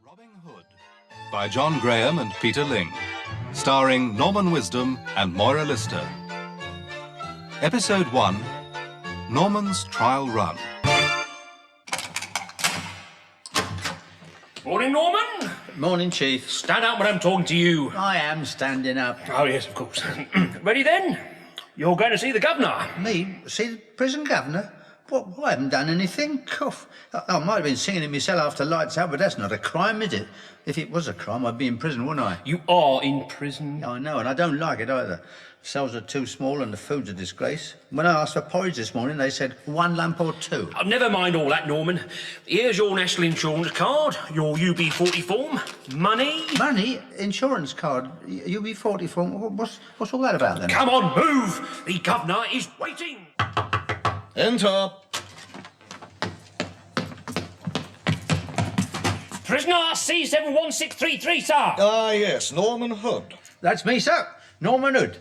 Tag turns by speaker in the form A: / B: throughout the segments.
A: Robin Hood by John Graham and Peter Ling, starring Norman Wisdom and Moira Lister. Episode 1, Norman's Trial Run.
B: Morning, Norman.
C: Morning, Chief.
B: Stand up when I'm talking to you.
C: I am standing up.
B: Oh, yes, of course. Ready then? You're going to see the governor.
C: Me? See the prison governor? What? I haven't done anything. Cough. I might have been singing in my cell after lights out, but that's not a crime, is it? If it was a crime, I'd be in prison, wouldn't I?
B: You are in prison.
C: I know, and I don't like it either. Cells are too small and the food's a disgrace. When I asked for porridge this morning, they said 1 lump or 2.
B: Oh, never mind all that, Norman. Here's your national insurance card, your UB40 form, money.
C: Money? Insurance card? UB40 form? What's all that about then?
B: Come on, move. The governor is waiting.
D: Enter.
B: Prisoner C71633, sir.
D: Ah, yes, Norman Hood.
C: That's me, sir. Norman Hood.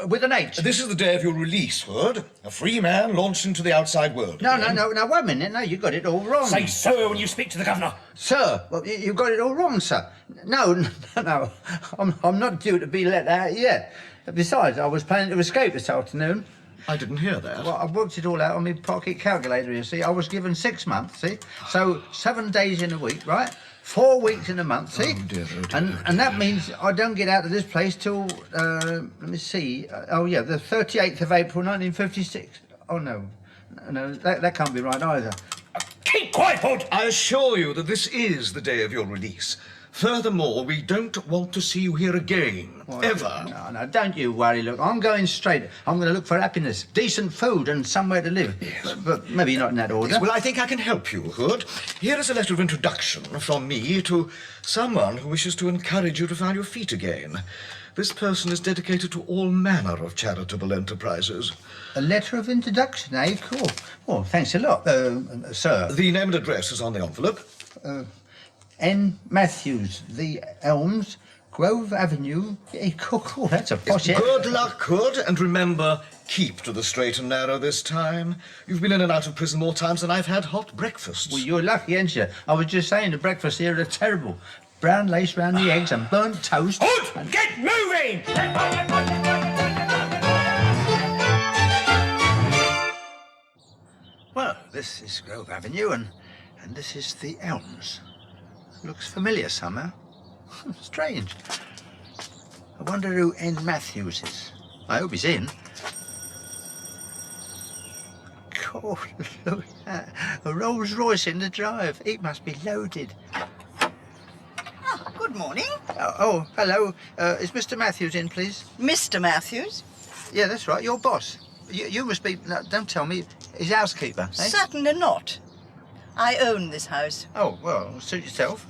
C: With an H.
D: This is the day of your release, Hood. A free man launched into the outside world.
C: No, wait a minute. No, you got it all wrong.
B: Say sir when you speak to the governor.
C: Sir, well, you got it all wrong, sir. No. I'm not due to be let out yet. Besides, I was planning to escape this afternoon.
D: I didn't hear that.
C: Well, I've worked it all out on my pocket calculator, you see. I was given 6 months, see? So 7 days in a week, right? 4 weeks in a month, see?
D: Oh, dear.
C: And that means I don't get out of this place till, let me see. The 38th of April, 1956. Oh, no, that can't be right either.
B: Keep quiet, Hood.
D: I assure you that this is the day of your release. Furthermore, we don't want to see you here again.
C: Well,
D: ever.
C: No, don't you worry. Look, I'm going straight. I'm going to look for happiness, decent food and somewhere to live.
D: Yes.
C: But maybe not in that order.
D: Yes, well, I think I can help you, Hood. Here is a letter of introduction from me to someone who wishes to encourage you to find your feet again. This person is dedicated to all manner of charitable enterprises.
C: A letter of introduction, eh? Cool. Well, thanks a lot, sir.
D: The name and address is on the envelope.
C: N. Mathews, The Elms, Grove Avenue. Hey, cool, that's a posh area.
D: Good luck, Hood, and remember, keep to the straight and narrow this time. You've been in and out of prison more times than I've had hot breakfasts.
C: Well, you're lucky, ain't you? I was just saying the breakfast here are terrible. Brown lace round the eggs and burnt toast.
B: Hood, get moving!
C: Well, this is Grove Avenue and this is The Elms. Looks familiar somehow. Strange. I wonder who N. Mathews is. I hope he's in. God, look at that. A Rolls Royce in the drive. It must be loaded.
E: Oh, good morning.
C: Oh, hello. Is Mr. Mathews in, please?
E: Mr. Mathews?
C: Yeah, that's right. Your boss. You must be... No, don't tell me. His housekeeper, eh?
E: Certainly not. I own this house.
C: Oh, well, suit yourself.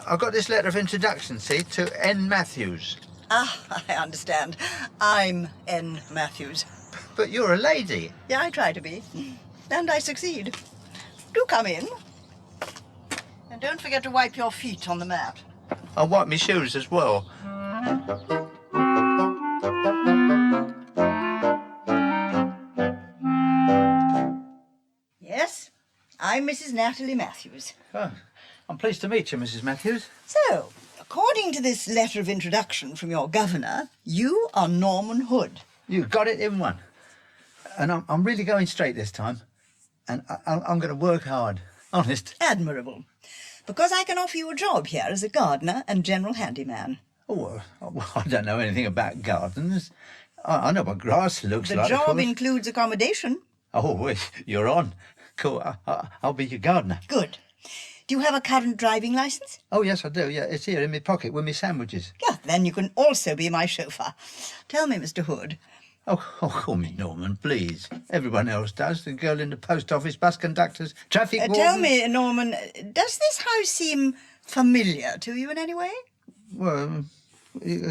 C: I've got this letter of introduction, see, to N. Mathews.
E: Ah, I understand. I'm N. Mathews.
C: But you're a lady.
E: Yeah, I try to be. And I succeed. Do come in. And don't forget to wipe your feet on the mat.
C: I'll wipe my shoes as well.
E: Yes, I'm Mrs. Natalie Mathews.
C: Oh, I'm pleased to meet you, Mrs. Mathews.
E: So, according to this letter of introduction from your governor, you are Norman Hood.
C: You got it in one. And I'm really going straight this time. And I'm going to work hard. Honest.
E: Admirable. Because I can offer you a job here as a gardener and general handyman.
C: Oh, well, I don't know anything about gardens. I know what grass looks
E: The
C: like.
E: job includes accommodation.
C: Oh, well, you're on. Cool. I'll be your gardener.
E: Good. Do you have a current driving licence?
C: Oh, yes, I do. Yeah, it's here in my pocket with my sandwiches.
E: Yeah, then you can also be my chauffeur. Tell me, Mr. Hood.
C: Oh, call me Norman, please. Everyone else does. The girl in the post office, bus conductors, traffic wardens.
E: Tell me, Norman, does this house seem familiar to you in any way?
C: Well,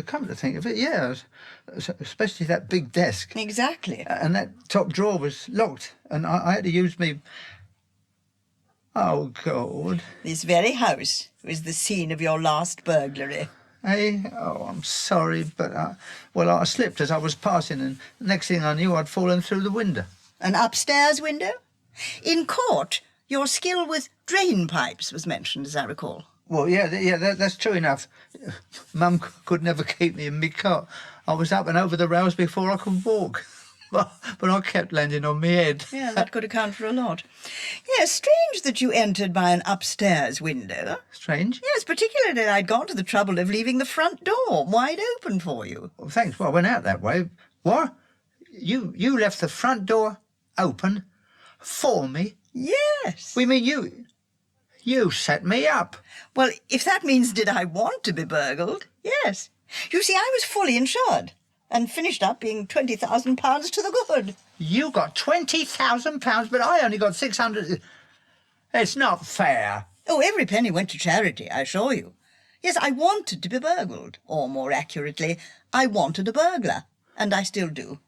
C: come to think of it, yeah. Especially that big desk.
E: Exactly.
C: And that top drawer was locked, and I had to use me... Oh, God.
E: This very house was the scene of your last burglary.
C: Hey, oh, I'm sorry, but, I slipped as I was passing, and next thing I knew, I'd fallen through the window.
E: An upstairs window? In court, your skill with drain pipes was mentioned, as I recall.
C: Well, that's true enough. Mum could never keep me in my cot. I was up and over the rails before I could walk. But I kept landing on my head.
E: Yeah, that could account for a lot. Yes, strange that you entered by an upstairs window.
C: Strange?
E: Yes, particularly that I'd gone to the trouble of leaving the front door wide open for you.
C: Well, thanks. Well, I went out that way. What? You left the front door open for me?
E: Yes.
C: We mean you set me up.
E: Well, if that means did I want to be burgled, yes. You see, I was fully insured and finished up being £20,000 to the good.
C: You got £20,000, but I only got 600. It's not fair.
E: Oh, every penny went to charity, I assure you. Yes, I wanted to be burgled, or more accurately, I wanted a burglar, and I still do.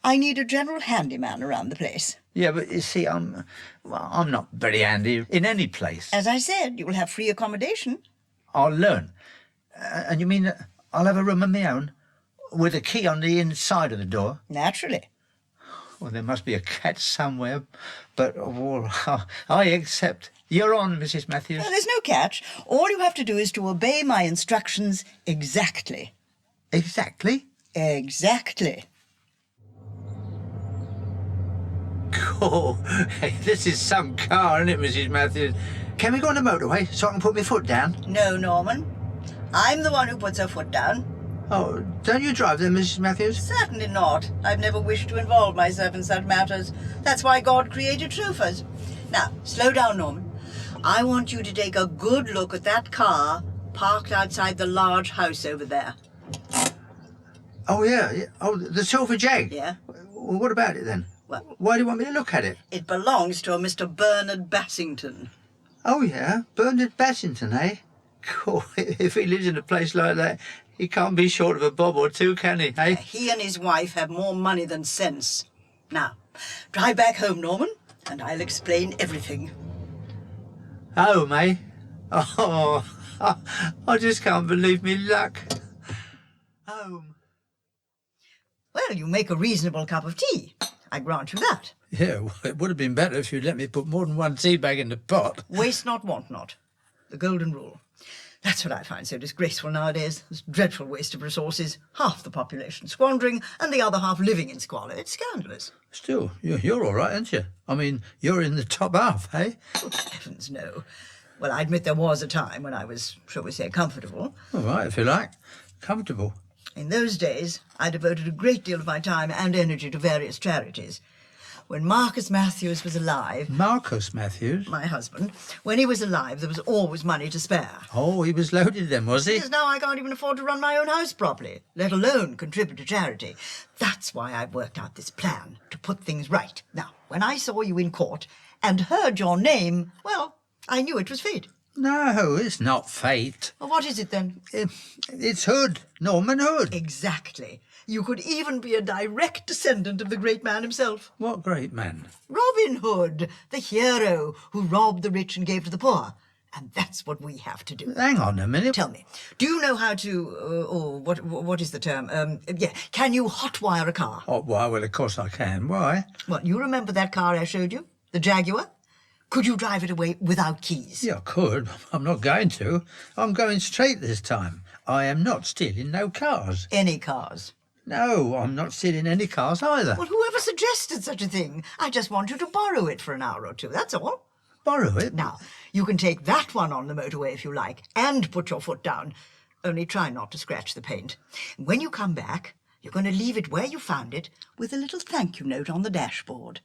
E: I need a general handyman around the place.
C: Yeah, but you see, I'm not very handy in any place.
E: As I said, you will have free accommodation.
C: I'll learn. And you mean that I'll have a room of my own with a key on the inside of the door?
E: Naturally.
C: Well, there must be a catch somewhere, but I accept. You're on, Mrs. Mathews.
E: Well, there's no catch. All you have to do is to obey my instructions exactly.
C: Exactly?
E: Exactly.
C: Cool. Hey, this is some car, isn't it, Mrs. Mathews? Can we go on the motorway so I can put my foot down?
E: No, Norman. I'm the one who puts her foot down.
C: Oh, don't you drive then, Mrs. Mathews?
E: Certainly not. I've never wished to involve myself in such matters. That's why God created chauffeurs. Now, slow down, Norman. I want you to take a good look at that car parked outside the large house over there.
C: Oh, yeah. Oh, the silver jag?
E: Yeah?
C: Well, what about it then?
E: Well,
C: Why do you want me to look at it?
E: it belongs to a Mr. Bernard Bassington.
C: Oh, yeah? Bernard Bassington, eh? Cool. If he lives in a place like that, he can't be short of a bob or two, can he, eh?
E: He and his wife have more money than sense. Now, drive back home, Norman, and I'll explain everything.
C: Home, eh? Oh, I just can't believe me luck. Home.
E: Well, you make a reasonable cup of tea. I grant you that.
F: Yeah, well, it would have been better if you'd let me put more than one tea bag in the pot.
E: Waste not, want not. The golden rule. That's what I find so disgraceful nowadays. This dreadful waste of resources. Half the population squandering and the other half living in squalor. It's scandalous.
F: Still, you're all right, aren't you? I mean, you're in the top half, eh?
E: Good heavens, no. Well, I admit there was a time when I was, shall we say, comfortable.
F: All right, if you like. Comfortable.
E: In those days, I devoted a great deal of my time and energy to various charities. When Marcus Mathews was alive...
F: Marcus Mathews?
E: My husband. When he was alive, there was always money to spare.
F: Oh, he was loaded then, was he?
E: Yes, now I can't even afford to run my own house properly, let alone contribute to charity. That's why I've worked out this plan, to put things right. Now, when I saw you in court and heard your name, well, I knew it was fate.
F: No, it's not fate.
E: Well, what is it then?
F: It's Hood, Norman Hood.
E: Exactly. You could even be a direct descendant of the great man himself.
F: What great man?
E: Robin Hood, the hero who robbed the rich and gave to the poor. And that's what we have to do.
F: Hang on a minute.
E: Tell me, do you know how to, what is the term? Can you hotwire a car?
F: Oh, well, of course I can. Why?
E: Well, you remember that car I showed you? The Jaguar? Could you drive it away without keys?
F: Yeah, I could. I'm not going to. I'm going straight this time. I am not stealing no cars.
E: Any cars?
F: No, I'm not stealing any cars either.
E: Well, whoever suggested such a thing? I just want you to borrow it for an hour or two, that's all.
F: Borrow it?
E: Now, you can take that one on the motorway if you like, and put your foot down. Only try not to scratch the paint. When you come back, you're going to leave it where you found it, with a little thank you note on the dashboard.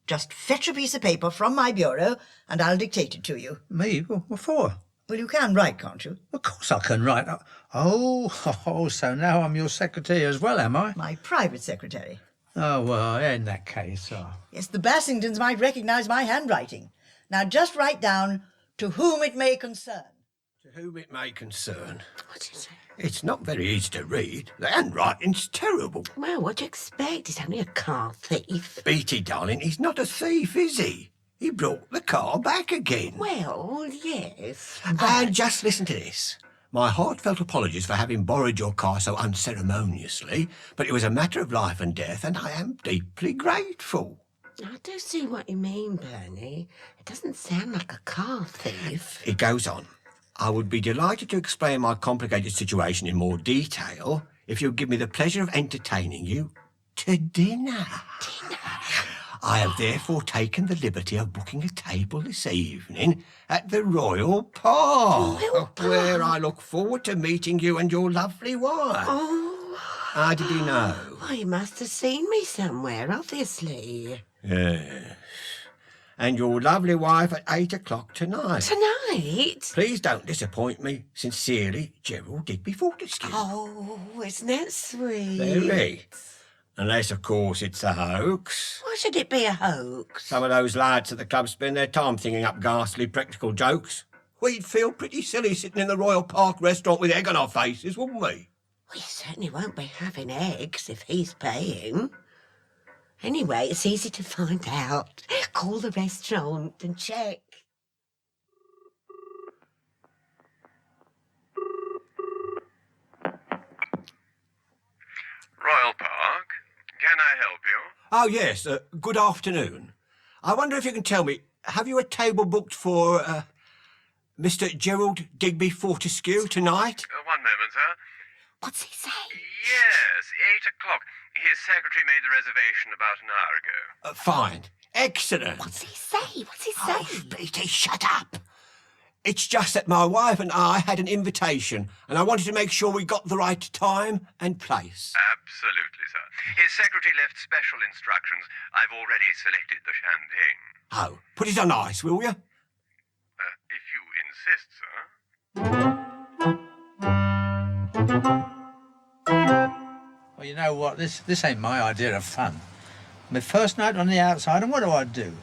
E: Just fetch a piece of paper from my bureau, and I'll dictate it to you.
F: Me? What for?
E: Well, you can write, can't you?
F: Of course I can write. Oh, so now I'm your secretary as well, am I?
E: My private secretary.
F: Oh, well, in that case,
E: Yes, the Bassingtons might recognise my handwriting. Now just write down, to whom it may concern.
B: To whom it may concern.
G: What is it?
B: It's not very easy to read. The handwriting's terrible.
G: Well, what do you expect? He's only a car thief.
B: Beatty, darling, he's not a thief, is he? He brought the car back again.
G: Well, yes.
B: And just listen to this. My heartfelt apologies for having borrowed your car so unceremoniously, but it was a matter of life and death, and I am deeply grateful.
G: I do see what you mean, Bernie. It doesn't sound like a car thief.
B: It goes on. I would be delighted to explain my complicated situation in more detail if you'd give me the pleasure of entertaining you to dinner. I have therefore taken the liberty of booking a table this evening at the Royal Park, where I look forward to meeting you and your lovely wife.
G: Oh,
B: How did you know?
G: well, you must have seen me somewhere, obviously.
B: Yes. And your lovely wife at 8 o'clock tonight.
G: Tonight?
B: Please don't disappoint me. Sincerely, Gerald Digby Fortescue.
G: Oh, isn't that sweet?
B: Very. Unless, of course, it's a hoax.
G: Why should it be a hoax?
B: Some of those lads at the club spend their time thinking up ghastly practical jokes. We'd feel pretty silly sitting in the Royal Park restaurant with egg on our faces, wouldn't we?
G: We certainly won't be having eggs if he's paying. Anyway, it's easy to find out. Call the restaurant and check.
H: Royal Park. Can I help you?
B: Oh, yes. Good afternoon. I wonder if you can tell me, have you a table booked for Mr. Gerald Digby Fortescue tonight?
H: One moment, sir.
G: What's he say?
H: Yes, 8 o'clock. His secretary made the reservation about an hour ago.
B: Fine. Excellent.
G: What's he say? What's he
B: Oh,
G: say?
B: Peter, shut up. It's just that my wife and I had an invitation, and I wanted to make sure we got the right time and place.
H: Absolutely, sir. His secretary left special instructions. I've already selected the champagne.
B: Oh, put it on ice, will you?
H: If you insist, sir.
F: Well, you know what? This ain't my idea of fun. My first night on the outside, and what do?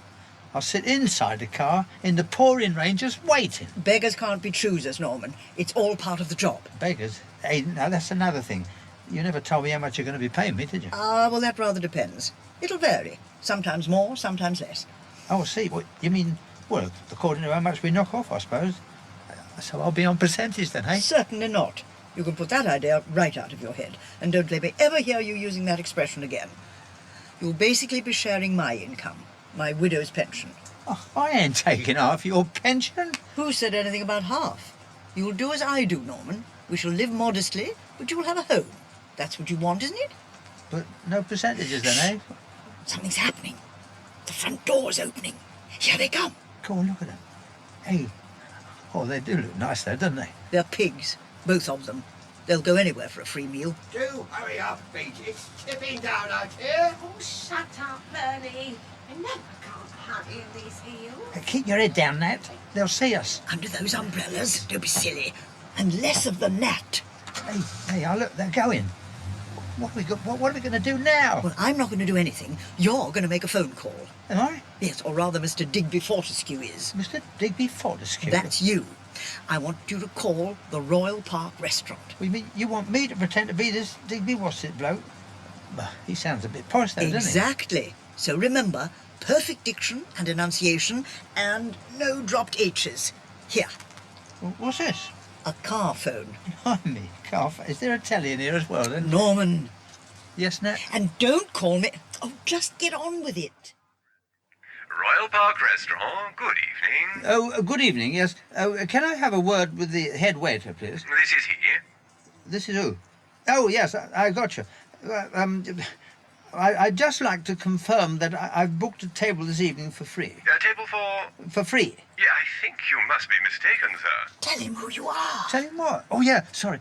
F: I'll sit inside the car in the pouring rain just waiting.
E: Beggars can't be choosers, Norman. It's all part of the job.
F: Beggars? Hey, now that's another thing. You never told me how much you're going to be paying me, did you?
E: Well, that rather depends. It'll vary. Sometimes more, sometimes less.
F: Oh, I see. What you mean? Well, according to how much we knock off, I suppose. So I'll be on percentage then, eh?
E: Certainly not. You can put that idea right out of your head, and don't let me ever hear you using that expression again. You'll basically be sharing my income, my widow's pension.
F: Oh, I ain't taking half your pension.
E: Who said anything about half? You'll do as I do, Norman. We shall live modestly, but you'll have a home. That's what you want, isn't it?
F: But no percentages then, eh?
E: Something's happening. The front door's opening. Here they come.
F: Go on, look at them. Hey. Oh, they do look nice though, don't they?
E: They're pigs, both of them. They'll go anywhere for a free meal.
B: Do hurry up, Pete. It's tipping down out here.
G: Oh, shut up, Bernie. I know I can't hurry in these heels.
F: Hey, keep your head down, Nat. They'll see us.
E: Under those umbrellas. Don't be silly. And less of the gnat.
F: Hey, oh, look, they're going. What are we going to do now?
E: Well, I'm not going to do anything. You're going to make a phone call.
F: Am I?
E: Yes, or rather Mr. Digby Fortescue is.
F: Mr. Digby Fortescue?
E: That's you. I want you to call the Royal Park restaurant.
F: Well, you mean you want me to pretend to be this Digby what's-it bloke? Bah, he sounds a bit posh though, doesn't he?
E: Exactly. So remember, perfect diction and enunciation and no dropped H's. Here,
F: What's this?
E: a car phone.
F: Blimey, calf. Is there a telly in here as well then?
E: Norman.
F: Yes, Nat?
E: And don't call me... Oh, just get on with it.
H: Royal Park Restaurant. Good evening.
F: Oh, good evening, yes. Oh, can I have a word with the head waiter, please?
H: This is he.
F: This is who? Oh, yes, I got you. I'd just like to confirm that I've booked a table this evening for free.
H: A table for...
F: For free?
H: Yeah, I think you must be mistaken, sir.
E: Tell him who you are.
F: Tell you what? Oh, yeah, sorry.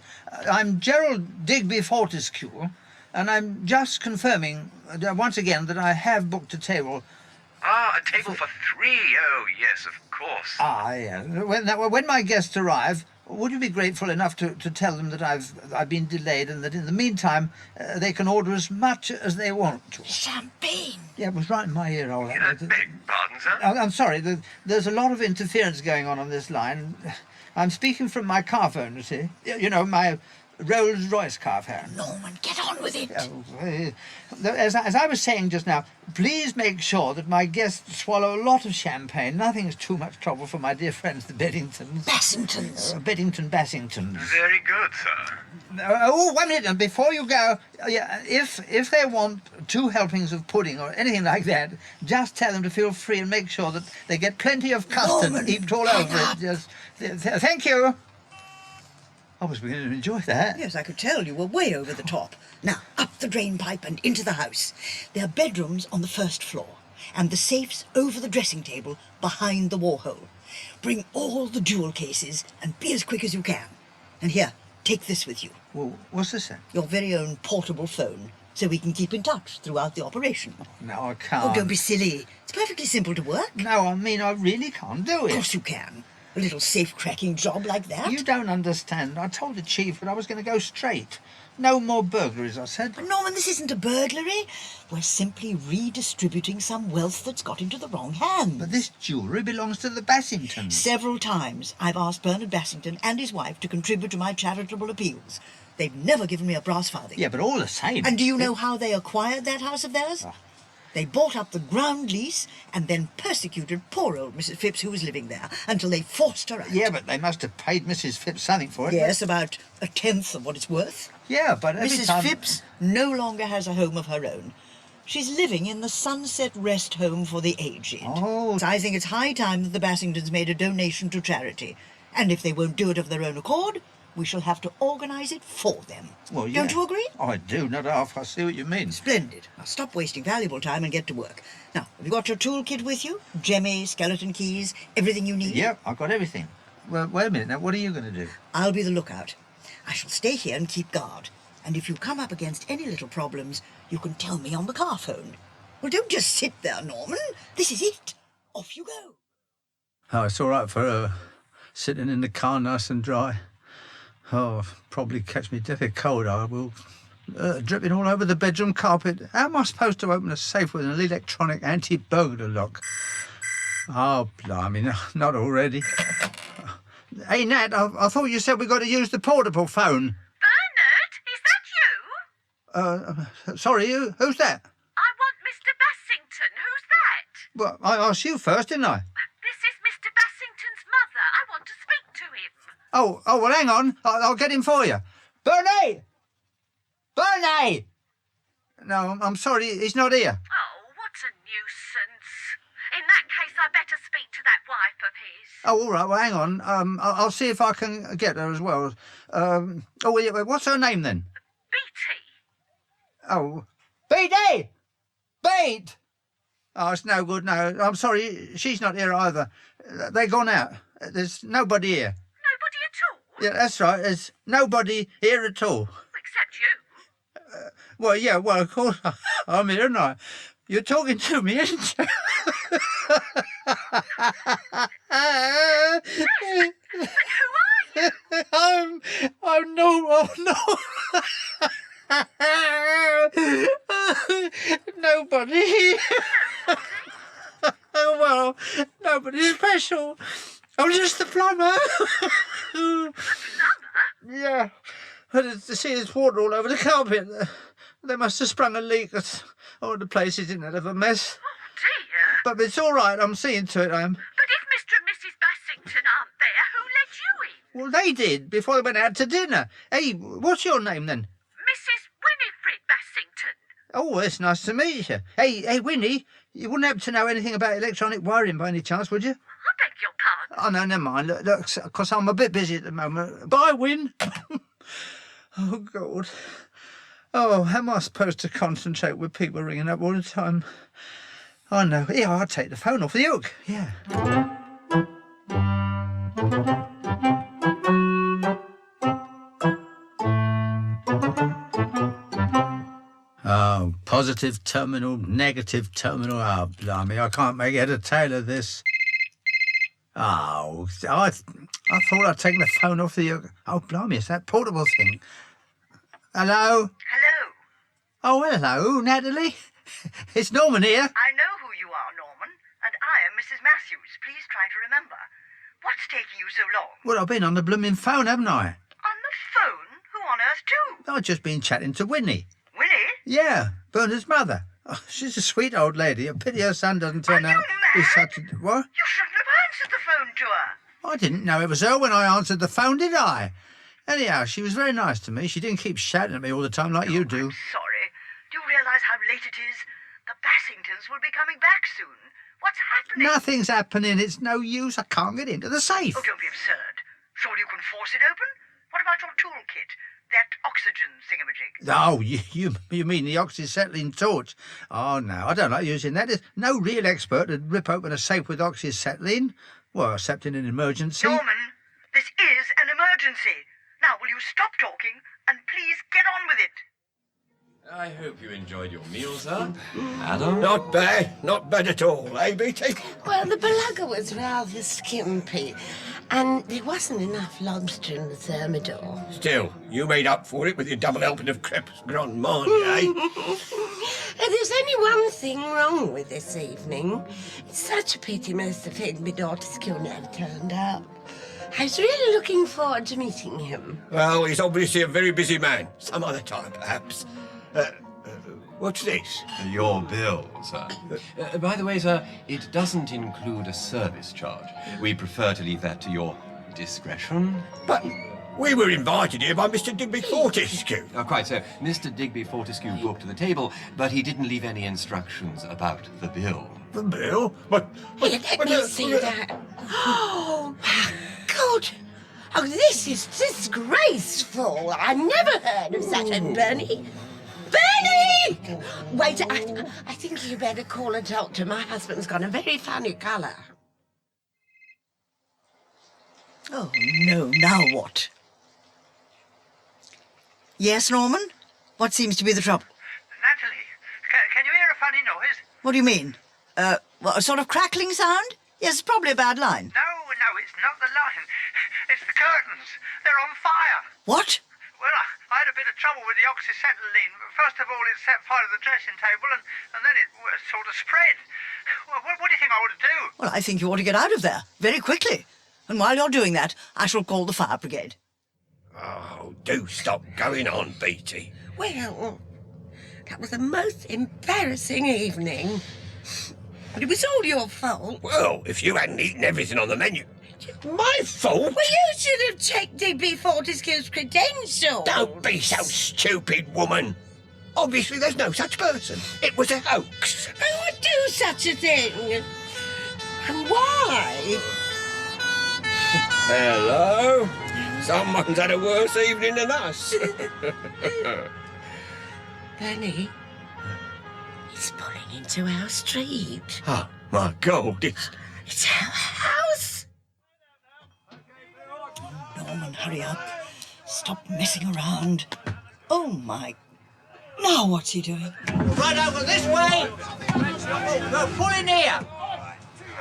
F: I'm Gerald Digby Fortescue, and I'm just confirming once again that I have booked a table.
H: Ah, a table for three. Oh, yes, of course.
F: Ah, yes. When my guests arrive, would you be grateful enough to tell them that I've been delayed and that in the meantime they can order as much as they want to?
E: Champagne.
F: Yeah, it was right in my ear, all that.
H: Beg pardon, sir?
F: I'm sorry, there's a lot of interference going on this line. I'm speaking from my car phone, you see. You know, my Rolls-Royce car phone.
E: Norman, get on with it.
F: As I was saying just now, please make sure that my guests swallow a lot of champagne. Nothing is too much trouble for my dear friends, the Beddingtons. Bassingtons.
H: Very good, sir.
F: Oh, 1 minute, and before you go, if they want 2 helpings of pudding or anything like that, just tell them to feel free and make sure that they get plenty of custard
E: Norman,
F: heaped all over it. Just, thank you. I was beginning to enjoy that.
E: Yes, I could tell you were way over the top. Now, up the drain pipe and into the house. There are bedrooms on the first floor, and the safes over the dressing table behind the warhole. Bring all the jewel cases and be as quick as you can. And here, take this with you.
F: Well, what's this then?
E: Your very own portable phone, so we can keep in touch throughout the operation.
F: No, I can't.
E: Oh, don't be silly. It's perfectly simple to work.
F: No, I mean, I really can't do
E: Of
F: it.
E: course you can. A little safe-cracking job like that.
F: You don't understand. I told the chief that I was going to go straight. No more burglaries, I said.
E: But Norman, this isn't a burglary. We're simply redistributing some wealth that's got into the wrong hands.
F: But this jewellery belongs to the Bassingtons.
E: Several times I've asked Bernard Bassington and his wife to contribute to my charitable appeals. They've never given me a brass farthing.
F: Yeah, but all the same...
E: And do you know how they acquired that house of theirs?
F: Oh.
E: They bought up the ground lease and then persecuted poor old Mrs. Phipps, who was living there, until they forced her out.
F: Yeah, but they must have paid Mrs. Phipps something for it.
E: Yes, about 1/10 of what it's worth.
F: Yeah, but every
E: Mrs.
F: time...
E: Phipps no longer has a home of her own. She's living in the Sunset Rest Home for the Aged.
F: Oh.
E: So I think it's high time that the Bassingtons made a donation to charity. And if they won't do it of their own accord, we shall have to organise it for them.
F: Well, yeah.
E: Don't you agree?
F: I do, not half. I see what you mean.
E: Splendid. Now stop wasting valuable time and get to work. Now, have you got your toolkit with you? Jemmy, skeleton keys, everything you need?
F: Yep, I've got everything. Well, wait a minute now. What are you going to do?
E: I'll be the lookout. I shall stay here and keep guard. And if you come up against any little problems, you can tell me on the car phone. Well, don't just sit there, Norman. This is it. Off you go.
F: Oh, it's all right for her. Sitting in the car nice and dry. Oh, probably catch me death of cold, I will. Dripping all over the bedroom carpet. How am I supposed to open a safe with an electronic anti-burglar lock? Oh, blimey, no, not already. Hey, Nat, I thought you said we got to use the portable phone.
I: Bernard, is that you?
F: Sorry, who's that?
I: I want Mr. Bassington. Who's that?
F: Well, I asked you first, didn't I?
I: This is Mr. Bassington's mother. I want to speak to him.
F: Oh, well, hang on. I'll get him for you. Bernie! Bernie! No, I'm sorry, he's not here.
I: Oh, what a nuisance. In that case, I better speak to that wife of his.
F: Oh, all right, well, hang on. I'll see if I can get her as well. What's her name, then?
I: Beatty.
F: Oh, Beatty! Beat! Oh, it's no good, no. I'm sorry, she's not here either. They've gone out. There's nobody here.
I: Nobody at all?
F: Yeah, that's right. There's nobody here at all.
I: Except you.
F: Well, yeah, well, of course, I'm here, aren't I? You're talking to me, isn't you?
I: But who are you?
F: I'm no. Nobody. Oh, well, nobody special. I'm just the plumber. Yeah. See, there's water all over the carpet. They must have sprung a leak. Oh, the place is in a bit of a mess.
I: Oh, dear.
F: But it's all right. I'm seeing to it, I am.
I: But if Mr. and Mrs. Bassington aren't there, who let you in?
F: Well, they did, before they went out to dinner. Hey, what's your name, then?
I: Mrs. Winifred Bassington.
F: Oh, it's nice to meet you. Hey, Winnie, you wouldn't happen to know anything about electronic wiring by any chance, would you?
I: I beg your pardon.
F: Oh, no, never mind. Look, because I'm a bit busy at the moment. Bye, Win. Oh, God. Oh, how am I supposed to concentrate with people ringing up all the time? I know. Yeah, I'll take the phone off the hook. Yeah. Oh, positive terminal, negative terminal. Oh, blimey, I can't make head or tail of this. Oh, I thought I'd taken the phone off the hook. Oh, blimey, it's that portable thing. Hello?
I: Hello.
F: Oh, hello, Natalie. It's Norman here.
J: I know who you are, Norman, and I am Mrs. Mathews. Please try to remember. What's taking you so long?
F: Well, I've been on the blooming phone, haven't I?
J: On the phone? Who on earth
F: I've just been chatting to Winnie.
J: Winnie?
F: Yeah, Bernard's mother. Oh, she's a sweet old lady. A pity her son doesn't turn out to be such a... What?
J: You shouldn't have answered the phone to her.
F: I didn't know it was her when I answered the phone, did I? Anyhow, she was very nice to me. She didn't keep shouting at me all the time like you do.
J: I'm sorry. Do you realise how late it is? The Bassingtons will be coming back soon. What's happening?
F: Nothing's happening. It's no use. I can't get into the safe.
J: Oh, don't be absurd. Surely you can force it open? What about your toolkit? That oxygen thingamajig?
F: Oh, you mean the oxyacetylene torch? Oh, no, I don't like using that. There's no real expert would rip open a safe with oxyacetylene. Well, except in an emergency.
J: Norman, this is an emergency. Now, will you stop talking and please get on with it?
K: I hope you enjoyed your meal, sir. Adam?
B: Not bad at all, eh, BT?
G: Well, the beluga was rather skimpy, and there wasn't enough lobster in the thermidor.
B: Still, you made up for it with your double helping of crepes Grand Marnier, eh?
G: There's only one thing wrong with this evening. It's such a pity most of my daughter's school never turned up. I was really looking forward to meeting him.
B: Well, he's obviously a very busy man. Some other time, perhaps. What's this?
K: Your bill, sir. By the way, sir, it doesn't include a service charge. We prefer to leave that to your discretion.
B: But we were invited here by Mr. Digby Fortescue.
K: Oh, quite so. Mr. Digby Fortescue booked the table, but he didn't leave any instructions about the bill.
B: The bill? But
G: Here, let me see that. Oh, my God. Oh, this is disgraceful. I never heard of such a Bernie. Bernie! Wait, I think you better call a doctor. My husband's got a very funny colour.
E: Oh, no, now what? Yes, Norman? What seems to be the trouble?
C: Natalie, can you hear a funny noise?
E: What do you mean? What, a sort of crackling sound? Yes, it's probably a bad line.
C: No, it's not the line. It's the curtains. They're on fire.
E: What?
C: Well, I had a bit of trouble with the oxyacetylene. First of all, it set fire to the dressing table, and then it sort of spread. Well, what do you think I ought to do?
E: Well, I think you ought to get out of there, very quickly. And while you're doing that, I shall call the fire brigade.
B: Oh, do stop going on, BT.
G: Well, that was the most embarrassing evening. But it was all your fault.
B: Well, if you hadn't eaten everything on the menu... My fault?
G: Well, you should have checked Digby Fortescue's credentials.
B: Don't be so stupid, woman. Obviously, there's no such person. It was a hoax.
G: Who would do such a thing? And why?
B: Hello? Someone's had a worse evening than us.
G: Bernie, he's pulling into our street.
B: Oh, my God,
G: It's our house.
E: Norman, hurry up. Stop messing around. Oh, my... Now what's he doing?
F: Right over this way. No, pull in here.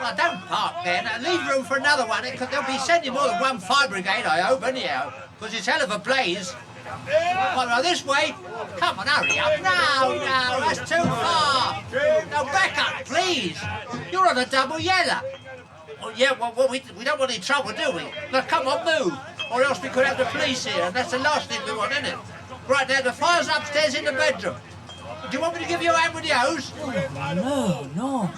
F: Well, don't park there. Now, leave room for another one, because they'll be sending more than one fire brigade, I hope, anyhow, because it's hell of a blaze. Well, this way. Come on, hurry up. No, that's too far. No, back up, please. You're on a double yellow. Oh, yeah, well, we don't want any trouble, do we? Now, come on, move, or else we could have the police here, and that's the last thing we want, isn't it? Right now, the fire's upstairs in the bedroom. Do you want me to give you a hand with the hose?
E: Oh, no.
G: Oh,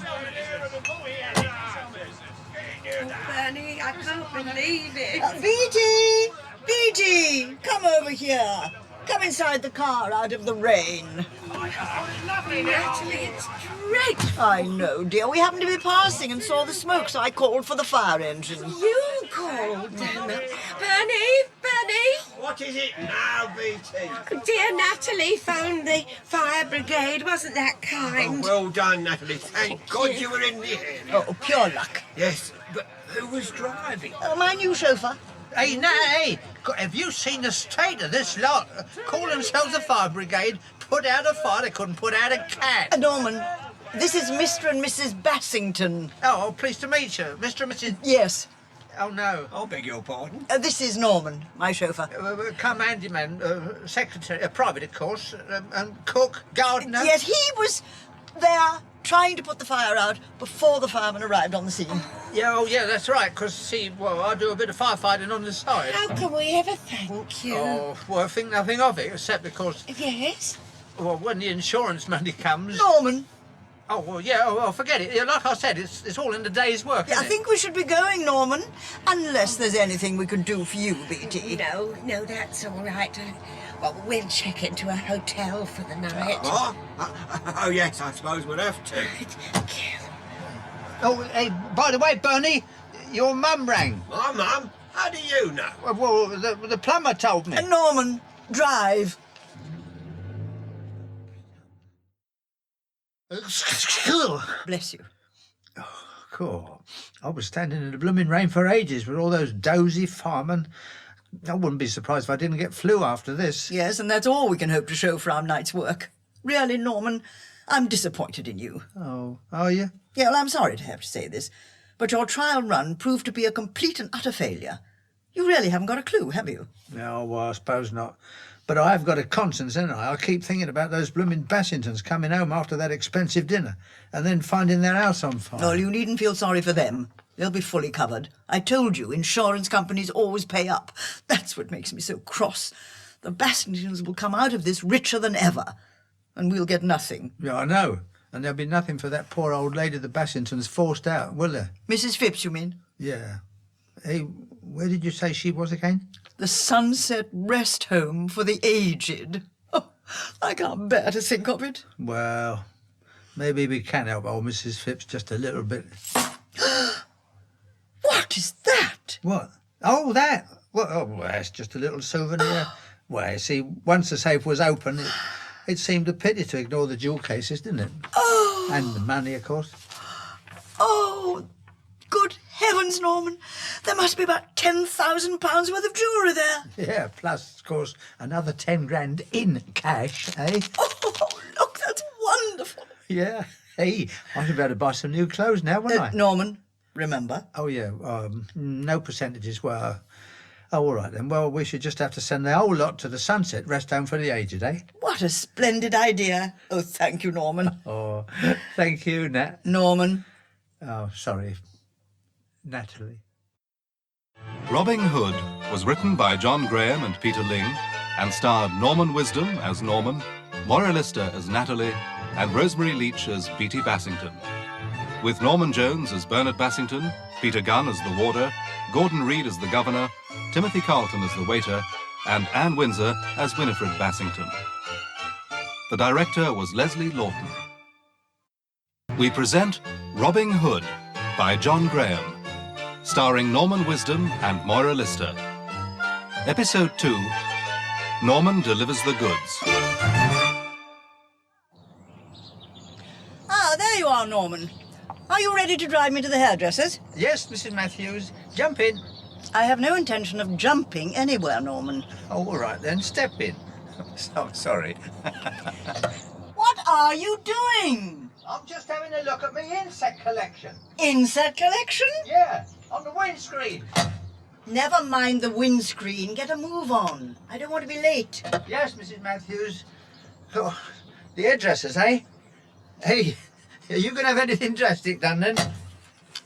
G: Bernie, I can't believe it.
E: BG, come over here. Come inside the car out of the rain.
G: Natalie, it's dreadful.
E: I know, dear. We happened to be passing and saw the smoke, so I called for the fire engine.
G: You called, damn it. Bernie!
B: What is it now, BT?
G: Dear Natalie phoned the fire brigade. Wasn't that kind?
B: Oh, well done, Natalie. Thank God you were in the area.
E: Oh, pure luck.
B: Yes, but who was driving?
E: My new chauffeur.
F: Hey, have you seen the state of this lot? Call themselves the fire brigade, put out a fire, they couldn't put out a cat.
E: Norman, this is Mr. and Mrs. Bassington.
F: Oh, pleased to meet you. Mr. and Mrs...
E: Yes.
F: Oh, no.
B: I beg your pardon?
E: This is Norman, my chauffeur.
F: Come handyman, secretary, private, of course, and cook, gardener.
E: Yes, he was there trying to put the fire out before the firemen arrived on the scene.
F: Yeah, oh yeah, that's right, because, see, well, I do a bit of firefighting on the side.
G: How can we ever thank you?
F: Oh, well, I think nothing of it, except because,
G: Yes?
F: well, when the insurance money comes...
E: Norman.
F: Oh, well, yeah, oh, well, forget it. Yeah, like I said, it's all in the day's work,
E: Yeah, I
F: isn't
E: think we should be going, Norman. Unless there's anything we can do for you, BT.
G: No, that's all right. Well, we'll check into a hotel for the night.
B: What? Oh, yes, I suppose we'll have to.
G: Thank you.
F: Oh, hey, by the way, Bernie, your mum rang.
B: My mum? How do you know?
F: Well, the plumber told me.
E: And Norman, drive. Bless you.
F: Cool. I was standing in the blooming rain for ages with all those dozy firemen. I wouldn't be surprised if I didn't get flu after this.
E: Yes, and that's all we can hope to show for our night's work. Really, Norman, I'm disappointed in you.
F: Oh, are you?
E: Yeah, well, I'm sorry to have to say this, but your trial run proved to be a complete and utter failure. You really haven't got a clue, have you?
F: No, well, I suppose not. But I've got a conscience, haven't I? I keep thinking about those blooming Bassingtons coming home after that expensive dinner and then finding their house on fire.
E: No, you needn't feel sorry for them. They'll be fully covered. I told you, insurance companies always pay up. That's what makes me so cross. The Bassingtons will come out of this richer than ever, and we'll get nothing.
F: Yeah, I know. And there'll be nothing for that poor old lady the Bassingtons forced out, will there?
E: Mrs. Phipps, you mean?
F: Yeah. Hey, where did you say she was again?
E: The Sunset Rest Home for the Aged. Oh, I can't bear to think of it.
F: Well, maybe we can help old Mrs. Phipps just a little bit.
E: What is that?
F: What? Oh, that? Well, it's just a little souvenir. Well, you see, once the safe was open, it seemed a pity to ignore the jewel cases, didn't it?
E: Oh!
F: And the money, of course.
E: Oh, good heavens, Norman. There must be about £10,000 worth of jewellery there.
F: Yeah, plus, of course, another 10 grand in cash, eh?
E: Oh, look, that's wonderful.
F: Yeah. Hey, I should be able to buy some new clothes now, wouldn't I?
E: Norman, remember?
F: Oh, yeah, no percentages. Well, oh, all right then. Well, we should just have to send the whole lot to the Sunset Rest Home for the Aged, eh?
E: What a splendid idea. Oh, thank you, Norman.
F: Oh, thank you, Nat.
E: Norman.
F: Oh, sorry. Natalie.
A: Robbing Hood was written by John Graham and Peter Ling and starred Norman Wisdom as Norman, Moira Lister as Natalie, and Rosemary Leach as Beatty Bassington. With Norman Jones as Bernard Bassington, Peter Gunn as the warder, Gordon Reed as the governor, Timothy Carlton as the waiter, and Anne Windsor as Winifred Bassington. The director was Leslie Lawton. We present Robbing Hood by John Graham, starring Norman Wisdom and Moira Lister. Episode 2, Norman Delivers the Goods.
E: Ah, there you are, Norman. Are you ready to drive me to the hairdresser's?
F: Yes, Mrs. Mathews. Jump in.
E: I have no intention of jumping anywhere, Norman.
F: Oh, all right then. Step in. Oh, sorry.
E: What are you doing?
F: I'm just having a look at my insect collection.
E: Insect collection?
F: Yeah, on the windscreen.
E: Never mind the windscreen. Get a move on. I don't want to be late.
F: Yes, Mrs. Mathews. Oh, the hairdressers, eh? Hey, are you going to have anything drastic done then?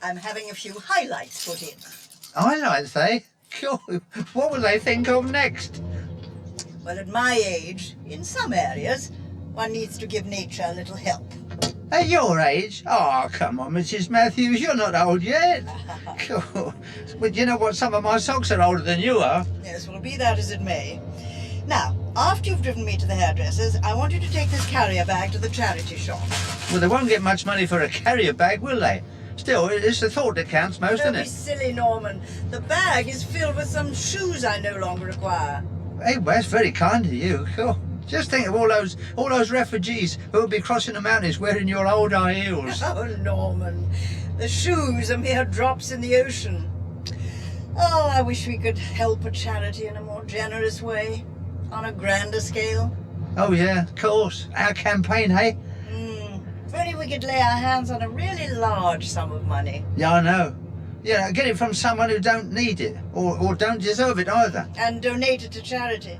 E: I'm having a few highlights put in.
F: Highlights, eh? Cool. What will they think of next?
E: Well, at my age, in some areas, one needs to give nature a little help.
F: At your age? Oh, come on, Mrs. Mathews, you're not old yet. Cool. But you know what? Some of my socks are older than you are.
E: Yes, well, be that as it may. Now, after you've driven me to the hairdresser's, I want you to take this carrier bag to the charity shop.
F: Well, they won't get much money for a carrier bag, will they? Still, it's the thought that counts most,
E: Don't
F: isn't
E: be
F: it?
E: silly, Norman. The bag is filled with some shoes I no longer require.
F: Hey, well, that's very kind of you. Cool. Just think of all those refugees who will be crossing the mountains wearing your old high heels.
E: Oh, Norman, the shoes are mere drops in the ocean. Oh, I wish we could help a charity in a more generous way, on a grander scale.
F: Oh, yeah, of course. Our campaign, hey?
E: If only we could lay our hands on a really large sum of money.
F: Yeah, I know. Yeah, get it from someone who don't need it, or don't deserve it either.
E: And donate it to charity.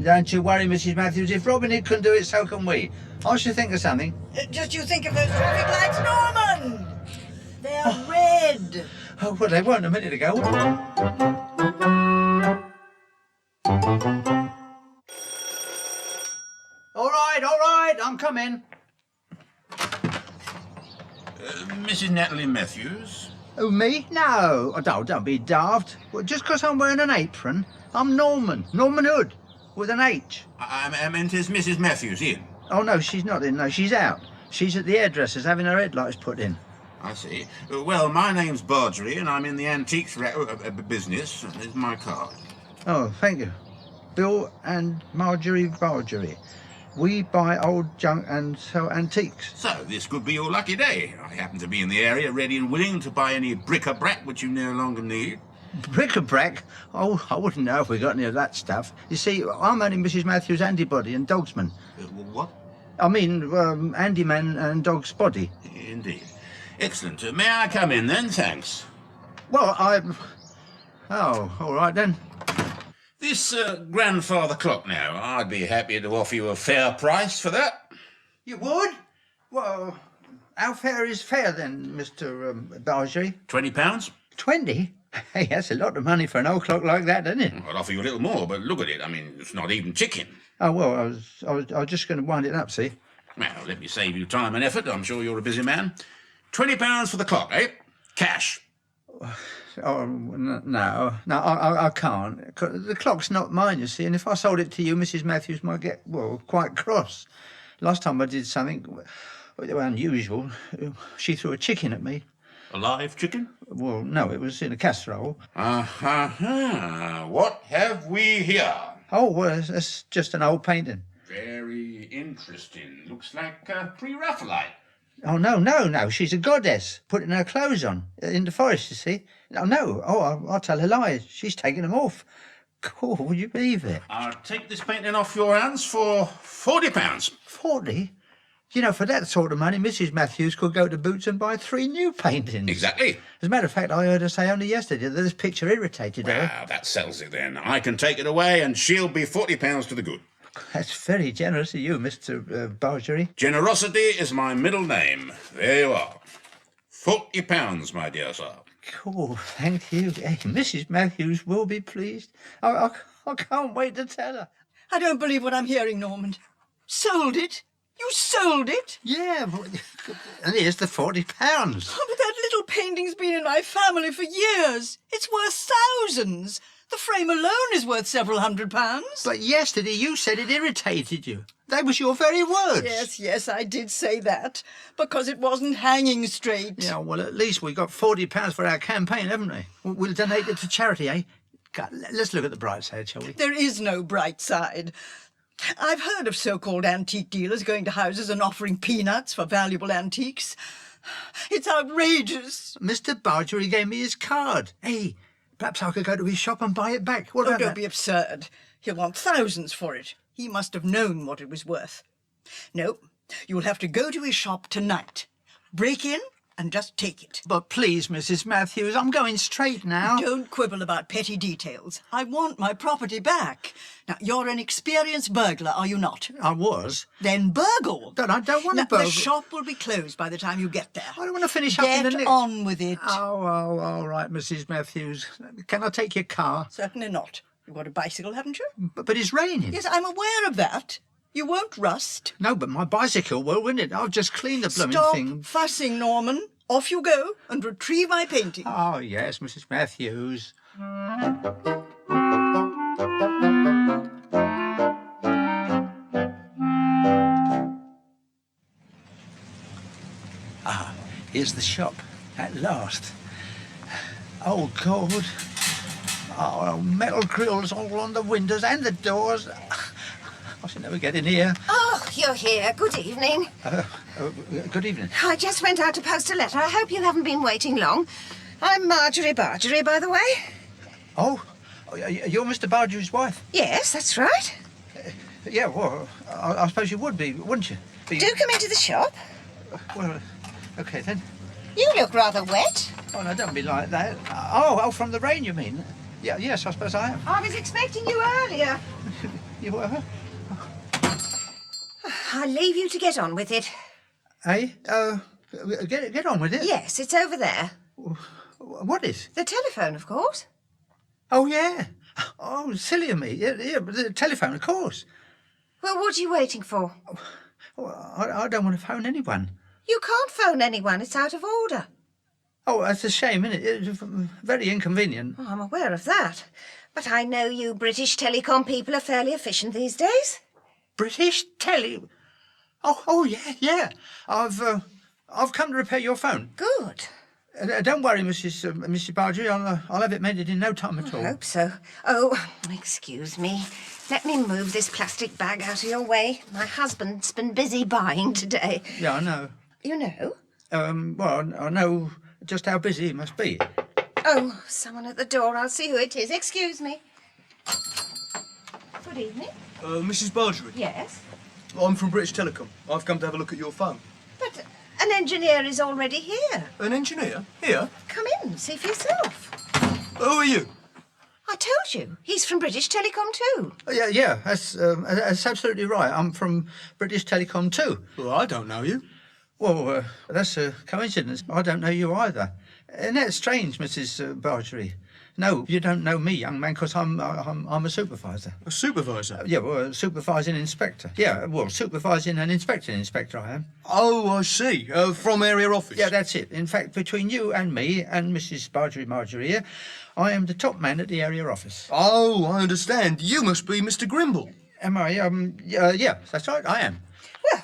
F: Don't you worry, Mrs. Mathews. If Robin Hood can do it, so can we. I should think of something.
E: Just you think of those traffic lights, Norman! They're red.
F: Oh, well, they weren't a minute ago. All right, I'm coming.
L: Mrs. Natalie Mathews?
F: Oh, me? No. Oh, don't be daft. Well, just 'cause I'm wearing an apron, I'm Norman Hood, with an H.
L: I meant, is Mrs. Mathews in?
F: Oh, no, she's not in. No, she's out. She's at the hairdresser's having her headlights put in.
L: I see. Well, my name's Bargery, and I'm in the antiques business. There's my card.
F: Oh, thank you. Bill and Marjorie Bargery. We buy old junk and sell antiques.
L: So, this could be your lucky day. I happen to be in the area, ready and willing to buy any bric-a-brac which you no longer need.
F: Bric-a-brac? Oh, I wouldn't know if we got any of that stuff. You see, I'm only Mrs. Mathews' antibody and dogsman.
L: What?
F: I mean, handyman and dog's body.
L: Indeed. Excellent. May I come in then? Thanks.
F: Well, Oh, all right then.
L: This grandfather clock now, I'd be happy to offer you a fair price for that.
F: You would? Well, how fair is fair then, Mr. Bargery?
L: £20?
F: 20? Hey, that's a lot of money for an old clock like that, isn't it?
L: I'd offer you a little more, but look at it. I mean, it's not even chicken.
F: Oh, well, I was just going to wind it up, see?
L: Well, let me save you time and effort. I'm sure you're a busy man. £20 for the clock, eh? Cash.
F: Oh, no, I can't. The clock's not mine, you see, and if I sold it to you, Mrs. Mathews might get, well, quite cross. Last time I did something unusual, she threw a chicken at me.
L: A live chicken?
F: Well, no, it was in a casserole.
L: What have we here?
F: Oh, well, that's just an old painting.
L: Very interesting. Looks like pre-Raphaelite.
F: Oh, no, she's a goddess, putting her clothes on, in the forest, you see. I'll tell a lie, she's taken them off. Cool, would you believe it?
L: I'll take this painting off your hands for £40.
F: 40? You know, for that sort of money, Mrs. Mathews could go to Boots and buy 3 new paintings.
L: Exactly.
F: As a matter of fact, I heard her say only yesterday that this picture irritated her.
L: Well, that settles it then. I can take it away and she'll be £40 to the good.
F: That's very generous of you, Mr. Bargery.
L: Generosity is my middle name. There you are. £40, my dear sir.
F: Cool, thank you. Hey, Mrs. Mathews will be pleased. I can't wait to tell her.
E: I don't believe what I'm hearing, Norman. Sold it? You sold it?
F: Yeah, and here's the £40.
E: Oh, but that little painting's been in my family for years. It's worth thousands. The frame alone is worth several £100.
F: But yesterday you said it irritated you. That was your very words.
E: Yes, I did say that. Because it wasn't hanging straight.
F: Yeah, well, at least we got £40 for our campaign, haven't we? We'll donate it to charity, eh? God, let's look at the bright side, shall we?
E: There is no bright side. I've heard of so-called antique dealers going to houses and offering peanuts for valuable antiques. It's outrageous.
F: Mr. Bargery gave me his card. Hey, perhaps I could go to his shop and buy it back. What about
E: don't
F: that?
E: be absurd. He'll want thousands for it. He must have known what it was worth. No, you'll have to go to his shop tonight. Break in and just take it.
F: But please, Mrs. Mathews, I'm going straight now.
E: Don't quibble about petty details. I want my property back. Now, you're an experienced burglar, are you not?
F: I was.
E: Then burgle.
F: I don't want to burgle.
E: The shop will be closed by the time you get there.
F: I don't want to finish up in the...
E: Get on with it.
F: Oh, all right, Mrs. Mathews. Can I take your car?
E: Certainly not. You've got a bicycle, haven't you?
F: But it's raining.
E: Yes, I'm aware of that. You won't rust.
F: No, but my bicycle will, won't it? I've just cleaned the blooming thing.
E: Stop fussing, Norman. Off you go and retrieve my painting.
F: Oh, yes, Mrs. Mathews. Here's the shop, at last. Oh, God. Oh, metal grills all on the windows and the doors. I should never get in here.
G: Oh, you're here. Good evening.
F: Good evening.
G: I just went out to post a letter. I hope you haven't been waiting long. I'm Marjorie Bargery, by the way.
F: Oh, you're Mr. Bargery's wife?
G: Yes, that's right.
F: Yeah, well, I suppose you would be, wouldn't you?
G: Do come into the shop.
F: Well, OK, then.
G: You look rather wet.
F: Oh, no, don't be like that. Oh, from the rain, you mean? Yeah, yes, I suppose I am.
G: I was expecting you earlier.
F: You whatever?
G: I'll leave you to get on with it.
F: Hey, get on with it.
G: Yes, it's over there.
F: What is?
G: The telephone, of course.
F: Oh, yeah. Oh, silly of me. Yeah, but the telephone, of course.
G: Well, what are you waiting for?
F: Well, I don't want to phone anyone.
G: You can't phone anyone. It's out of order.
F: Oh, that's a shame, isn't it? It's very inconvenient.
G: Oh, I'm aware of that. But I know you British telecom people are fairly efficient these days.
F: British Tele... Oh, yeah. I've come to repair your phone.
G: Good.
F: Don't worry, Mrs. Bardry. I'll have it mended in no time at all.
G: I hope so. Oh, excuse me. Let me move this plastic bag out of your way. My husband's been busy buying today.
F: Yeah, I know.
G: You know?
F: Well, I know just how busy he must be.
G: Oh, someone at the door. I'll see who it is. Excuse me. Good evening.
M: Mrs. Bardry?
G: Yes?
M: I'm from British Telecom. I've come to have a look at your phone.
G: But an engineer is already here.
M: An engineer? Here?
G: Come in, see for yourself.
M: Who are you?
G: I told you. He's from British Telecom too.
F: Yeah, that's absolutely right. I'm from British Telecom too.
M: Well, I don't know you.
F: Well, that's a coincidence. I don't know you either. Isn't that strange, Mrs. Bardry? No, you don't know me, young man, because I'm a supervisor.
M: A supervisor?
F: Yeah, well, a supervising inspector. Yeah, well, supervising and inspecting inspector I am.
M: Oh, I see. From area office?
F: Yeah, that's it. In fact, between you and me and Mrs. Marjorie here, I am the top man at the area office.
M: Oh, I understand. You must be Mr. Grimble.
F: Am I? Yeah, that's right, I am.
G: Well,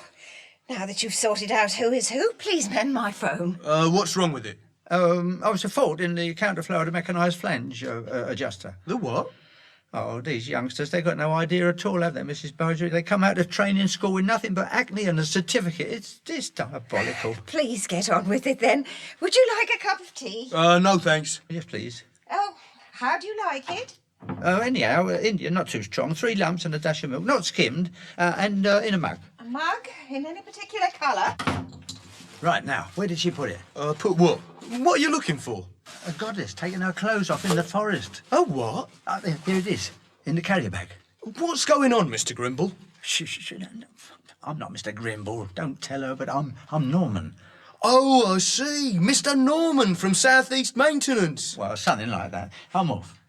G: now that you've sorted out who is who, please mend my phone.
M: What's wrong with it?
F: I was a fault in the counterflow of the mechanised flange adjuster.
M: The what?
F: Oh, these youngsters, they've got no idea at all, have they, Mrs. Bardry? They come out of training school with nothing but acne and a certificate. It's diabolical.
G: Please get on with it then. Would you like a cup of tea?
M: No, thanks.
F: Yes, please.
G: Oh, how do you like it?
F: Anyhow, Indian, not too strong. 3 lumps and a dash of milk, not skimmed, and in a mug.
G: A mug? In any particular colour?
F: Right, now, where did she put it?
M: Put what? What are you looking for?
F: A goddess taking her clothes off in the forest.
M: Oh, what?
F: Here it is, in the carrier bag.
M: What's going on, Mr. Grimble?
F: Shh. I'm not Mr. Grimble. Don't tell her, but I'm Norman.
M: Oh, I see. Mr. Norman from South East Maintenance.
F: Well, something like that. I'm off.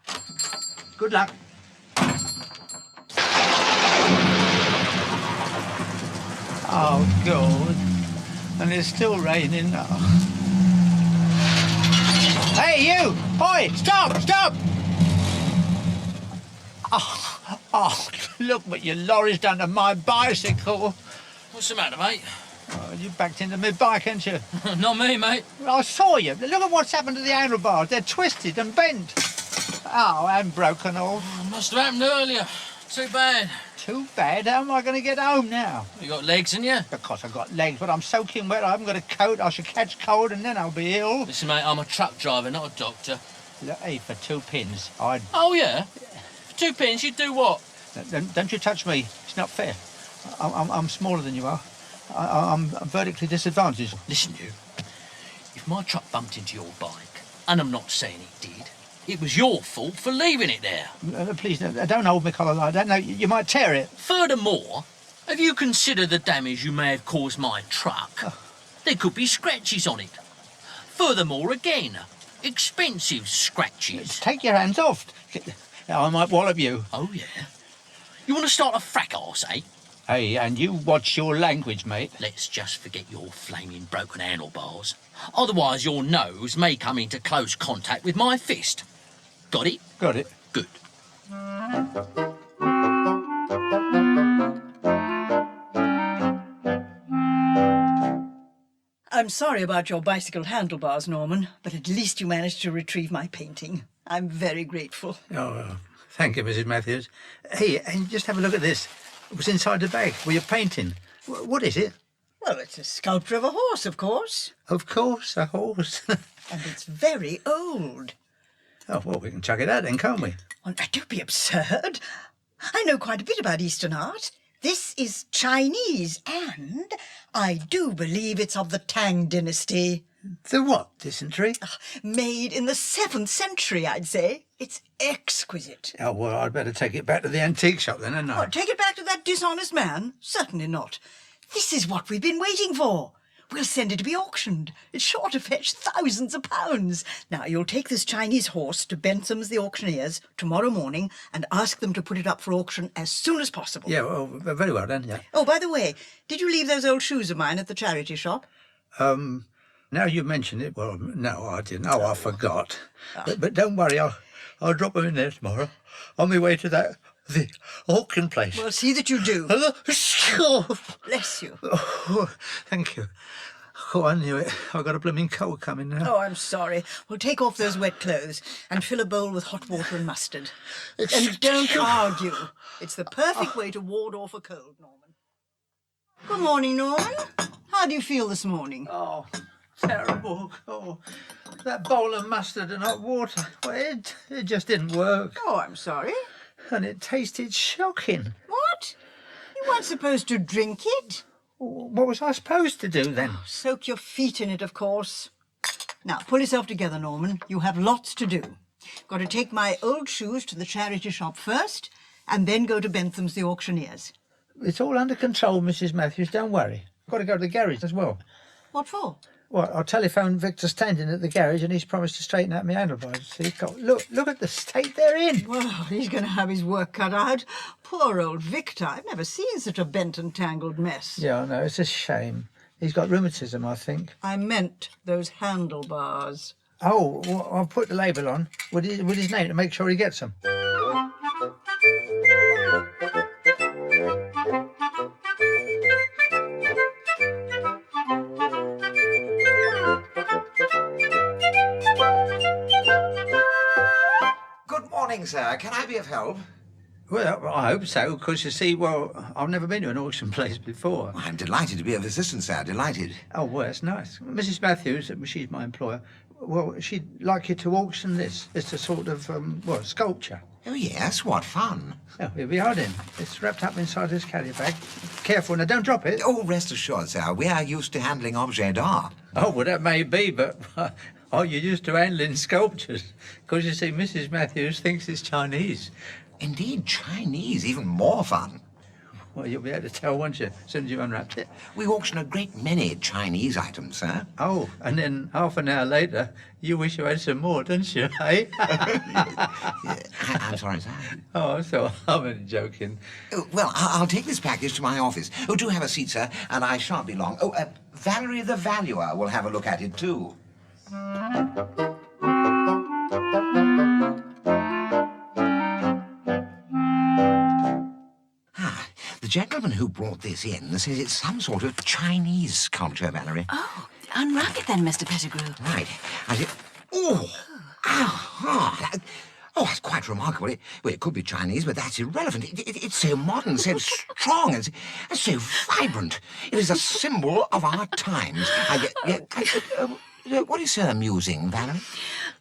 F: Good luck. Oh, God. And it's still raining now. Hey, you! Oi! Stop! Oh, look what your lorry's done to my bicycle.
N: What's the matter, mate?
F: Oh, you backed into my bike, ain't you?
N: Not me, mate.
F: I saw you. Look at what's happened to the handlebars. They're twisted and bent. Oh, and broken all.
N: Must have happened earlier. Too bad.
F: Too bad? How am I going to get home now?
N: You got legs in you?
F: Of course I've got legs, but I'm soaking wet. I haven't got a coat. I should catch cold and then I'll be ill.
N: Listen, mate, I'm a truck driver, not a doctor.
F: Look, hey, for 2 pins, I'd...
N: Oh, yeah? For 2 pins, you'd do what?
F: Don't you touch me. It's not fair. I'm smaller than you are. I'm vertically disadvantaged.
N: Listen, you. If my truck bumped into your bike, and I'm not saying it did, it was your fault for leaving it there.
F: Please, don't hold me collar like that. No, you might tear it.
N: Furthermore, have you considered the damage you may have caused my truck? There could be scratches on it. Furthermore, again, expensive scratches.
F: Take your hands off. I might wallop you.
N: Oh, yeah? You want to start a fracas, eh?
F: Hey, and you watch your language, mate.
N: Let's just forget your flaming broken handlebars. Otherwise, your nose may come into close contact with my fist. Got it?
F: Got it.
N: Good.
E: I'm sorry about your bicycle handlebars, Norman, but at least you managed to retrieve my painting. I'm very grateful.
F: Oh, thank you, Mrs. Mathews. Hey, and just have a look at this. It was inside the bag where you're painting. What is it?
E: Well, it's a sculpture of a horse, of course.
F: Of course, a horse.
E: And it's very old.
F: Oh, well, we can chuck it out then, can't we?
E: Well, don't be absurd. I know quite a bit about Eastern art. This is Chinese, and I do believe it's of the Tang dynasty.
F: The what, dysentery?
E: Made in the 7th century, I'd say. It's exquisite.
F: Oh, well, I'd better take it back to the antique shop then, hadn't I?
E: What, take it back to that dishonest man? Certainly not. This is what we've been waiting for. We'll send it to be auctioned. It's sure to fetch thousands of pounds. Now, you'll take this Chinese horse to Bentham's the auctioneers tomorrow morning and ask them to put it up for auction as soon as possible.
F: Yeah, well, very well then, yeah.
E: Oh, by the way, did you leave those old shoes of mine at the charity shop?
F: Now you mention it, well, no, I didn't. Oh, I forgot. But don't worry, I'll drop them in there tomorrow on my way to the auction place.
E: Well, see that you do.
F: Oh,
E: Bless you.
F: thank you. Oh, I knew it. I've got a blooming cold coming now.
E: Oh, I'm sorry. Well, take off those wet clothes and fill a bowl with hot water and mustard. And don't argue. It's the perfect way to ward off a cold, Norman. Good morning, Norman. How do you feel this morning?
F: Oh, terrible. Oh, that bowl of mustard and hot water. Well, it just didn't work.
E: Oh, I'm sorry.
F: And it tasted shocking.
E: What? You weren't supposed to drink it?
F: What was I supposed to do then?
E: Soak your feet in it, of course. Now, pull yourself together, Norman. You have lots to do. Got to take my old shoes to the charity shop first, and then go to Bentham's the auctioneers.
F: It's all under control, Mrs. Mathews. Don't worry. I've got to go to the garage as well.
E: What for?
F: Well, I'll telephone Victor standing at the garage and he's promised to straighten out my handlebars. See, look at the state they're in.
E: Well, he's going to have his work cut out. Poor old Victor. I've never seen such a bent and tangled mess.
F: Yeah, I know. It's a shame. He's got rheumatism, I think.
E: I meant those handlebars.
F: Oh, well, I'll put the label on with his name to make sure he gets them.
B: Sir, can I be of help?
F: Well, I hope so, because you see, well, I've never been to an auction place before.
B: I'm delighted to be of assistance, sir, delighted.
F: Oh, well, that's nice. Mrs. Mathews, she's my employer, well, she'd like you to auction this. It's a sort of, sculpture.
B: Oh, yes, what fun.
F: Oh, here we are then. It's wrapped up inside this carrier bag. Careful, now, don't drop it.
B: Oh, rest assured, sir, we are used to handling objets d'art.
F: Oh, well, that may be, but... you're used to handling sculptures. Because, you see, Mrs. Mathews thinks it's Chinese.
B: Indeed, Chinese, even more fun.
F: Well, you'll be able to tell, won't you, as soon as you've unwrapped it?
B: We auction a great many Chinese items, sir.
F: Oh, and then half an hour later, you wish you had some more, don't you, eh?
B: I'm sorry, sir.
F: Oh, so I'm only joking.
B: Oh, well, I'll take this package to my office. Oh, do have a seat, sir, and I shan't be long. Oh, Valerie the Valuer will have a look at it, too. The gentleman who brought this in says it's some sort of Chinese sculpture, Valerie.
O: Oh, unwrap it then, Mr. Pettigrew.
B: Right. Oh, that's quite remarkable. It could be Chinese, but that's irrelevant. It's so modern, so strong, and so vibrant. It is a symbol of our times. What is Sir musing, Valerie?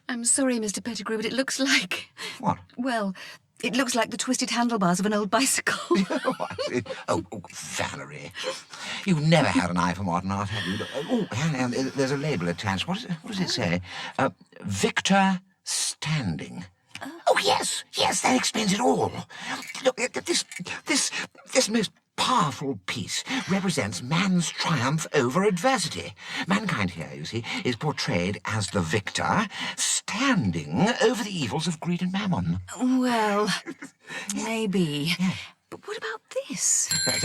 O: I'm sorry, Mr. Pettigrew, but it looks like...
B: What?
O: Well, it looks like the twisted handlebars of an old bicycle.
B: Oh, Valerie, you've never had an eye for modern art, have you? Oh, and there's a label attached. What does it say? Victor Standing. Oh, yes, that explains it all. Look, this most powerful piece represents man's triumph over adversity. Mankind here, you see, is portrayed as the victor, standing over the evils of greed and mammon.
O: Well, maybe.
B: Yeah.
O: But what about this?
B: That's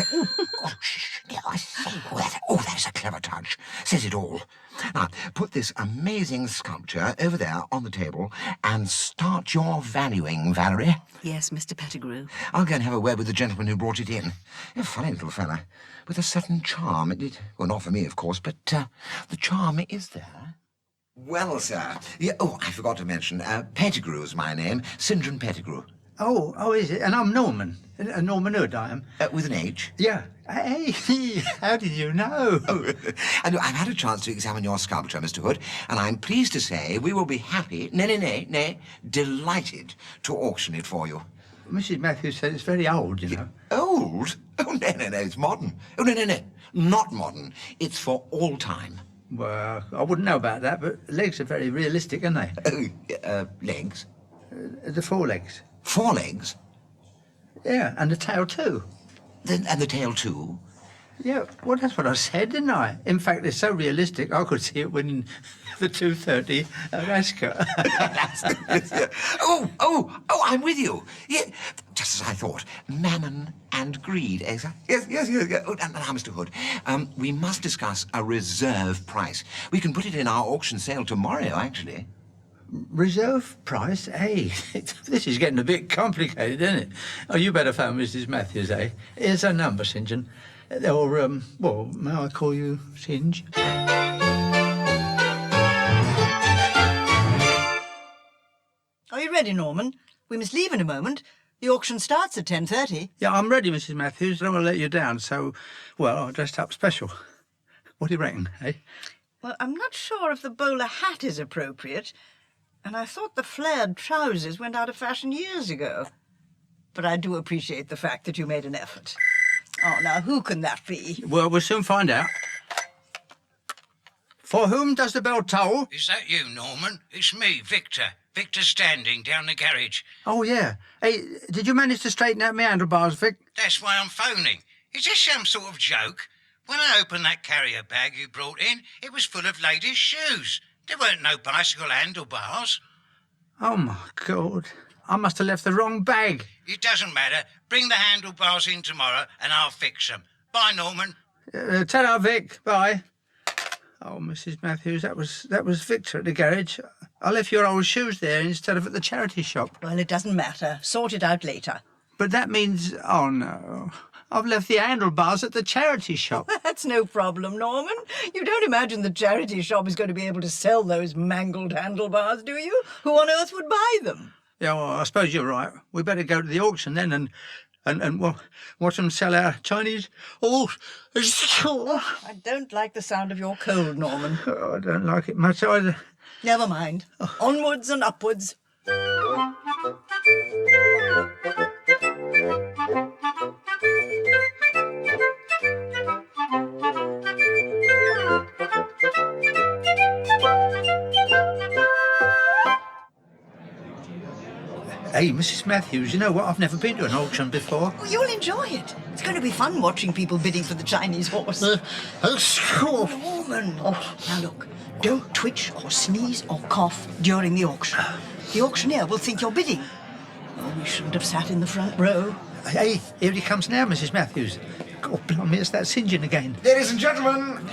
B: a clever touch. Says it all. Now, put this amazing sculpture over there on the table and start your valuing, Valerie.
O: Yes, Mr. Pettigrew.
B: I'll go and have a word with the gentleman who brought it in. A funny little fella, with a certain charm. Well, not for me, of course, but the charm is there. Well, sir. Yeah, I forgot to mention, Pettigrew's my name, St. John Pettigrew.
F: Oh, is it? And I'm Norman. Norman Hood, I am.
B: With an H?
F: Yeah. Hey, how did you know?
B: I've had a chance to examine your sculpture, Mr. Hood, and I'm pleased to say we will be happy, delighted to auction it for you.
F: Mrs. Mathews said it's very old, you know.
B: Old? Oh, no, it's modern. Oh, no, not modern. It's for all time.
F: Well, I wouldn't know about that, but legs are very realistic, aren't they?
B: Oh, legs?
F: The forelegs.
B: Forelegs?
F: Yeah, and the tail too.
B: And the tail too?
F: Yeah, well, that's what I said, didn't I? In fact, it's so realistic, I could see it winning the 2:30 at Ascot.
B: Oh, I'm with you. Yeah, just as I thought. Mammon and greed, eh, sir? Yes. Oh, and now, Mr. Hood, we must discuss a reserve price. We can put it in our auction sale tomorrow, actually.
F: Reserve price? Hey, this is getting a bit complicated, isn't it? Oh, you better phone Mrs. Mathews, eh? Here's her number, St. John. Or, well, may I call you Singe?
E: Are you ready, Norman? We must leave in a moment. The auction starts at 10:30.
F: Yeah, I'm ready, Mrs. Mathews. I don't want to let you down, so, well, I dressed up special. What do you reckon, eh?
E: Well, I'm not sure if the bowler hat is appropriate, and I thought the flared trousers went out of fashion years ago. But I do appreciate the fact that you made an effort. Oh, now, who can that be?
F: Well, we'll soon find out. For whom does the bell toll?
P: Is that you, Norman? It's me, Victor. Victor Standing, down the garage.
F: Oh, yeah. Hey, did you manage to straighten out my handlebars, Vic?
P: That's why I'm phoning. Is this some sort of joke? When I opened that carrier bag you brought in, it was full of ladies' shoes. There weren't no bicycle handlebars.
F: Oh, my God. I must have left the wrong bag.
P: It doesn't matter. Bring the handlebars in tomorrow and I'll fix them. Bye, Norman.
F: Ta-ra, Vic. Bye. Oh, Mrs. Mathews, that was Victor at the garage. I left your old shoes there instead of at the charity shop.
E: Well, it doesn't matter. Sort it out later.
F: But that means... Oh, no. I've left the handlebars at the charity shop.
E: That's no problem, Norman. You don't imagine the charity shop is going to be able to sell those mangled handlebars, do you? Who on earth would buy them?
F: Yeah, well, I suppose you're right. We better go to the auction then and well, watch them sell our Chinese horse.
E: I don't like the sound of your cold, Norman.
F: Oh, I don't like it much either.
E: Never mind. Onwards and upwards.
F: Hey, Mrs. Mathews, you know what? I've never been to an auction before.
E: Oh, you'll enjoy it. It's going to be fun watching people bidding for the Chinese horse. Norman. Now look, don't twitch or sneeze or cough during the auction. The auctioneer will think you're bidding. Oh, we shouldn't have sat in the front row.
F: Hey, here he comes now, Mrs. Mathews. God, blimey, it's that singeing again.
Q: Ladies and gentlemen,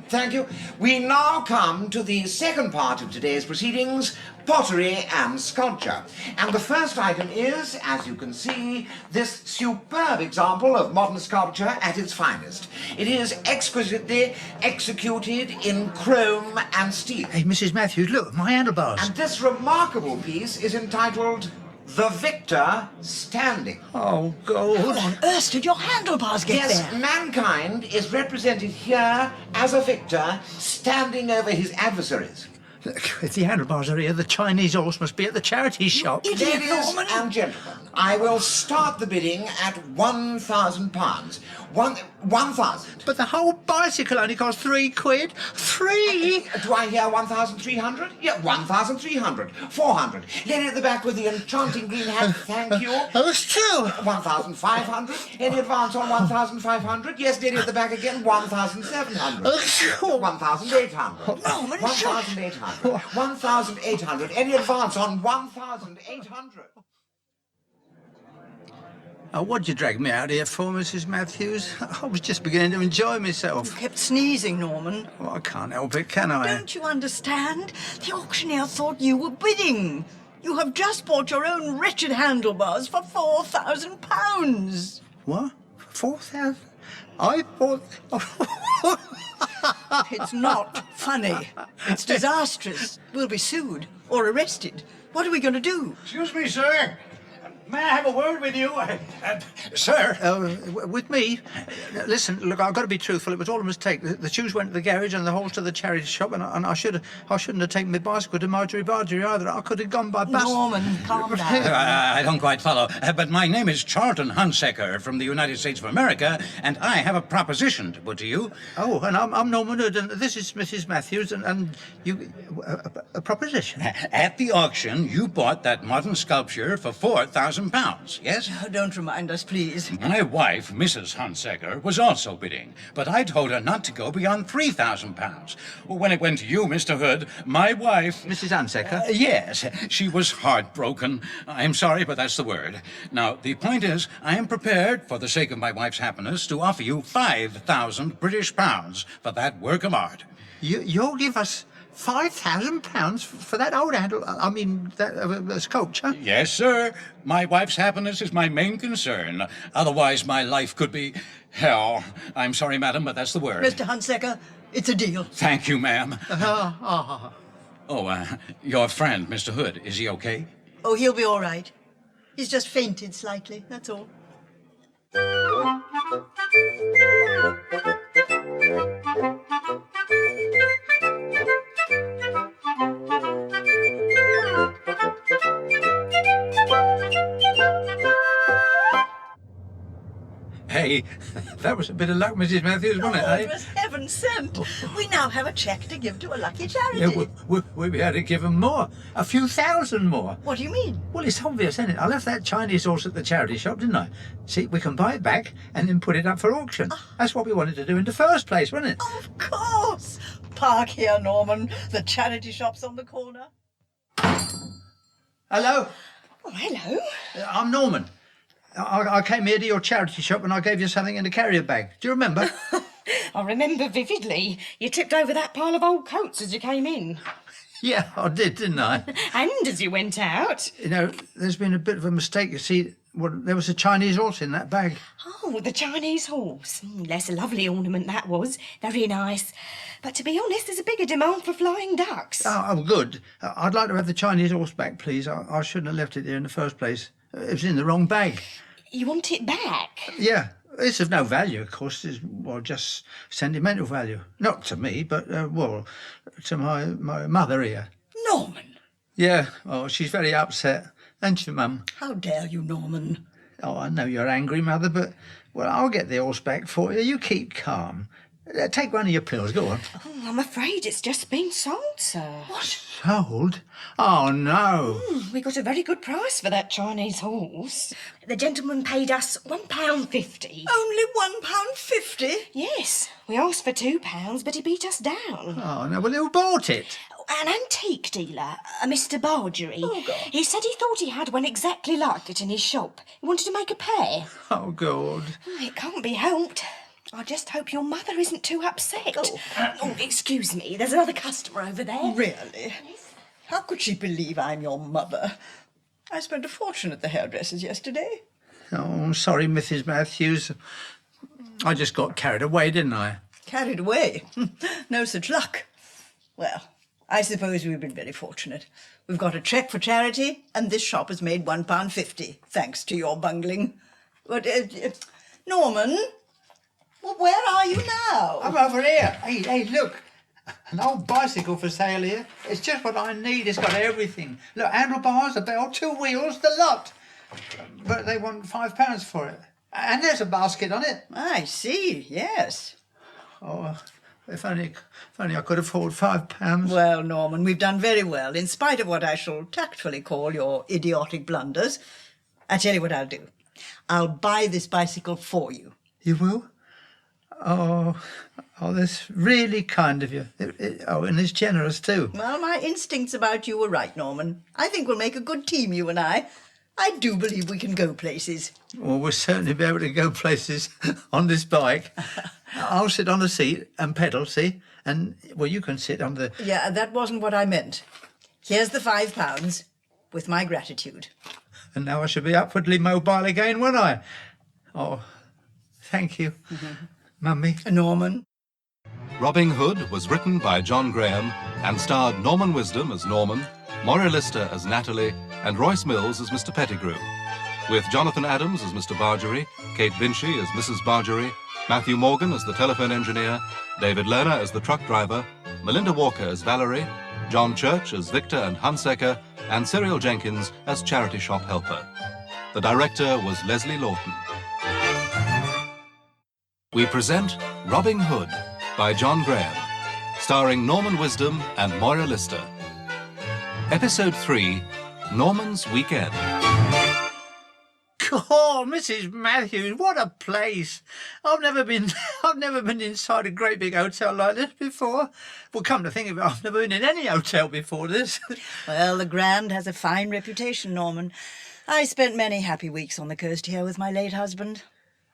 Q: thank you. We now come to the second part of today's proceedings, pottery and sculpture. And the first item is, as you can see, this superb example of modern sculpture at its finest. It is exquisitely executed in chrome and steel.
F: Hey, Mrs. Mathews, look, my handlebars.
Q: And this remarkable piece is entitled The Victor Standing.
F: Oh, God.
E: How on earth did your handlebars get there?
Q: Yes, mankind is represented here as a victor standing over his adversaries.
F: If the handlebars are here, the Chinese horse must be at the charity shop.
Q: Ladies and gentlemen, I will start the bidding at £1,000. 1,000.
F: But the whole bicycle only cost £3. £3?
Q: Do I hear 1,300? Yeah, 1,300. 400. Lady at the back with the enchanting green hat, thank you.
F: Oh, still.
Q: 1,500. Any advance on 1,500? Yes, lady at the back again, 1,700. 1,800. 1,800. 1,800. Any advance on 1,800?
F: Oh, what'd you drag me out here for, Mrs. Mathews? I was just beginning to enjoy myself.
E: You kept sneezing, Norman.
F: Well, I can't help it, can I?
E: Don't you understand? The auctioneer thought you were bidding. You have just bought your own wretched handlebars for £4,000.
F: What? 4,000? I bought...
E: It's not funny. It's disastrous. We'll be sued or arrested. What are we going to do?
L: Excuse me, sir.
R: May I have a word with you? Sir?
F: With me? Listen, look, I've got to be truthful. It was all a mistake. The shoes went to the garage and the horse to the charity shop, and I shouldn't have taken my bicycle to Marjorie Bargery either. I could have gone by bus.
E: Norman, calm down.
R: I don't quite follow. But my name is Charlton Hunsaker from the United States of America, and I have a proposition to put to you.
F: Oh, and I'm Norman Hood, and this is Mrs. Mathews, and you... a proposition?
R: At the auction, you bought that modern sculpture for £4,000, yes?
E: Oh, don't remind us, please.
R: My wife, Mrs. Hunsaker, was also bidding, but I told her not to go beyond £3,000. When it went to you, Mr. Hood, my wife...
F: Mrs. Hunsaker?
R: Yes, she was heartbroken. I'm sorry, but that's the word. Now, the point is, I am prepared, for the sake of my wife's happiness, to offer you 5,000 British pounds for that work of art.
F: You'll give us £5,000 for that old handle? I mean, that sculpture?
R: Yes, sir. My wife's happiness is my main concern. Otherwise, my life could be hell. I'm sorry, madam, but that's the word.
E: Mr. Hunsaker, it's a deal.
R: Thank you, ma'am. Your friend, Mr. Hood, is he okay?
E: Oh, he'll be all right. He's just fainted slightly, that's all.
F: Hey, that was a bit of luck, Mrs. Mathews, wasn't it,
E: It was heaven sent. We now have a cheque to give to a lucky charity.
F: Yeah, we'll be able to give them more. A few thousand more.
E: What do you mean?
F: Well, it's obvious, isn't it? I left that Chinese horse at the charity shop, didn't I? See, we can buy it back and then put it up for auction. That's what we wanted to do in the first place, wasn't it?
E: Of course. Park here, Norman. The charity shop's on the corner.
F: Hello?
E: Oh, hello.
F: I'm Norman. I came here to your charity shop and I gave you something in a carrier bag. Do you remember?
G: I remember vividly. You tipped over that pile of old coats as you came in.
F: Yeah, I did, didn't I?
G: And as you went out.
F: You know, there's been a bit of a mistake. You see, there was a Chinese horse in that bag.
G: Oh, the Chinese horse. Less a lovely ornament that was. Very nice. But to be honest, there's a bigger demand for flying ducks.
F: Oh, good. I'd like to have the Chinese horse back, please. I shouldn't have left it there in the first place. It was in the wrong bag.
G: You want it back?
F: Yeah. It's of no value, of course. It's, just sentimental value. Not to me, but, to my mother here.
E: Norman!
F: Yeah, she's very upset. Ain't you, Mum?
E: How dare you, Norman?
F: Oh, I know you're angry, Mother, but, I'll get the horse back for you. You keep calm. Take one of your pills, go on.
G: Oh, I'm afraid it's just been sold, sir.
E: What?
F: Sold? Oh, no.
G: We got a very good price for that Chinese horse. The gentleman paid us £1.50.
E: Only £1.50?
G: Yes. We asked for £2, but he beat us down.
F: Oh, no, well, who bought it?
G: An antique dealer, a Mr. Bargery.
E: Oh, God.
G: He said he thought he had one exactly like it in his shop. He wanted to make a pair.
F: Oh, God.
G: It can't be helped. I just hope your mother isn't too upset. Oh, excuse me. There's another customer over there.
E: Really? How could she believe I'm your mother? I spent a fortune at the hairdresser's yesterday.
F: Oh, I'm sorry, Mrs. Mathews. I just got carried away, didn't I?
E: Carried away? No such luck. Well, I suppose we've been very fortunate. We've got a cheque for charity, and this shop has made £1.50, thanks to your bungling. But, Norman, well, where are you now?
F: I'm over here. Hey, look. An old bicycle for sale here. It's just what I need. It's got everything. Look, handlebars, a bell, 2 wheels, the lot. But they want £5 for it. And there's a basket on it.
E: I see, yes.
F: Oh, if only I could afford £5.
E: Well, Norman, we've done very well, in spite of what I shall tactfully call your idiotic blunders. I tell you what I'll do. I'll buy this bicycle for you.
F: You will? Oh, that's really kind of you. And it's generous too.
E: Well, my instincts about you were right, Norman. I think we'll make a good team, you and I. I do believe we can go places.
F: Well, we'll certainly be able to go places on this bike. I'll sit on the seat and pedal, see? And, you can sit on the...
E: Yeah, that wasn't what I meant. Here's the £5, with my gratitude.
F: And now I shall be upwardly mobile again, won't I? Oh, thank you. Mummy.
E: Norman.
A: Robin Hood was written by John Graham and starred Norman Wisdom as Norman, Moira Lister as Natalie, and Royce Mills as Mr. Pettigrew. with Jonathan Adams as Mr. Bargery, Kate Vinci as Mrs. Bargery, Matthew Morgan as the telephone engineer, David Lerner as the truck driver, Melinda Walker as Valerie, John Church as Victor and Hunsaker, and Cyril Jenkins as charity shop helper. The director was Leslie Lawton. We present Robin Hood by John Graham, starring Norman Wisdom and Moira Lister. Episode 3, Norman's Weekend.
F: Oh, Mrs. Mathews, what a place! I've never been inside a great big hotel like this before. Well, come to think of it, I've never been in any hotel before this.
E: Well, the Grand has a fine reputation, Norman. I spent many happy weeks on the coast here with my late husband.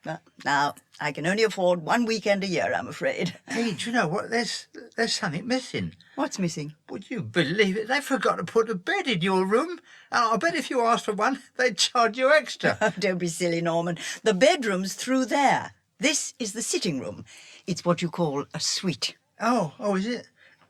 E: But now, I can only afford one weekend a year, I'm afraid.
F: Hey, do you know what? There's something missing.
E: What's missing?
F: Would you believe it? They forgot to put a bed in your room. And I bet if you asked for one, they'd charge you extra.
E: Oh, don't be silly, Norman. The bedroom's through there. This is the sitting room. It's what you call a suite.
F: Oh, is it?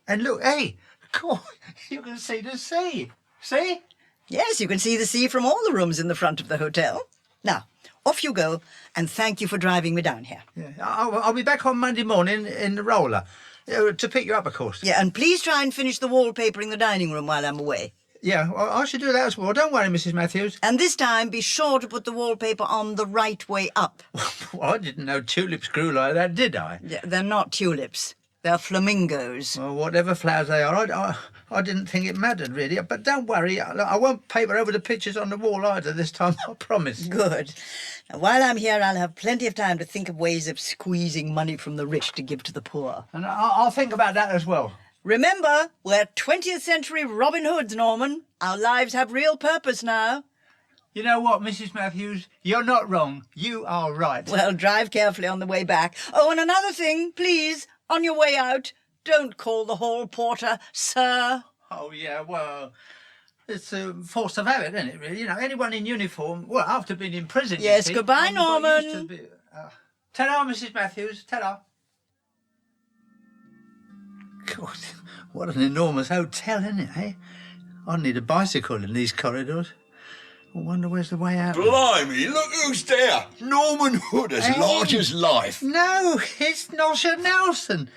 F: And look, hey, cool, you can see the sea. See?
E: Yes, you can see the sea from all the rooms in the front of the hotel. Now, off you go, and thank you for driving me down here.
F: Yeah, I'll be back on Monday morning in the roller. To pick you up, of course.
E: Yeah, and please try and finish the wallpapering the dining room while I'm away.
F: Yeah, I should do that as well. Don't worry, Mrs. Mathews.
E: And this time, be sure to put the wallpaper on the right way up.
F: Well, I didn't know tulips grew like that, did I?
E: Yeah, they're not tulips. They're flamingos.
F: Well, whatever flowers they are, I didn't think it mattered, really. But don't worry, I won't paper over the pictures on the wall either this time, I promise.
E: Good. Now, while I'm here, I'll have plenty of time to think of ways of squeezing money from the rich to give to the poor.
F: And I'll think about that as well.
E: Remember, we're 20th century Robin Hoods, Norman. Our lives have real purpose now.
F: You know what, Mrs. Mathews? You're not wrong. You are right.
E: Well, drive carefully on the way back. Oh, and another thing, please, on your way out, don't call the hall porter Sir.
F: Oh, yeah, well, it's a force of habit, isn't it, really? You know, anyone in uniform, well, after being in prison...
E: Yes, goodbye, Norman.
F: Ta-ra, Mrs. Mathews, ta-ra. God, what an enormous hotel, isn't it, eh? I need a bicycle in these corridors. I wonder where's the way out.
S: Blimey, look who's there. Norman Hood, as large as life.
F: No, it's Nosha Nelson.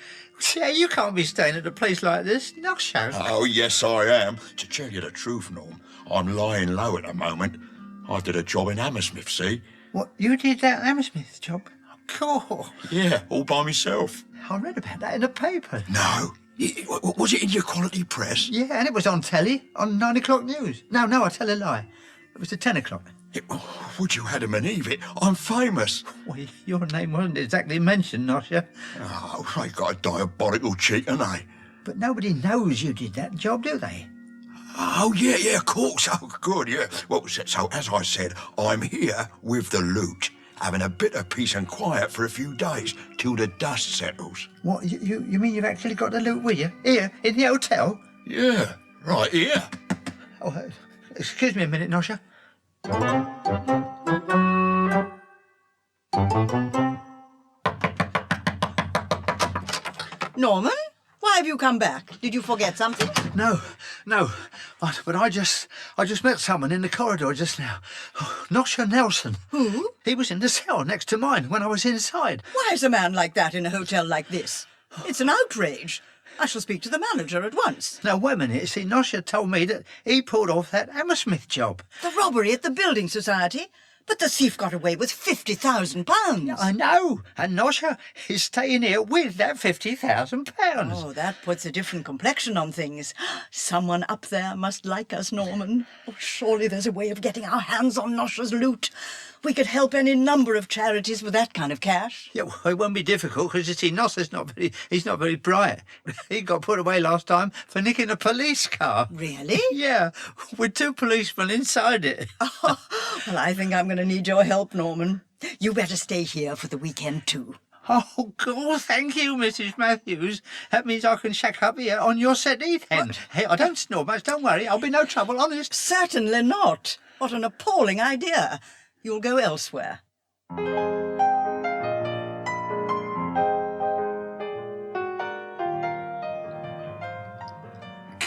F: Yeah, you can't be staying at a place like this. Nosha.
S: Oh, yes, I am. To tell you the truth, Norm, I'm lying low at the moment. I did a job in Hammersmith, see?
F: What, you did that Hammersmith job? Cool.
S: Yeah, all by myself.
F: I read about that in the paper.
S: No. Was it in your quality press?
F: Yeah, and it was on telly, on 9 o'clock news. No, I tell a lie. It was at 10 o'clock.
S: Would you Adam believe it? I'm famous.
F: Well, your name wasn't exactly mentioned, Nosha.
S: Oh, they got a diabolical cheek, ain't they?
F: But nobody knows you did that job, do they?
S: Oh, yeah, of course. Oh, good, yeah. Well, so as I said, I'm here with the loot, having a bit of peace and quiet for a few days till the dust settles.
F: What, you mean you've actually got the loot with you? Here, in the hotel?
S: Yeah, right here.
F: Oh, excuse me a minute, Nosha.
E: Norman, why have you come back? Did you forget something?
F: No. But I just met someone in the corridor just now. Oh, Nosha Nelson.
E: Who?
F: He was in the cell next to mine when I was inside.
E: Why is a man like that in a hotel like this? It's an outrage. I shall speak to the manager at once.
F: Now, wait a minute. See, Nosha told me that he pulled off that Hammersmith job.
E: The robbery at the Building Society? But the thief got away with £50,000.
F: I know. And Nosha is staying here with that £50,000.
E: Oh, that puts a different complexion on things. Someone up there must like us, Norman. Oh, surely there's a way of getting our hands on Nosha's loot. We could help any number of charities with that kind of cash.
F: Yeah, well, it won't be difficult, because you see, Nossa's he's not very bright. He got put away last time for nicking a police car.
E: Really?
F: Yeah, with 2 policemen inside it.
E: Well, I think I'm going to need your help, Norman. You better stay here for the weekend, too.
F: Oh, God, thank you, Mrs. Mathews. That means I can shack up here on your settee then. Hey, I don't snore much, don't worry. I'll be no trouble, honest.
E: Certainly not. What an appalling idea. You'll go elsewhere.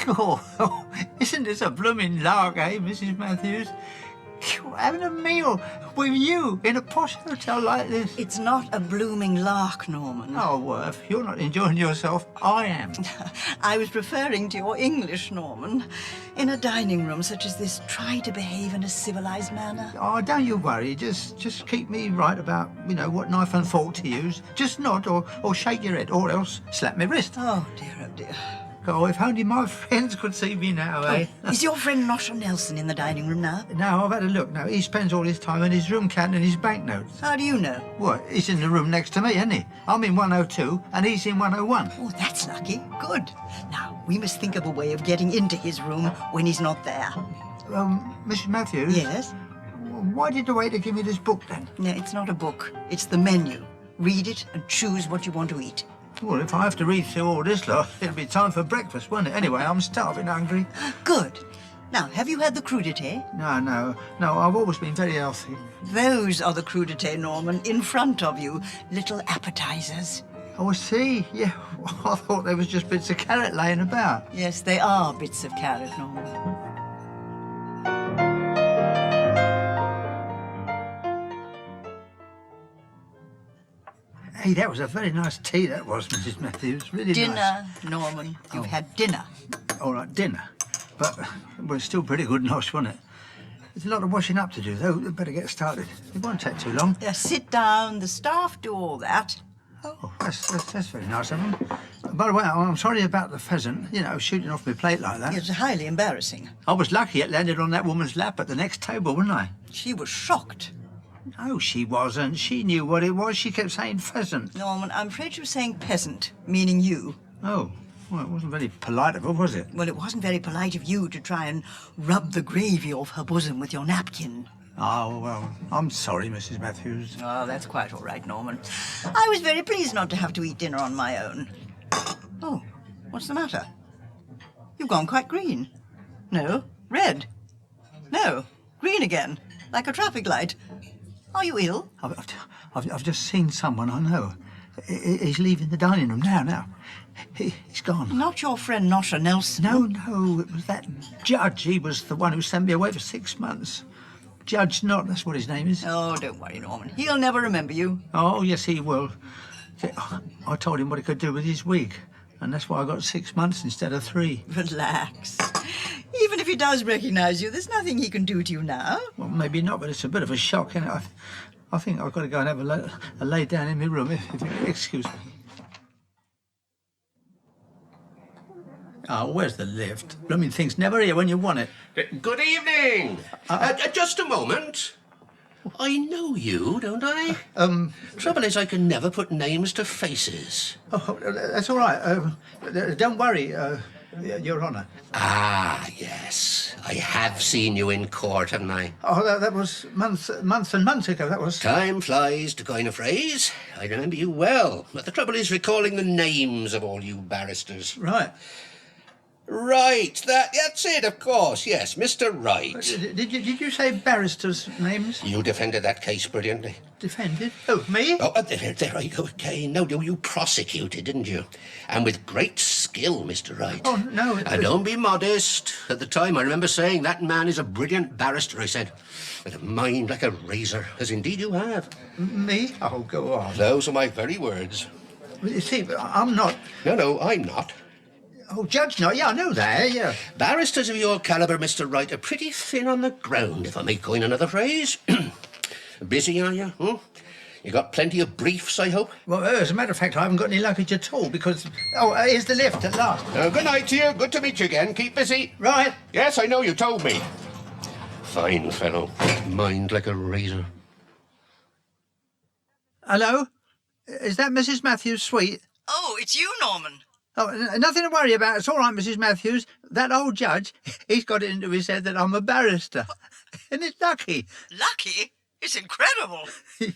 F: Oh, isn't this a blooming lark, eh, Mrs. Mathews?
K: Having a meal with you in a posh hotel like this.
E: It's not a blooming lark, Norman.
K: Oh, well, if you're not enjoying yourself, I am.
E: I was referring to your English, Norman. In a dining room such as this, try to behave in a civilized manner.
K: Oh, don't you worry. Just keep me right about, what knife and fork to use. Just nod or shake your head, or else slap my wrist.
E: Oh, dear.
K: Oh, if only my friends could see me now, eh?
E: Is your friend Nosher Nelson in the dining room now?
K: No, I've had a look now. He spends all his time in his room counting his banknotes.
E: How do you know?
K: What? He's in the room next to me, isn't he? I'm in 102 and he's in 101.
E: Oh, that's lucky. Good. Now, we must think of a way of getting into his room when he's not there.
K: Mrs. Mathews?
E: Yes?
K: Why did the waiter give me this book, then?
E: No, it's not a book. It's the menu. Read it and choose what you want to eat.
K: Well, if I have to read through all this lot, it'll be time for breakfast, won't it? Anyway, I'm starving hungry.
E: Good. Now, have you had the crudité?
K: No, I've always been very healthy.
E: Those are the crudité, Norman, in front of you. Little appetizers.
K: Oh, I see. Yeah, I thought there was just bits of carrot laying about.
E: Yes, they are bits of carrot, Norman.
K: Hey, that was a very nice tea, that was, Mrs. Mathews. Really nice.
E: Dinner, Norman. You've had dinner.
K: All right, dinner. But it's still pretty good nosh, wasn't it? There's a lot of washing up to do, though. We'd better get started. It won't take too long.
E: Sit down. The staff do all that.
K: Oh, that's very nice of them. By the way, I'm sorry about the pheasant, shooting off my plate like that.
E: It's highly embarrassing.
K: I was lucky it landed on that woman's lap at the next table, wasn't I?
E: She was shocked.
K: No, she wasn't. She knew what it was. She kept saying pheasant.
E: Norman, I'm afraid she was saying peasant, meaning you.
K: Oh, well, it wasn't very polite of her, was it?
E: Well, it wasn't very polite of you to try and rub the gravy off her bosom with your napkin.
K: Oh, well, I'm sorry, Mrs. Mathews.
E: Oh, that's quite all right, Norman. I was very pleased not to have to eat dinner on my own. Oh, what's the matter? You've gone quite green. No, red. No, green again, like a traffic light. Are you ill?
K: I've just seen someone I know. He's leaving the dining room now. He's gone.
E: Not your friend Nosher Nelson?
K: No, it was that judge. He was the one who sent me away for 6 months. Judge Knott, that's what his name is.
E: Oh, don't worry, Norman. He'll never remember you.
K: Oh, yes, he will. I told him what he could do with his wig, and that's why I got 6 months instead of 3.
E: Relax. Even if he does recognise you, there's nothing he can do to you now.
K: Well, maybe not, but it's a bit of a shock, isn't it? I think I've got to go and have a lay down in my room, if you excuse me. Oh, where's the lift? Blooming thing's never here when you want it.
T: Good evening. Just a moment. I know you, don't I? Trouble is, I can never put names to faces.
K: Oh, that's all right. Don't worry, Your Honour.
T: Ah, yes. I have seen you in court, haven't I?
K: Oh, that was months and months ago, that was.
T: Time flies, to coin a phrase. I remember you well, but the trouble is recalling the names of all you barristers.
K: Right.
T: Right, that's it, of course, yes, Mr. Wright.
K: Did you say barristers' names?
T: You defended that case brilliantly.
K: Defended? Oh, me?
T: Oh, there I go again. No, you prosecuted, didn't you? And with great skill, Mr. Wright.
K: Oh, no.
T: Don't be modest. At the time, I remember saying, that man is a brilliant barrister, I said. With a mind like a razor, as indeed you have.
K: Me? Oh, go on.
T: Those are my very words.
K: Well, you see, I'm not...
T: No, I'm not.
K: Oh, Judge, no, yeah, I know that, yeah.
T: Barristers of your calibre, Mr. Wright, are pretty thin on the ground, if I may coin another phrase. Busy, are you? You got plenty of briefs, I hope?
K: Well, as a matter of fact, I haven't got any luggage at all, because... Oh, here's the lift at last.
T: Good night to you. Good to meet you again. Keep busy.
K: Right.
T: Yes, I know, you told me. Fine fellow. Mind like a razor.
F: Hello? Is that Mrs. Mathews' suite?
E: Oh, it's you, Norman.
F: Oh, nothing to worry about. It's all right, Mrs. Mathews. That old judge, he's got it into his head that I'm a barrister. And it's lucky.
E: Lucky? It's incredible.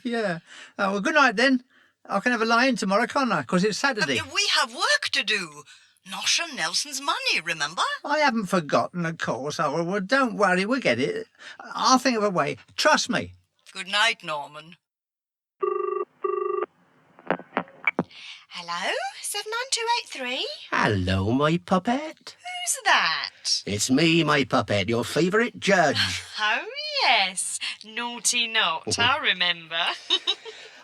F: Yeah. Oh, well, good night, then. I can have a lie-in tomorrow, can't I? Because it's Saturday.
E: We have work to do. Nosher Nelson's money, remember?
F: I haven't forgotten, of course. Oh, well, don't worry, we'll get it. I'll think of a way. Trust me.
E: Good night, Norman.
G: Hello? 79283?
T: Hello, my puppet.
G: Who's that?
T: It's me, my puppet, your favourite judge.
G: Oh,
U: yes. Naughty not, I remember.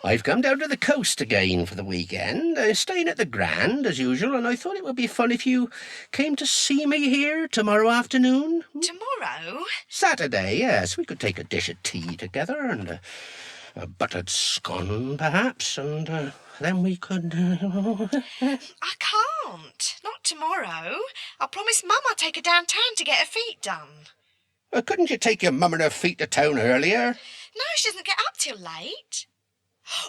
T: I've come down to the coast again for the weekend, staying at the Grand, as usual, and I thought it would be fun if you came to see me here tomorrow afternoon.
U: Tomorrow?
T: Saturday, yes. We could take a dish of tea together and a buttered scone, perhaps, and then we could...
U: I can't. Not tomorrow. I promised Mum I'd take her downtown to get her feet done.
T: Couldn't you take your mum and her feet to town earlier?
U: No, she doesn't get up till late.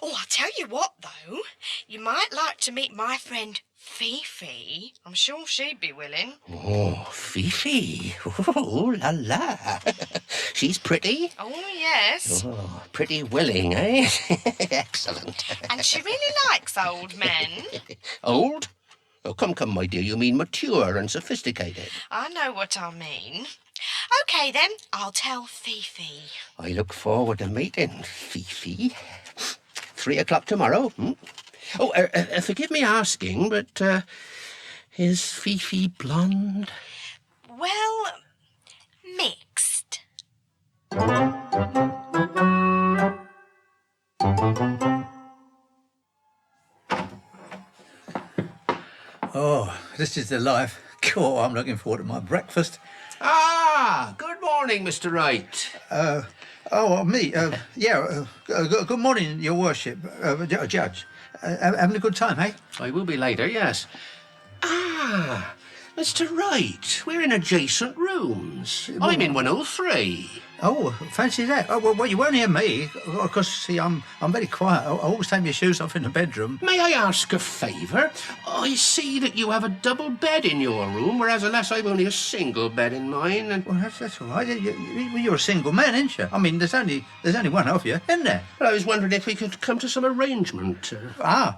U: Oh, I'll tell you what, though. You might like to meet my friend Fifi. I'm sure she'd be willing.
T: Oh, Fifi. Oh, la la. She's pretty.
U: Oh, yes.
T: Oh, pretty willing, eh? Excellent.
U: And she really likes old men.
T: Old? Oh, come, my dear. You mean mature and sophisticated.
U: I know what I mean. OK, then. I'll tell Fifi.
T: I look forward to meeting Fifi. 3 o'clock tomorrow. Oh, forgive me asking, but is Fifi blonde?
U: Well, mixed.
F: Oh, this is the life. God, I'm looking forward to my breakfast.
T: Ah, good morning, Mr. Wright.
F: Me. Good morning, Your Worship, Judge. Having a good time, eh?
T: I will be later, yes. Ah, Mr. Wright, we're in adjacent rooms. I'm in 103.
F: Oh, fancy that. Oh, well, you won't hear me, because, see, I'm very quiet. I always take my shoes off in the bedroom.
T: May I ask a favour? I see that you have a double bed in your room, whereas, alas, I've only a single bed in mine. And...
F: Well, that's all right. You're a single man, ain't you? I mean, there's only one of you, isn't there?
T: Well, I was wondering if we could come to some arrangement.
F: I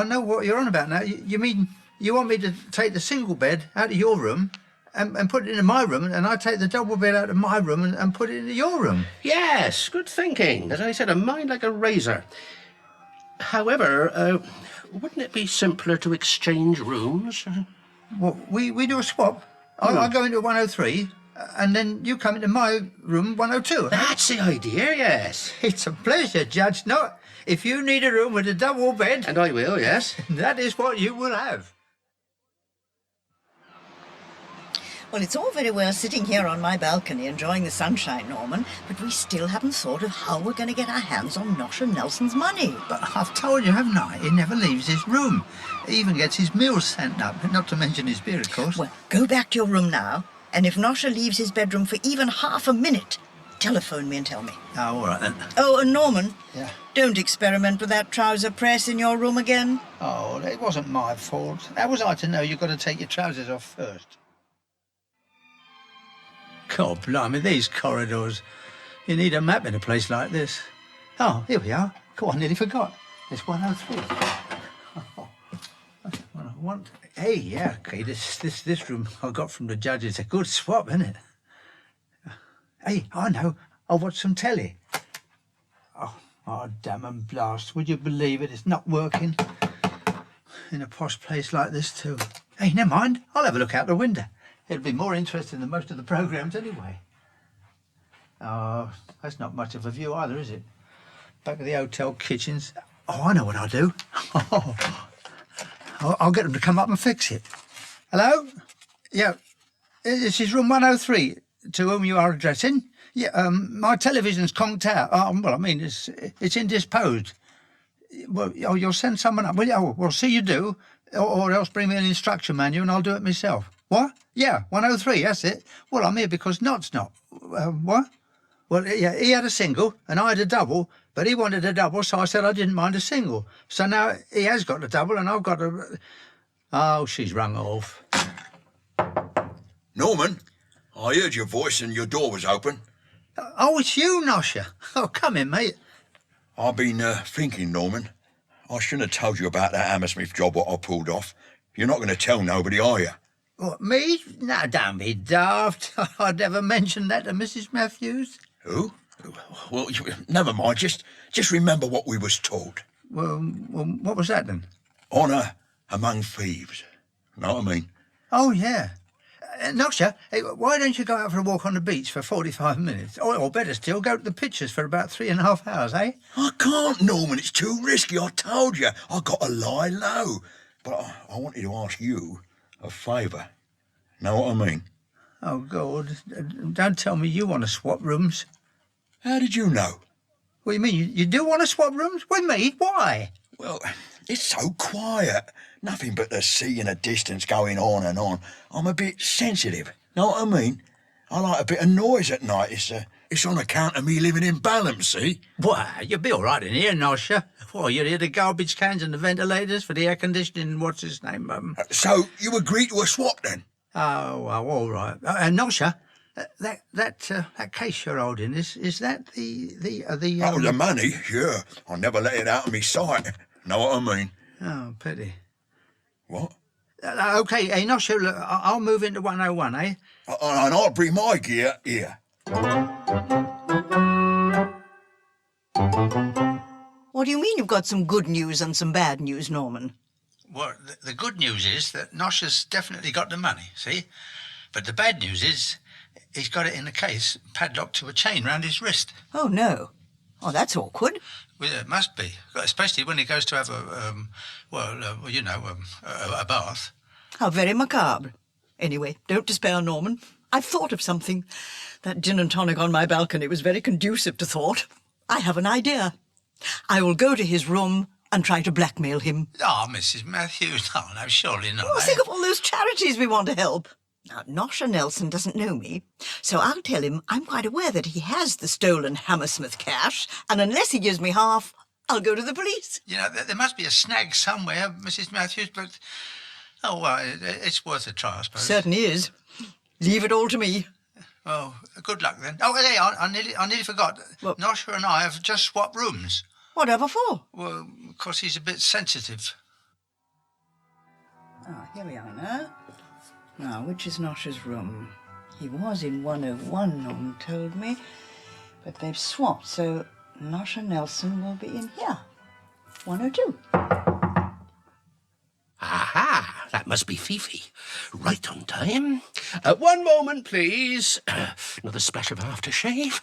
F: know what you're on about now. You mean you want me to take the single bed out of your room and put it into my room, and I take the double bed out of my room and put it into your room?
T: Yes, good thinking. As I said, a mind like a razor. However, wouldn't it be simpler to exchange rooms?
F: Well, we do a swap. I go into 103, and then you come into my room, 102.
T: That's the idea, yes.
F: It's a pleasure, Judge. No, if you need a room with a double bed...
T: And I will, yes.
F: That is what you will have.
E: Well, it's all very well sitting here on my balcony enjoying the sunshine, Norman, but we still haven't thought of how we're going to get our hands on Nosher Nelson's money.
F: But I've told you, haven't I? He never leaves his room. He even gets his meals sent up, not to mention his beer, of course.
E: Well, go back to your room now, and if Nosher leaves his bedroom for even half a minute, telephone me and tell me.
F: Oh, all right, then.
E: Oh, and Norman.
F: Yeah?
E: Don't experiment with that trouser press in your room again.
F: Oh, it wasn't my fault. How was I to know you've got to take your trousers off first? God blimey, these corridors. You need a map in a place like this. Oh, here we are. God, I nearly forgot. It's 103. Oh, that's what I want. Hey, yeah, okay, this room I got from the judge is a good swap, isn't it? Hey, I know. I'll watch some telly. Oh, damn and blast. Would you believe it? It's not working. In a posh place like this, too. Hey, never mind. I'll have a look out the window. It'll be more interesting than most of the programmes anyway. Oh, that's not much of a view either, is it? Back of the hotel kitchens. Oh, I know what I'll do. I'll get them to come up and fix it. Hello? Yeah, this is room 103, to whom you are addressing. Yeah, my television's conked out. Well, I mean, it's indisposed. Well, you'll send someone up, will you? Oh, well, see you do. Or else bring me an instruction manual and I'll do it myself. What? Yeah, 103, that's it. Well, I'm here because Not's not. What? Well, yeah, he had a single and I had a double, but he wanted a double, so I said I didn't mind a single. So now he has got a double and I've got a... Oh, she's rung off.
S: Norman, I heard your voice and your door was open.
F: Oh, it's you, Nosher. Oh, come in, mate.
S: I've been thinking, Norman. I shouldn't have told you about that Hammersmith job what I pulled off. You're not going to tell nobody, are you?
F: What, me? No, don't be daft. I'd never mention that to Mrs. Mathews.
S: Who? Well, never mind. Just remember what we was taught.
F: Well, what was that then?
S: Honour among thieves. Know what I mean?
F: Oh, yeah. Nosha, hey, why don't you go out for a walk on the beach for 45 minutes? Or better still, go to the pictures for about 3.5 hours, eh?
S: I can't, Norman. It's too risky. I told you. I got to lie low. But I wanted to ask you a favour. Know what I mean?
F: Oh, God. Don't tell me you want to swap rooms.
S: How did you know?
F: What do you mean? You do want to swap rooms? With me? Why?
S: Well, it's so quiet. Nothing but the sea in the distance going on and on. I'm a bit sensitive. Know what I mean? I like a bit of noise at night. It's on account of me living in Balham, see?
F: Why, you'll be all right in here, Nosha. Well, you'll hear the garbage cans and the ventilators for the air conditioning. What's his name?
S: So you agreed to a swap then?
F: Oh, well, all right. Nosha, that case you're holding, is that
S: the money? Yeah. I never let it out of my sight. Know what I mean?
F: Oh, pity.
S: What?
F: OK, hey, Nosha, look, I'll move into 101, eh?
S: And I'll bring my gear here.
E: What do you mean you've got some good news and some bad news, Norman?
C: Well, the good news is that Nosha's definitely got the money, see? But the bad news is he's got it in a case padlocked to a chain round his wrist.
E: Oh, no. Oh, that's awkward.
C: Well, it must be, especially when he goes to have a bath.
E: How very macabre. Anyway, don't despair, Norman. I've thought of something. That gin and tonic on my balcony was very conducive to thought. I have an idea. I will go to his room and try to blackmail him.
C: Oh, Mrs. Mathews, no, surely not.
E: Well, think of all those charities we want to help. Now, Nosha Nelson doesn't know me, so I'll tell him I'm quite aware that he has the stolen Hammersmith cash, and unless he gives me half, I'll go to the police.
C: You know, there must be a snag somewhere, Mrs. Mathews, but... Oh, well, it's worth a try, I suppose.
E: Certainly is. Leave it all to me.
C: Well, good luck then. Oh, hey, I nearly forgot.
E: What?
C: Nosha and I have just swapped rooms.
E: Whatever for?
C: Well, because he's a bit sensitive.
E: Ah, here we are now. Now, which is Nosha's room? He was in 101, Norman told me, but they've swapped, so Nosha Nelson will be in here. 102.
T: Aha! That must be Fifi. Right on time. One moment, please. Another splash of aftershave.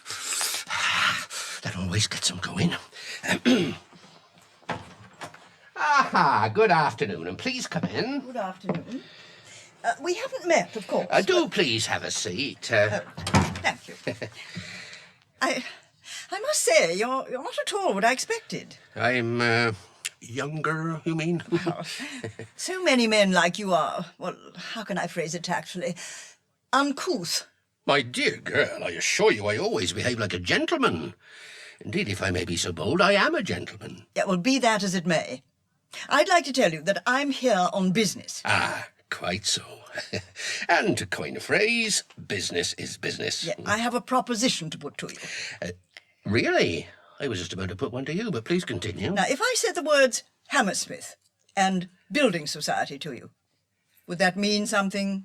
T: That always gets them going. Aha! Good afternoon, and please come in.
E: Good afternoon. We haven't met, of course.
T: Do please have a seat.
E: Thank you. I must say, you're not at all what I expected.
T: I'm, younger, you mean?
E: Well, so many men like you are, well, how can I phrase it tactfully? Uncouth.
T: My dear girl, I assure you I always behave like a gentleman. Indeed, if I may be so bold, I am a gentleman.
E: Yeah, well, be that as it may. I'd like to tell you that I'm here on business.
T: Ah, quite so. And to coin a phrase, business is business.
E: Yeah, I have a proposition to put to you.
T: Really? I was just about to put one to you, but please continue.
E: Now, if I said the words Hammersmith and Building Society to you, would that mean something?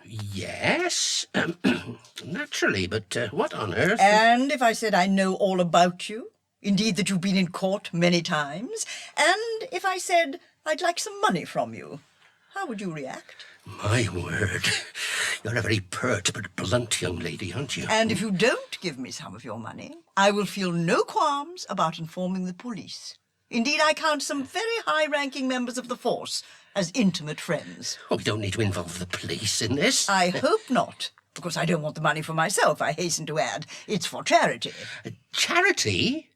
T: Yes. Naturally, but what on earth?
E: And if I said I know all about you, indeed that you've been in court many times, and if I said I'd like some money from you, how would you react?
T: My word. You're a very pert but blunt young lady, aren't you?
E: And if you don't give me some of your money, I will feel no qualms about informing the police. Indeed, I count some very high-ranking members of the force as intimate friends.
T: Oh, we don't need to involve the police in this.
E: I hope not, because I don't want the money for myself, I hasten to add. It's for charity.
T: Charity?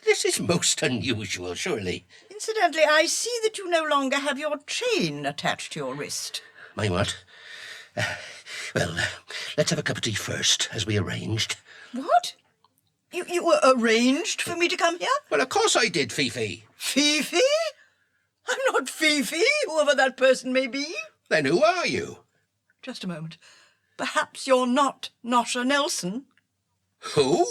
T: This is most unusual, surely.
E: Incidentally, I see that you no longer have your chain attached to your wrist.
T: My what? Well, let's have a cup of tea first, as we arranged.
E: What? You arranged for me to come here?
T: Well, of course I did, Fifi.
E: Fifi? I'm not Fifi, whoever that person may be.
T: Then who are you?
E: Just a moment. Perhaps you're not Nosha Nelson?
T: Who?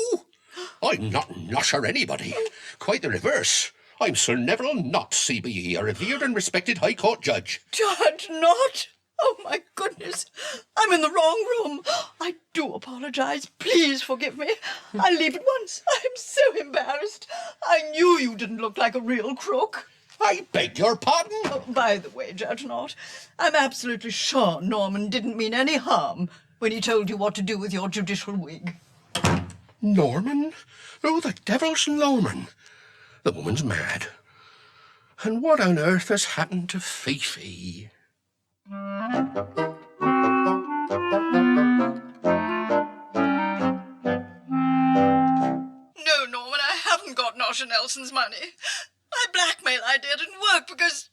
T: I'm not Nosha anybody. Quite the reverse. I'm Sir Neville Knott, CBE, a revered and respected High Court judge.
E: Judge Knott? Oh, my goodness. I'm in the wrong room. I do apologise. Please forgive me. I'll leave at once. I'm so embarrassed. I knew you didn't look like a real crook.
T: I beg your pardon?
E: Oh, by the way, Judge Knott, I'm absolutely sure Norman didn't mean any harm when he told you what to do with your judicial wig.
T: Norman? Oh, the devil's Norman. The woman's mad. And what on earth has happened to Fifi?
E: No, Norman, I haven't got Nosha Nelson's money. My blackmail idea didn't work because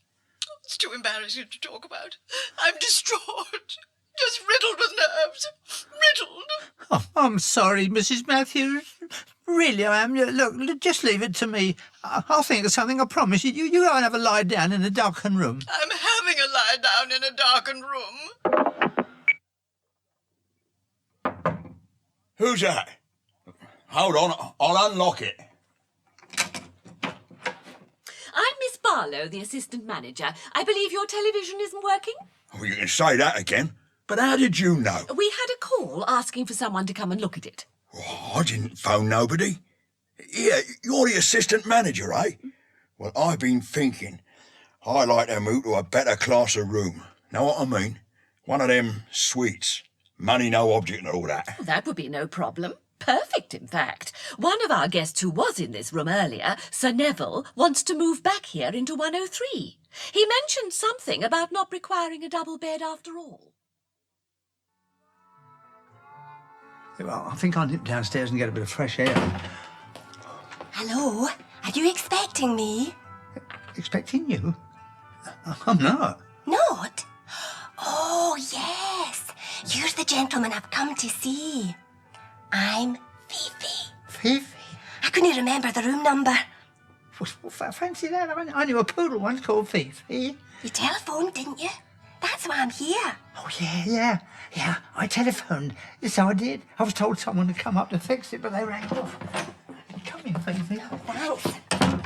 E: it's too embarrassing to talk about. I'm distraught. Just riddled with nerves. Riddled.
F: Oh, I'm sorry, Mrs. Mathews. Really, I am. Look, just leave it to me. I'll think of something, I promise you. You go and have a lie down in a darkened room.
E: I'm having a lie down in a darkened room.
S: Who's that? Hold on, I'll unlock it.
D: I'm Miss Barlow, the assistant manager. I believe your television isn't working?
S: Oh, you can say that again. But how did you know?
D: We had a call asking for someone to come and look at it.
S: Oh, I didn't phone nobody. Yeah, you're the assistant manager, eh? Well, I've been thinking I'd like to move to a better class of room. Know what I mean? One of them suites. Money no object and all that.
D: That would be no problem. Perfect, in fact. One of our guests who was in this room earlier, Sir Neville, wants to move back here into 103. He mentioned something about not requiring a double bed after all.
F: Well, I think I'll nip downstairs and get a bit of fresh air.
G: Hello? Are you expecting me?
F: Expecting you? I'm not.
G: Not? Oh, yes. You're the gentleman I've come to see. I'm Fifi.
F: Fifi?
G: I couldn't remember the room number.
F: Well, fancy that. I knew a poodle once called Fifi.
G: You telephoned, didn't you? That's why I'm here.
F: Oh, yeah. I telephoned. Yes, I did. I was told someone would come up to fix it, but they rang off. Come in, Fifi.
G: Oh, thanks.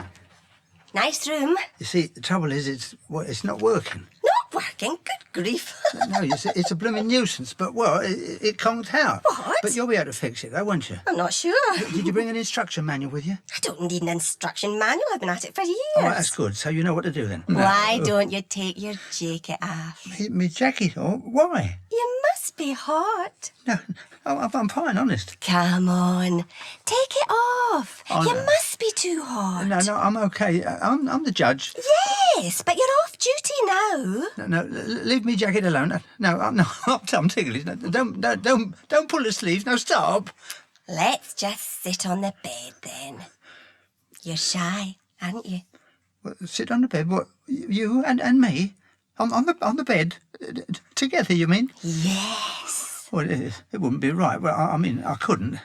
G: Nice room.
F: You see, the trouble is, it's not working.
G: Not working? Good grief.
F: No, you see, it's a blooming nuisance, but, well, it conked out.
G: What?
F: But you'll be able to fix it, though, won't you?
G: I'm not sure.
F: Did you bring an instruction manual with you?
G: I don't need an instruction manual. I've been at it for years.
F: Oh, that's good. So you know what to do, then.
G: Why don't you take your jacket off?
F: My jacket off? Why?
G: You must be hot.
F: No, I'm fine, honest.
G: Come on. Take it off.
F: Oh,
G: you
F: no.
G: must be too hot.
F: No, I'm okay. I'm the judge.
G: Yes, but you're off duty now.
F: No, leave me jacket alone. No, I'm ticklish. No, don't pull the sleeves. No, stop.
G: Let's just sit on the bed then. You're shy, aren't you?
F: Well, sit on the bed. What? You and me? On the bed? Together, you mean?
G: Yes.
F: Well, it wouldn't be right. Well, I mean, I couldn't.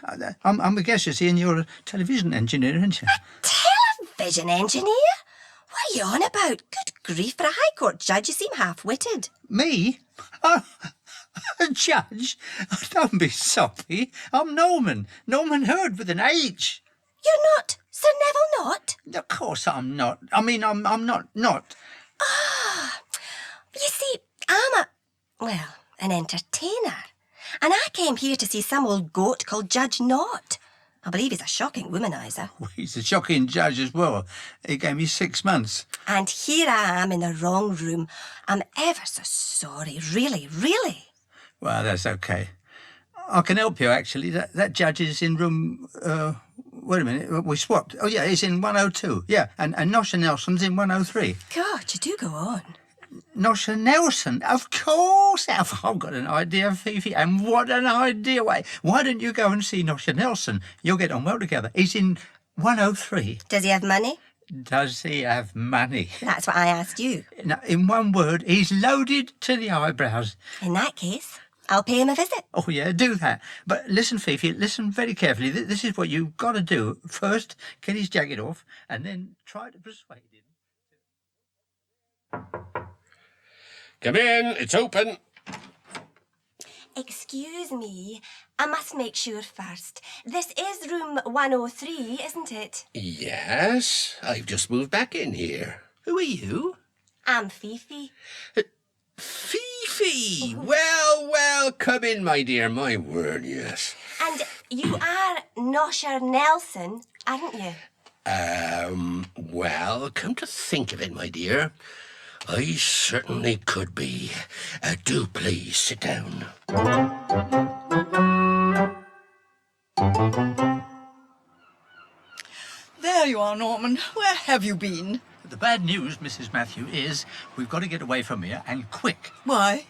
F: I'm a guest, you see, and you're a television engineer, aren't you?
G: Television engineer? What are you on about? Good grief, for a High Court judge, you seem half-witted.
F: Me? Oh, a judge? Don't be soppy. I'm Norman. Norman Hurd with an H.
G: You're not Sir Neville Knott?
F: Of course I'm not. I mean, I'm not.
G: Ah, you see, I'm an entertainer. And I came here to see some old goat called Judge Knott. I believe he's a shocking womaniser.
F: Well, he's a shocking judge as well. He gave me 6 months.
G: And here I am in the wrong room. I'm ever so sorry, really.
F: Well, that's okay. I can help you, actually. That judge is in room... wait a minute, we swapped. Oh, yeah, he's in 102. Yeah, and Nosha Nelson's in 103.
G: God, you do go on.
F: Nosha Nelson, of course. I've got an idea, Fifi, and what an idea. Why don't you go and see Nosha Nelson? You'll get on well together. He's in 103.
G: Does he have money?
F: Does he have money?
G: That's what I asked you.
F: Now, in one word, he's loaded to the eyebrows.
G: In that case, I'll pay him a visit.
F: Oh, yeah, do that. But listen, Fifi, listen very carefully. This is what you've got to do. First, get his jacket off, and then try to persuade him.
T: Come in, it's open.
G: Excuse me, I must make sure first. This is room 103, isn't it?
T: Yes, I've just moved back in here. Who are you?
G: I'm Fifi.
T: Fifi! Well, come in, my dear, my word, yes.
G: And you are Nosha Nelson, aren't you?
T: Well, come to think of it, my dear, I certainly could be. Do please sit down.
E: There you are, Norman. Where have you been?
F: The bad news, Mrs. Mathews, is we've got to get away from here, and quick.
E: Why?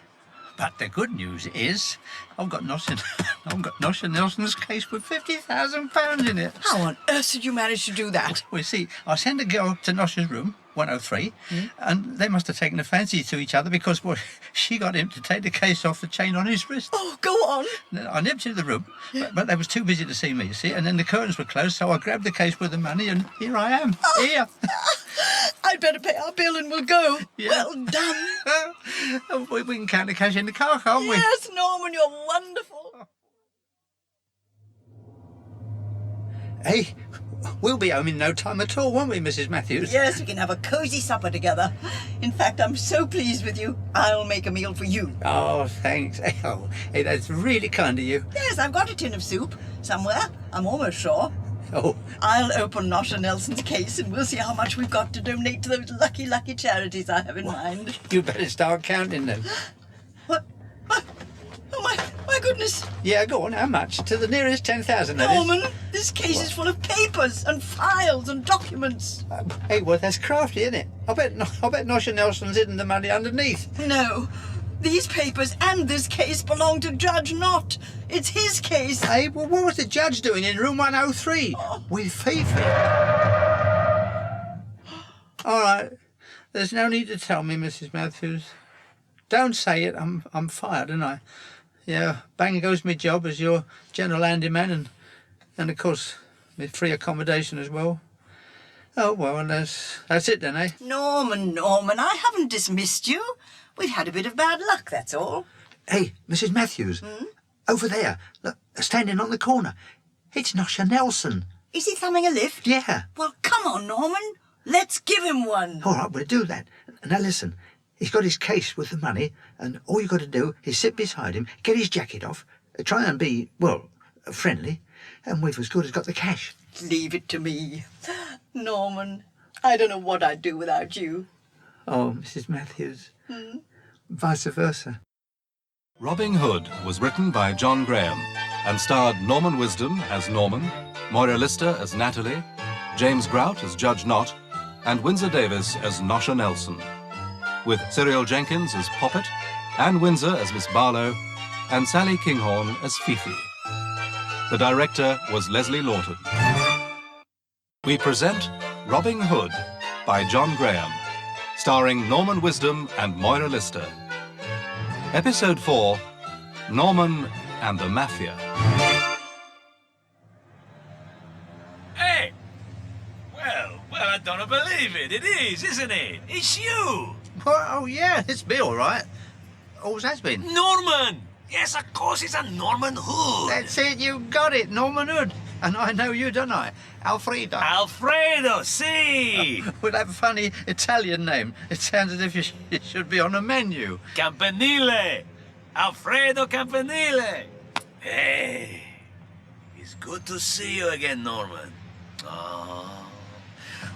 F: But the good news is I've got Nosha Nelson's case with £50,000 in it.
E: How on earth did you manage to do that?
F: Well, see, I sent a girl to Nosha's room, 103, and they must have taken a fancy to each other because, well, she got him to take the case off the chain on his wrist.
E: Oh, go on.
F: I nipped into the room, but they was too busy to see me, you see, and then the curtains were closed, so I grabbed the case with the money, and here I am, here.
E: I'd better pay our bill and we'll go.
F: Yeah.
E: Well done.
F: We can count the cash in the car, can't we?
E: Yes, Norman, you're wonderful.
F: Hey, we'll be home in no time at all, won't we, Mrs. Mathews?
E: Yes, we can have a cosy supper together. In fact, I'm so pleased with you, I'll make a meal for you.
F: Oh, thanks. Oh, hey, that's really kind of you.
E: Yes, I've got a tin of soup somewhere. I'm almost sure.
F: Oh.
E: I'll open Nosha Nelson's case and we'll see how much we've got to donate to those lucky, lucky charities I have in mind.
F: You better start counting them.
E: What? Oh, my goodness.
F: Yeah, go on. How much? To the nearest 10,000, that is.
E: Norman, this case is full of papers and files and documents.
F: Hey, well, that's crafty, isn't it? I bet Nosha Nelson's hidden the money underneath.
E: No. These papers and this case belong to Judge Knott. It's his case.
F: Hey, well, what was the judge doing in room 103? With Fifi? All right. There's no need to tell me, Mrs. Mathews. Don't say it. I'm fired, aren't I? Yeah, bang goes my job as your general handyman and of course, my free accommodation as well. Oh, well, that's it then, eh?
E: Norman, I haven't dismissed you. We've had a bit of bad luck, that's all.
F: Hey, Mrs. Mathews, over there, look, standing on the corner. It's Nosha Nelson.
E: Is he thumbing a lift?
F: Yeah.
E: Well, come on, Norman. Let's give him one.
F: All right, we'll do that. Now, listen, he's got his case with the money, and all you've got to do is sit beside him, get his jacket off, try and be, well, friendly, and we've as good as got the cash.
E: Leave it to me. Norman, I don't know what I'd do without you.
F: Oh, Mrs. Mathews. Vice versa.
A: Robin Hood was written by John Graham and starred Norman Wisdom as Norman, Moira Lister as Natalie, James Grout as Judge Knott, and Windsor Davis as Nosha Nelson, with Cyril Jenkins as Poppet, Anne Windsor as Miss Barlow, and Sally Kinghorn as Fifi. The director was Leslie Lawton. We present Robin Hood by John Graham, starring Norman Wisdom and Moira Lister. Episode 4, Norman and the Mafia.
H: Hey! Well, I don't believe it. It is, isn't it? It's you!
F: Oh, yeah, it's me, all right. Always has been.
H: Norman! Yes, of course, it's a Norman Hood.
F: That's it, you got it, Norman Hood. And I know you, don't I? Alfredo.
H: Alfredo, si!
F: With that funny Italian name. It sounds as if you should be on a menu.
H: Campanile! Alfredo Campanile! Hey, it's good to see you again, Norman. Oh,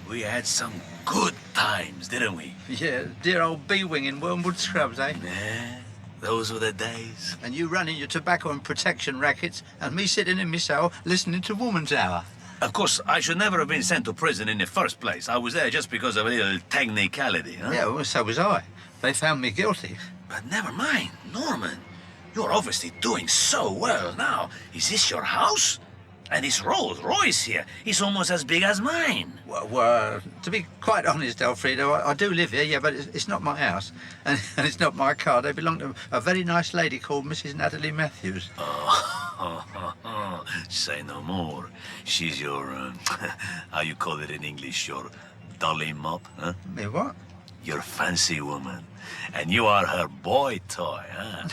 H: we had some good times, didn't we?
F: Yeah, dear old bee-wing in Wormwood Scrubs, eh?
H: Yeah, those were the days.
F: And you running your tobacco and protection rackets, and me sitting in my cell listening to Woman's Hour.
H: Of course, I should never have been sent to prison in the first place. I was there just because of a little technicality, huh?
F: Yeah, well, so was I. They found me guilty.
H: But never mind, Norman. You're obviously doing so well now. Is this your house? And this Rolls Royce here is almost as big as mine.
F: Well, to be quite honest, Alfredo, I do live here, yeah, but it's not my house. And it's not my car. They belong to a very nice lady called Mrs. Natalie Mathews.
H: Oh, say no more. She's your, how you call it in English, your dolly mop, huh?
F: Me what?
H: Your fancy woman. And you are her boy toy, huh?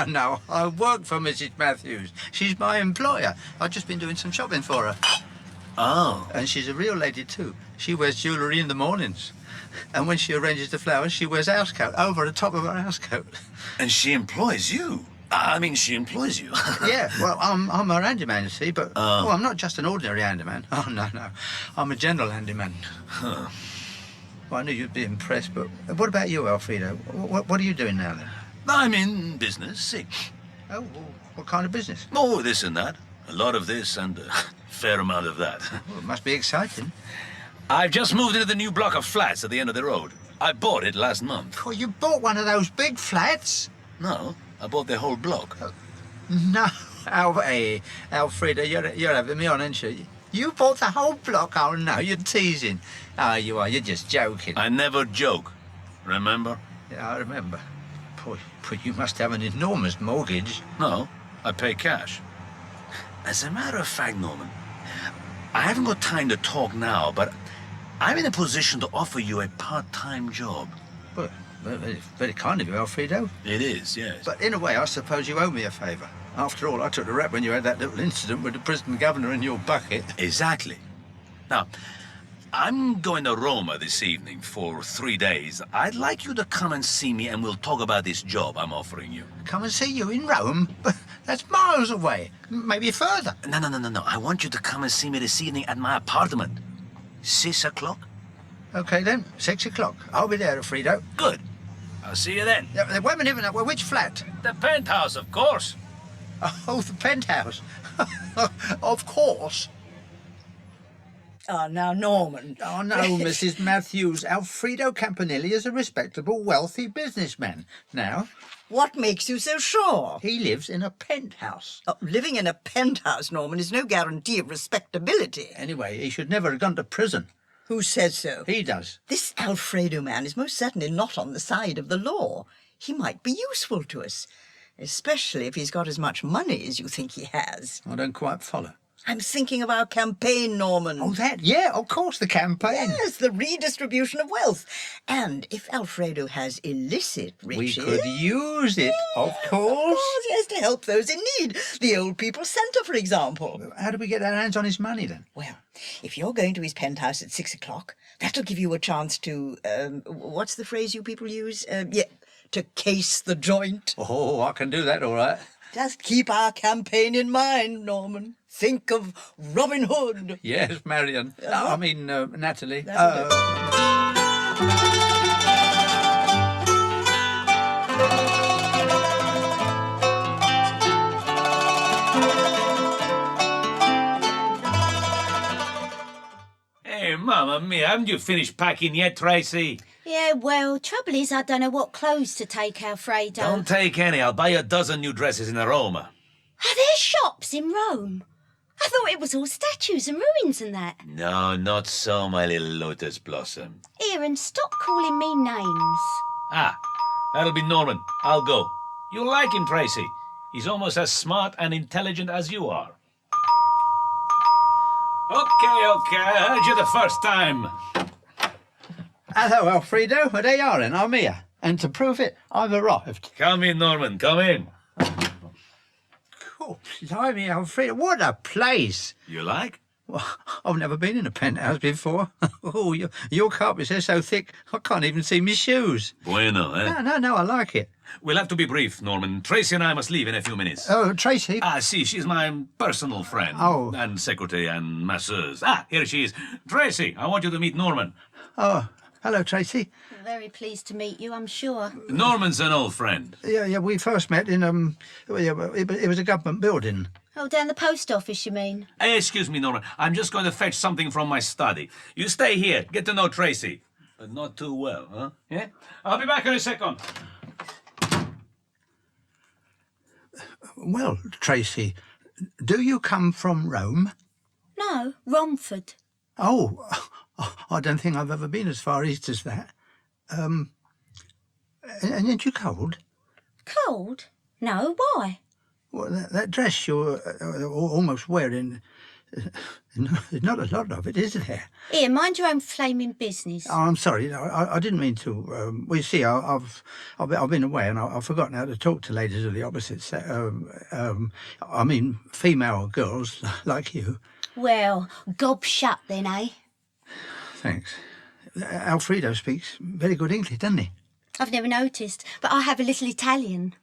F: No. I work for Mrs. Mathews. She's my employer. I've just been doing some shopping for her.
H: Oh.
F: And she's a real lady, too. She wears jewellery in the mornings. And when she arranges the flowers, she wears housecoat over the top of her housecoat.
H: And she employs you? I mean, she employs you.
F: Yeah, well, I'm her handyman, you see, but I'm not just an ordinary handyman. Oh, no. I'm a general handyman.
H: Huh.
F: Well, I knew you'd be impressed, but what about you, Alfredo? What are you doing now, then?
H: I'm in business, see.
F: Oh, well, what kind of business?
H: Oh, this and that. A lot of this and a fair amount of that.
F: Well, it must be exciting.
H: I've just moved into the new block of flats at the end of the road. I bought it last month.
F: Oh, you bought one of those big flats?
H: No, I bought the whole block.
F: No, Alfredo, you're having me on, aren't you? You bought the whole block? Oh, no, you're teasing. Oh, you are. You're just joking.
H: I never joke. Remember?
F: Yeah, I remember. Boy, you must have an enormous mortgage.
H: No, I pay cash. As a matter of fact, Norman, I haven't got time to talk now, but I'm in a position to offer you a part-time job.
F: Well, it's very kind of you, Alfredo.
H: It is, yes.
F: But in a way, I suppose you owe me a favour. After all, I took the rap when you had that little incident with the prison governor in your bucket.
H: Exactly. Now, I'm going to Roma this evening for 3 days. I'd like you to come and see me and we'll talk about this job I'm offering you.
F: Come and see you in Rome? But that's miles away. Maybe further.
H: No. I want you to come and see me this evening at my apartment. 6 o'clock?
F: OK, then. 6 o'clock. I'll be there, Alfredo.
H: Good. I'll see you then.
F: Wait a minute. Which flat?
H: The penthouse, of course.
F: Oh, the penthouse. Of course.
E: Ah, now, Norman.
F: Oh, no, Mrs. Mathews. Alfredo Campanelli is a respectable, wealthy businessman. Now,
E: What makes you so sure?
F: he lives in a penthouse.
E: Oh, living in a penthouse, Norman, is no guarantee of respectability.
F: Anyway, he should never have gone to prison.
E: Who says so?
F: He does.
E: This Alfredo man is most certainly not on the side of the law. He might be useful to us, especially if he's got as much money as you think he has.
F: I don't quite follow.
E: I'm thinking of our campaign, Norman.
F: Oh, that? Yeah, of course, the campaign.
E: Yes, the redistribution of wealth. And if Alfredo has illicit riches...
F: We could use it, of course.
E: Yes, to help those in need. The Old People's Centre, for example.
F: How do we get our hands on his money, then?
E: Well, if you're going to his penthouse at 6 o'clock, that'll give you a chance to... what's the phrase you people use? To case the joint.
F: Oh, I can do that, all right.
E: Just keep our campaign in mind, Norman. Think of Robin Hood.
F: Yes, Marion. I mean, Natalie.
H: Hey, Mamma Mia, haven't you finished packing yet, Tracy?
I: Yeah, well, trouble is I don't know what clothes to take, Alfredo.
H: Don't take any. I'll buy you a dozen new dresses in Roma.
I: Are there shops in Rome? I thought it was all statues and ruins and that.
H: No, not so, my little lotus blossom.
I: Here, and stop calling me names.
H: Ah, that'll be Norman. I'll go. You'll like him, Tracy. He's almost as smart and intelligent as you are. Okay, I heard you the first time.
F: Hello, Alfredo. Well, there you are, and I'm here. And to prove it, I've arrived.
H: Come in, Norman. Come in.
F: Oh, blimey, Alfredo, what a place.
H: You like?
F: Well, I've never been in a penthouse before. Oh, your carpets are so thick, I can't even see my shoes.
H: Bueno, eh?
F: No, I like it.
H: We'll have to be brief, Norman. Tracy and I must leave in a few minutes.
F: Oh, Tracy?
H: She's my personal friend.
F: Oh.
H: And secretary and masseuse. Here she is. Tracy, I want you to meet Norman.
F: Oh, hello, Tracy.
I: Very pleased to meet you, I'm sure.
H: Norman's an old friend.
F: Yeah, we first met in, it was a government building.
I: Oh, down the post office, you mean?
H: Excuse me, Norman. I'm just going to fetch something from my study. You stay here. Get to know Tracy. But not too well, huh? Yeah? I'll be back in a second.
F: Well, Tracy, do you come from Rome?
I: No, Romford.
F: Oh, I don't think I've ever been as far east as that. And aren't you cold?
I: Cold? No, why?
F: Well, that dress you're almost wearing, there's not a lot of it, is there?
I: Here, mind your own flaming business.
F: Oh, I'm sorry. No, I didn't mean to. Well, you see, I've been away and I've forgotten how to talk to ladies of the opposite sex. I mean, female girls like you.
I: Well, gob shut then, eh?
F: Thanks. Alfredo speaks very good English, doesn't he?
I: I've never noticed, but I have a little Italian.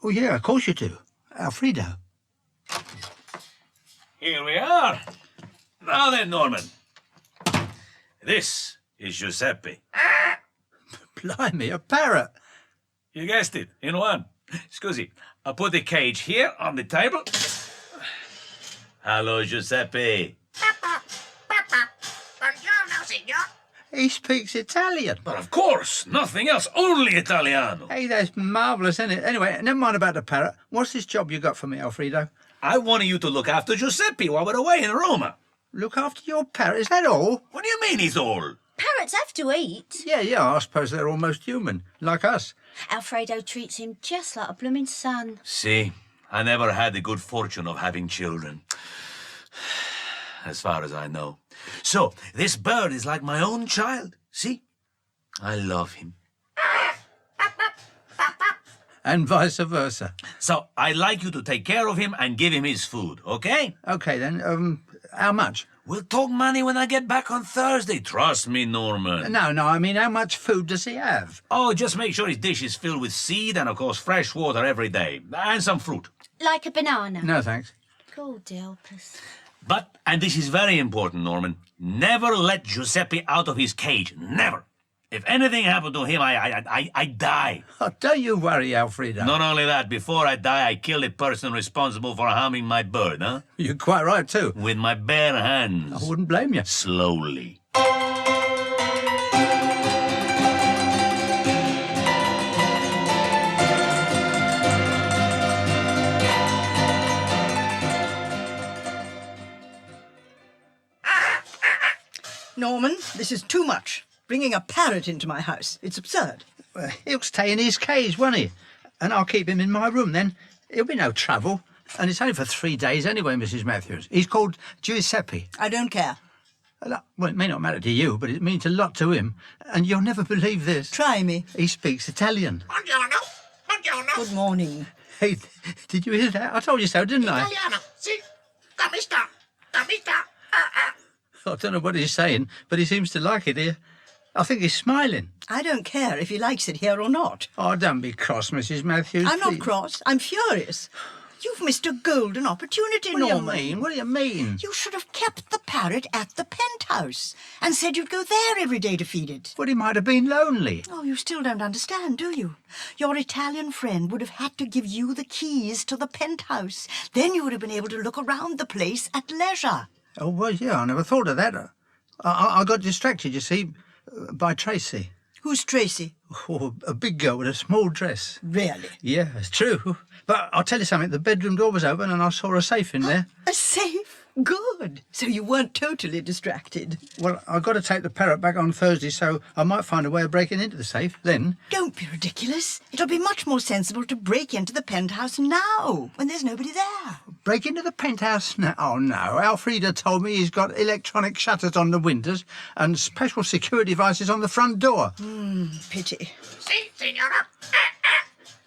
F: Oh, yeah, of course you do. Alfredo.
H: Here we are. Now then, Norman. This is Giuseppe.
F: Blimey, a parrot.
H: You guessed it, in one. Scusi, I'll put the cage here on the table. Hello, Giuseppe.
Q: Buongiorno, signor.
F: He speaks Italian.
H: But of course, nothing else, only Italiano.
F: Hey, that's marvellous, isn't it? Anyway, never mind about the parrot. What's this job you got for me, Alfredo?
H: I wanted you to look after Giuseppe while we're away in Roma.
F: Look after your parrot, is that all?
H: What do you mean he's all?
I: Parrots have to eat.
F: Yeah, I suppose they're almost human, like us.
I: Alfredo treats him just like a blooming son.
H: See, I never had the good fortune of having children. As far as I know. So, this bird is like my own child. See? I love him.
F: And vice versa.
H: So, I'd like you to take care of him and give him his food, okay?
F: Okay, then, how much?
H: We'll talk money when I get back on Thursday. Trust me, Norman.
F: No, I mean, how much food does he have?
H: Oh, just make sure his dish is filled with seed and, of course, fresh water every day. And some fruit.
I: Like a banana.
F: No, thanks.
I: God help us.
H: But, and this is very important, Norman, never let Giuseppe out of his cage. Never. If anything happened to him, I die.
F: Oh, don't you worry, Alfredo.
H: Not only that, before I die, I kill the person responsible for harming my bird, huh?
F: You're quite right, too.
H: With my bare hands.
F: I wouldn't blame you.
H: Slowly.
E: Norman, this is too much. Bringing a parrot into my house. It's absurd.
F: He'll stay in his cage, won't he? And I'll keep him in my room then. He'll be no trouble. And it's only for 3 days anyway, Mrs. Mathews. He's called Giuseppe.
E: I don't care.
F: Well, it may not matter to you, but it means a lot to him. And you'll never believe this.
E: Try me.
F: He speaks Italian.
Q: Buongiorno. Buongiorno.
E: Good morning.
F: Hey, did you hear that? I told you so, didn't I?
Q: Italiano. Si. Come sta? Come sta?
F: I don't know what he's saying, but he seems to like it here. I think he's smiling.
E: I don't care if he likes it here or not.
F: Oh, don't be cross, Mrs. Mathews.
E: I'm
F: please.
E: not cross. I'm furious. You've missed a golden opportunity, Norman.
F: What do you mean? What do you mean?
E: You should have kept the parrot at the penthouse and said you'd go there every day to feed it.
F: But he might have been lonely.
E: Oh, you still don't understand, do you? Your Italian friend would have had to give you the keys to the penthouse. Then you would have been able to look around the place at leisure.
F: Oh, well, yeah, I never thought of that. I got distracted, you see, by Tracy.
E: Who's Tracy?
F: Oh, a big girl with a small dress.
E: Really?
F: Yeah, it's true. But I'll tell you something, the bedroom door was open and I saw a safe in there.
E: A safe? Good. So you weren't totally distracted.
F: Well, I've got to take the parrot back on Thursday, so I might find a way of breaking into the safe then.
E: Don't be ridiculous. It'll be much more sensible to break into the penthouse now, when there's nobody there.
F: Break into the penthouse now? Oh, no. Alfreda told me he's got electronic shutters on the windows and special security devices on the front door.
E: Pity.
Q: Si, signora.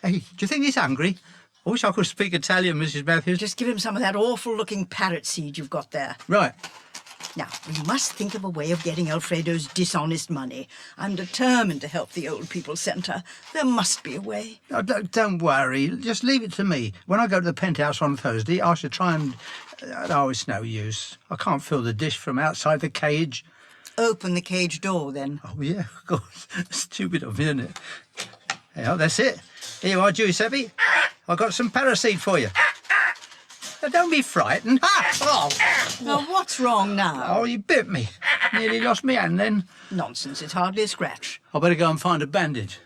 F: Hey, do you think he's hungry? I wish I could speak Italian, Mrs. Mathews.
E: Just give him some of that awful-looking parrot seed you've got there.
F: Right.
E: Now, we must think of a way of getting Alfredo's dishonest money. I'm determined to help the Old People Centre. There must be a way.
F: Oh, don't worry. Just leave it to me. When I go to the penthouse on Thursday, I shall try and... Oh, it's no use. I can't fill the dish from outside the cage.
E: Open the cage door, then.
F: Oh, yeah, of course. Stupid of me, isn't it? Yeah, that's it. Here you are, Giuseppe. I've got some paraseed for you. Now, don't be frightened. Oh.
E: Now, what's wrong now?
F: Oh, you bit me. Nearly lost me hand then.
E: Nonsense, it's hardly a scratch.
F: I better go and find a bandage.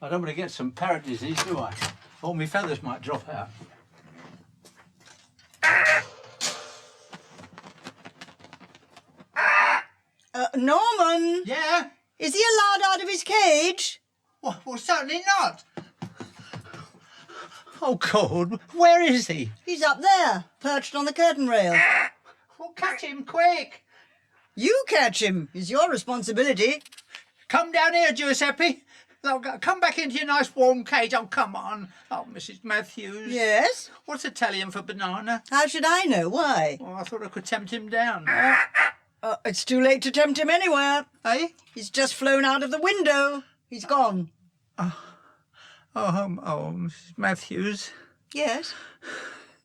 F: I don't want to get some parrot disease, do I? All my feathers might drop out.
E: Norman!
F: Yeah?
E: Is he allowed out of his cage?
F: Well, certainly not. Oh, God, where is he?
E: He's up there, perched on the curtain rail.
F: Well, catch him, quick.
E: You catch him. It's your responsibility.
F: Come down here, Giuseppe. Come back into your nice warm cage. Oh, come on. Oh, Mrs. Mathews.
E: Yes?
F: What's Italian for banana?
E: How should I know? Why?
F: Oh, I thought I could tempt him down.
E: It's too late to tempt him anywhere.
F: Eh?
E: He's just flown out of the window. He's gone.
F: Oh, Mrs. Mathews.
E: Yes?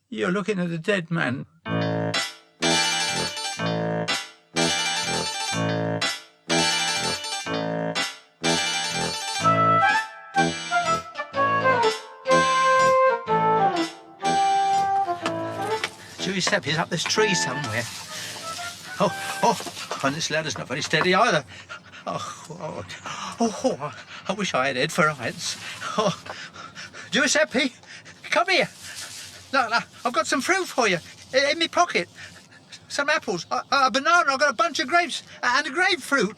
F: You're looking at a dead man. Giuseppe's up this tree somewhere. And this ladder's not very steady either. I wish I had head for heights. Giuseppe, come here. Look, I've got some fruit for you in my pocket. Some apples, a banana, I've got a bunch of grapes and a grapefruit.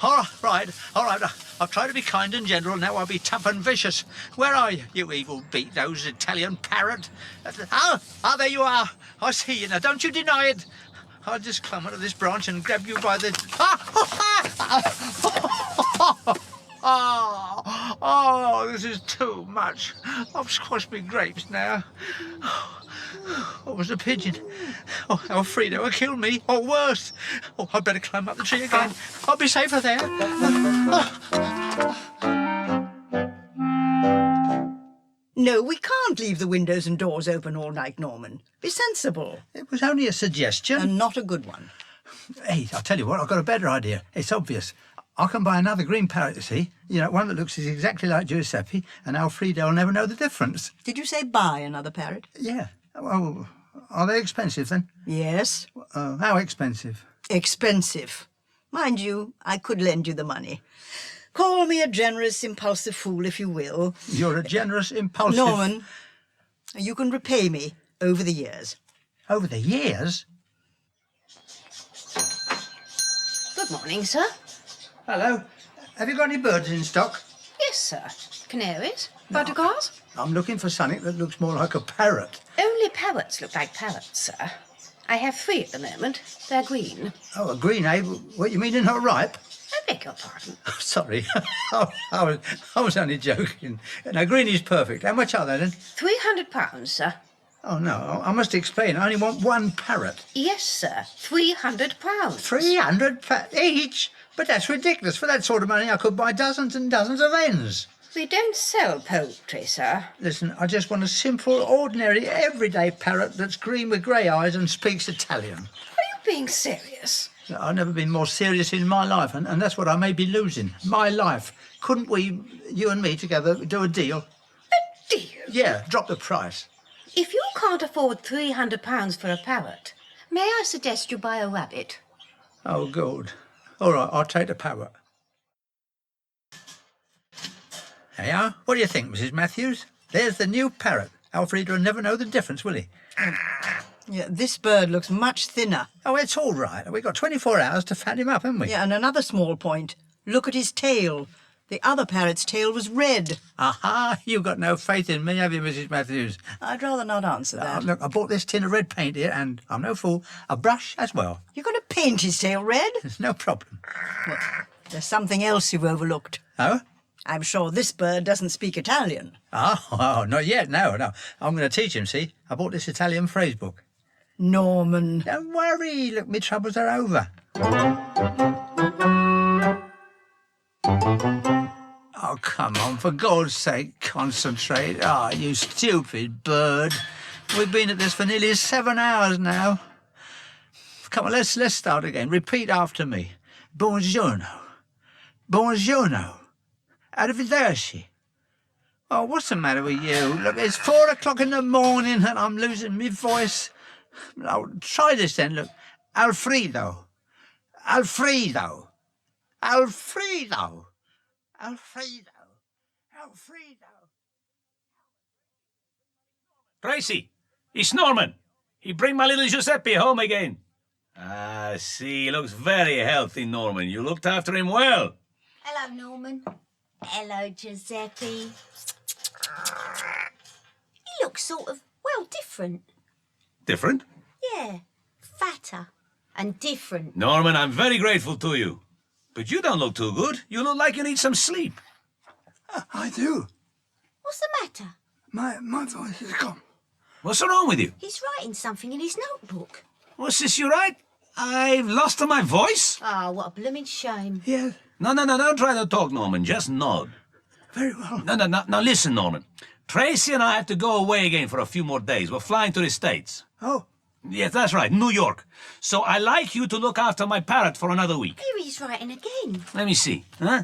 F: All right. I'll try to be kind and gentle, now I'll be tough and vicious. Where are you, you evil beat-nosed Italian parrot? There you are. I see you now, don't you deny it. I'll just climb onto this branch and grab you by the... Oh, this is too much. I've squashed my grapes now. What was a pigeon? Alfredo will kill me, or worse. I'd better climb up the tree again. I'll be safer there.
E: No, we can't leave the windows and doors open all night, Norman. Be sensible.
F: It was only a suggestion.
E: And not a good one.
F: Hey, I'll tell you what, I've got a better idea. It's obvious. I can buy another green parrot, you see. You know, one that looks exactly like Giuseppe, and Alfredo will never know the difference.
E: Did you say buy another parrot?
F: Yeah. Well, are they expensive, then?
E: Yes.
F: How expensive?
E: Expensive. Mind you, I could lend you the money. Call me a generous, impulsive fool, if you will.
F: You're a generous, impulsive...
E: Norman, you can repay me over the years.
F: Over the years?
J: Good morning, sir.
F: Hello. Have you got any birds in stock?
J: Yes, sir. Canaries? Buttercars?
F: I'm looking for something that looks more like a parrot.
J: Only parrots look like parrots, sir. I have 3 at the moment. They're green.
F: Oh, a green, eh? What, you mean they're not ripe?
J: I beg your pardon.
F: Oh, sorry. I was only joking. No, green is perfect. How much are they, then?
J: £300, sir.
F: Oh, no, I must explain. I only want one parrot.
J: Yes, sir. £300.
F: £300 each? But that's ridiculous. For that sort of money, I could buy dozens and dozens of hens.
J: We don't sell poultry, sir.
F: Listen, I just want a simple, ordinary, everyday parrot that's green with grey eyes and speaks Italian.
J: Are you being serious?
F: I've never been more serious in my life, and that's what I may be losing. My life. Couldn't we, you and me together, do a deal?
J: A deal?
F: Yeah, drop the price.
J: If you can't afford £300 for a parrot, may I suggest you buy a rabbit?
F: Oh, good. All right, I'll take the parrot. There you are. What do you think, Mrs. Mathews? There's the new parrot. Alfredo will never know the difference, will he?
E: Yeah, this bird looks much thinner.
F: Oh, it's all right. We've got 24 hours to fat him up, haven't we?
E: Yeah, and another small point. Look at his tail. The other parrot's tail was red.
F: Aha! You've got no faith in me, have you, Mrs. Mathews?
E: I'd rather not answer that.
F: Look, I bought this tin of red paint here, and I'm no fool. A brush as well.
E: You're going to paint his tail red?
F: It's no problem.
E: Well, there's something else you've overlooked.
F: Oh?
E: I'm sure this bird doesn't speak Italian.
F: Oh, not yet, no. I'm going to teach him, see? I bought this Italian phrase book.
E: Norman.
F: Don't worry. Look, my troubles are over. Oh, come on, for God's sake, concentrate. Ah, you stupid bird. We've been at this for nearly 7 hours now. Come on, let's start again. Repeat after me. Buongiorno. Buongiorno. Arrivederci. Oh, what's the matter with you? Look, it's 4 o'clock in the morning and I'm losing my voice. Oh, try this then, look. Alfredo. Alfredo. Alfredo. Alfredo. Alfredo.
H: Tracy, it's Norman. He bring my little Giuseppe home again. Ah, see, he looks very healthy, Norman. You looked after him well.
I: Hello, Norman. Hello, Giuseppe. He looks sort of, well, different.
H: Different?
I: Yeah, fatter and different.
H: Norman, I'm very grateful to you. But you don't look too good. You look like you need some sleep.
S: I do.
I: What's the matter?
S: My voice is gone.
H: What's wrong with you?
I: He's writing something in his notebook.
H: What's this, you right? I've lost my voice?
I: Oh, what a blooming shame.
S: Yes.
H: No, don't try to talk, Norman. Just nod.
R: Very well.
H: Now listen, Norman. Tracy and I have to go away again for a few more days. We're flying to the States.
R: Oh.
H: Yes, that's right, New York. So I'd like you to look after my parrot for another week.
I: Here he's writing again.
H: Let me see. Huh?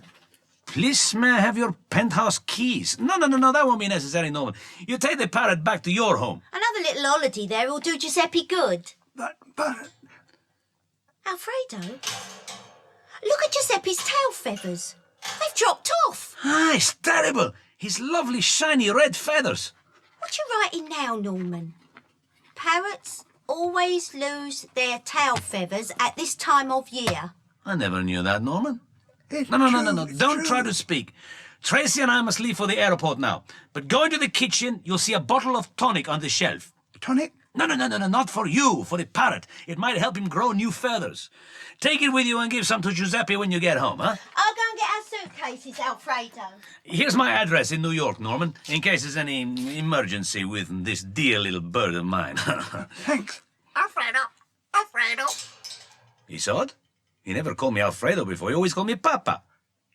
H: Please, may I have your penthouse keys? No, that won't be necessary, Norman. You take the parrot back to your home.
I: Another little holiday there will do Giuseppe good.
R: But...
I: Alfredo, look at Giuseppe's tail feathers. They've dropped off.
H: Ah, it's terrible. His lovely, shiny red feathers.
I: What you writing now, Norman? Parrots always lose their tail feathers at this time of year.
H: I never knew that, Norman. No. Don't try to speak. Tracy and I must leave for the airport now. But go into the kitchen, you'll see a bottle of tonic on the shelf.
R: Tonic?
H: No, not for you, for the parrot. It might help him grow new feathers. Take it with you and give some to Giuseppe when you get home, huh?
I: I'll go and get our suitcases, Alfredo.
H: Here's my address in New York, Norman, in case there's any emergency with this dear little bird of mine.
R: Thanks.
U: Alfredo.
H: He's odd. He never called me Alfredo before. He always called me Papa.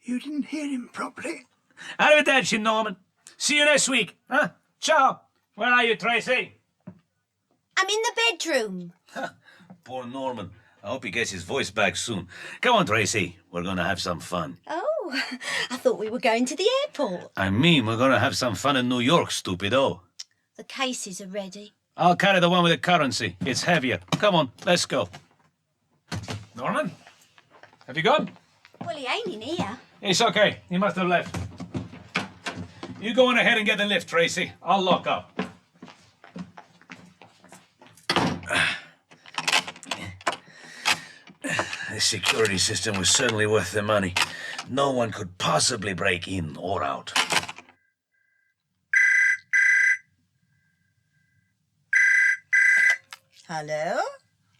R: You didn't hear him properly.
H: Arrivederci, Norman. See you next week, huh? Ciao. Where are you, Tracy?
I: I'm in the bedroom.
H: Poor Norman. I hope he gets his voice back soon. Come on, Tracy. We're going to have some fun.
I: Oh, I thought we were going to the airport.
H: I mean, we're going to have some fun in New York, stupido.
I: The cases are ready.
H: I'll carry the one with the currency. It's heavier. Come on, let's go. Norman? Have you gone?
I: Well, he ain't in here.
H: It's okay. He must have left. You go on ahead and get the lift, Tracy. I'll lock up. This security system was certainly worth the money. No one could possibly break in or out.
E: Hello?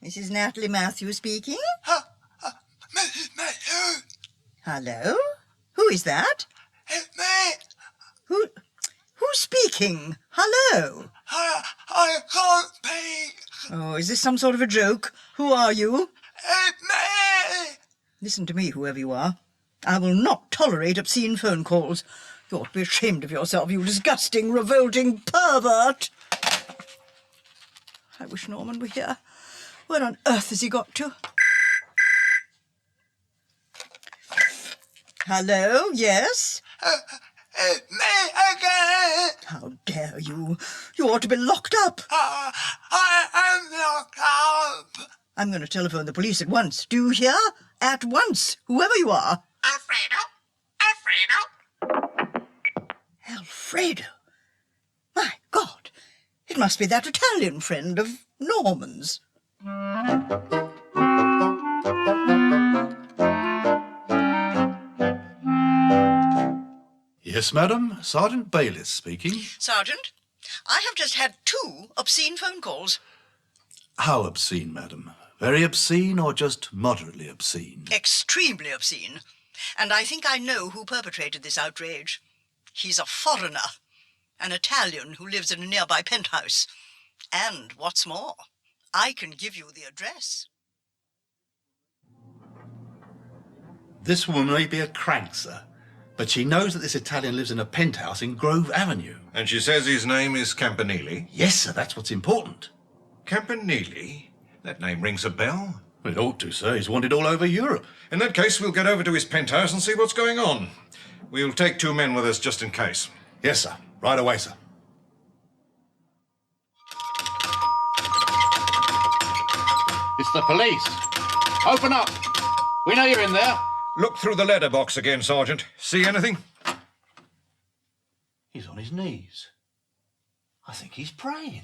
E: This is Natalie Mathews speaking.
S: Mrs. Mathews.
E: Hello? Who is that?
S: It's me.
E: Who's speaking? Hello?
S: I can't speak.
E: Oh, is this some sort of a joke? Who are you?
S: It's me.
E: Listen to me, whoever you are. I will not tolerate obscene phone calls. You ought to be ashamed of yourself, you disgusting, revolting pervert. I wish Norman were here. Where on earth has he got to? Hello, yes?
S: It's me again.
E: How dare you? You ought to be locked up.
S: I am locked up.
E: I'm going to telephone the police at once. Do you hear? At once, whoever you are. Alfredo? My God, it must be that Italian friend of Norman's.
A: Yes, madam. Sergeant Bayliss speaking.
E: Sergeant, I have just had 2 obscene phone calls.
A: How obscene, madam? Very obscene or just moderately obscene?
E: Extremely obscene. And I think I know who perpetrated this outrage. He's a foreigner, an Italian who lives in a nearby penthouse. And what's more, I can give you the address.
A: This woman may be a crank, sir, but she knows that this Italian lives in a penthouse in Grove Avenue.
M: And she says his name is Campanile?
A: Yes, sir, that's what's important.
M: Campanile? That name rings a bell.
A: It ought to, sir. He's wanted all over Europe.
M: In that case, we'll get over to his penthouse and see what's going on. We'll take 2 men with us just in case.
A: Yes, sir. Right away, sir.
M: It's the police. Open up. We know you're in there. Look through the letterbox again, Sergeant. See anything?
A: He's on his knees. I think he's praying.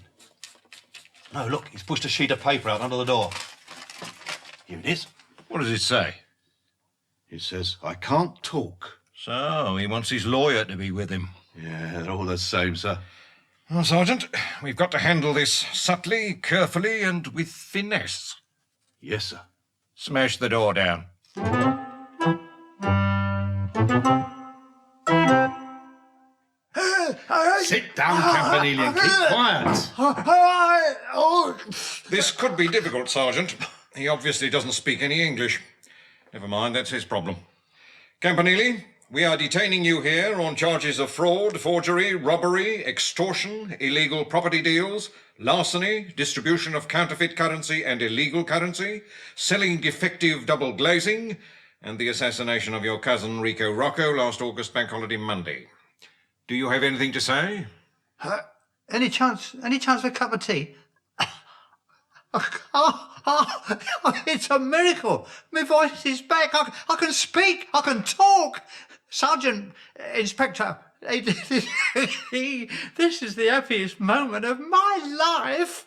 A: No, look, he's pushed a sheet of paper out under the door. Here it is.
M: What does it say?
A: It says, I can't talk.
M: So, he wants his lawyer to be with him.
A: Yeah, they're all the same, sir.
M: Well, Sergeant, we've got to handle this subtly, carefully, and with finesse.
A: Yes, sir.
M: Smash the door down.
A: Sit down, Campanile, and keep quiet.
M: This could be difficult, Sergeant. He obviously doesn't speak any English. Never mind, that's his problem. Campanile, We are detaining you here on charges of fraud, forgery, robbery, extortion, illegal property deals, larceny, distribution of counterfeit currency and illegal currency, selling defective double glazing, and the assassination of your cousin Rico Rocco last August Bank Holiday Monday. Do you have anything to say?
F: Any chance for a cup of tea? It's a miracle. My voice is back. I can speak. I can talk. Sergeant, Inspector, this is the happiest moment of my life.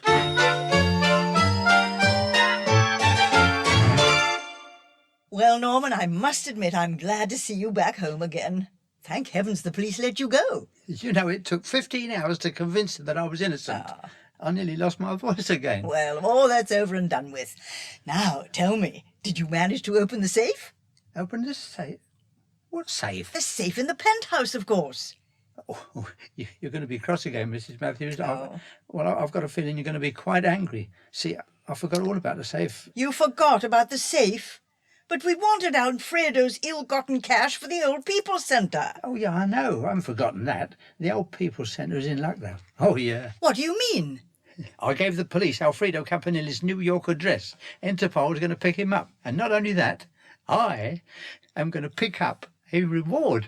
E: Well, Norman, I must admit I'm glad to see you back home again. Thank heavens the police let you go.
F: You know, it took 15 hours to convince them that I was innocent. I nearly lost my voice again.
E: Well, all that's over and done with. Now, tell me, did you manage to open the safe?
F: Open the safe? What safe?
E: The safe in the penthouse, of course.
F: Oh, you're going to be cross again, Mrs. Mathews. I've got a feeling you're going to be quite angry. See, I forgot all about the safe.
E: You forgot about the safe? But we wanted Alfredo's ill-gotten cash for the Old People's Centre.
F: Oh, yeah, I know. I haven't forgotten that. The Old People's Centre is in luck, though. Oh, yeah.
E: What do you mean?
F: I gave the police Alfredo Campanelli's New York address. Interpol is going to pick him up. And not only that, I am going to pick up a reward.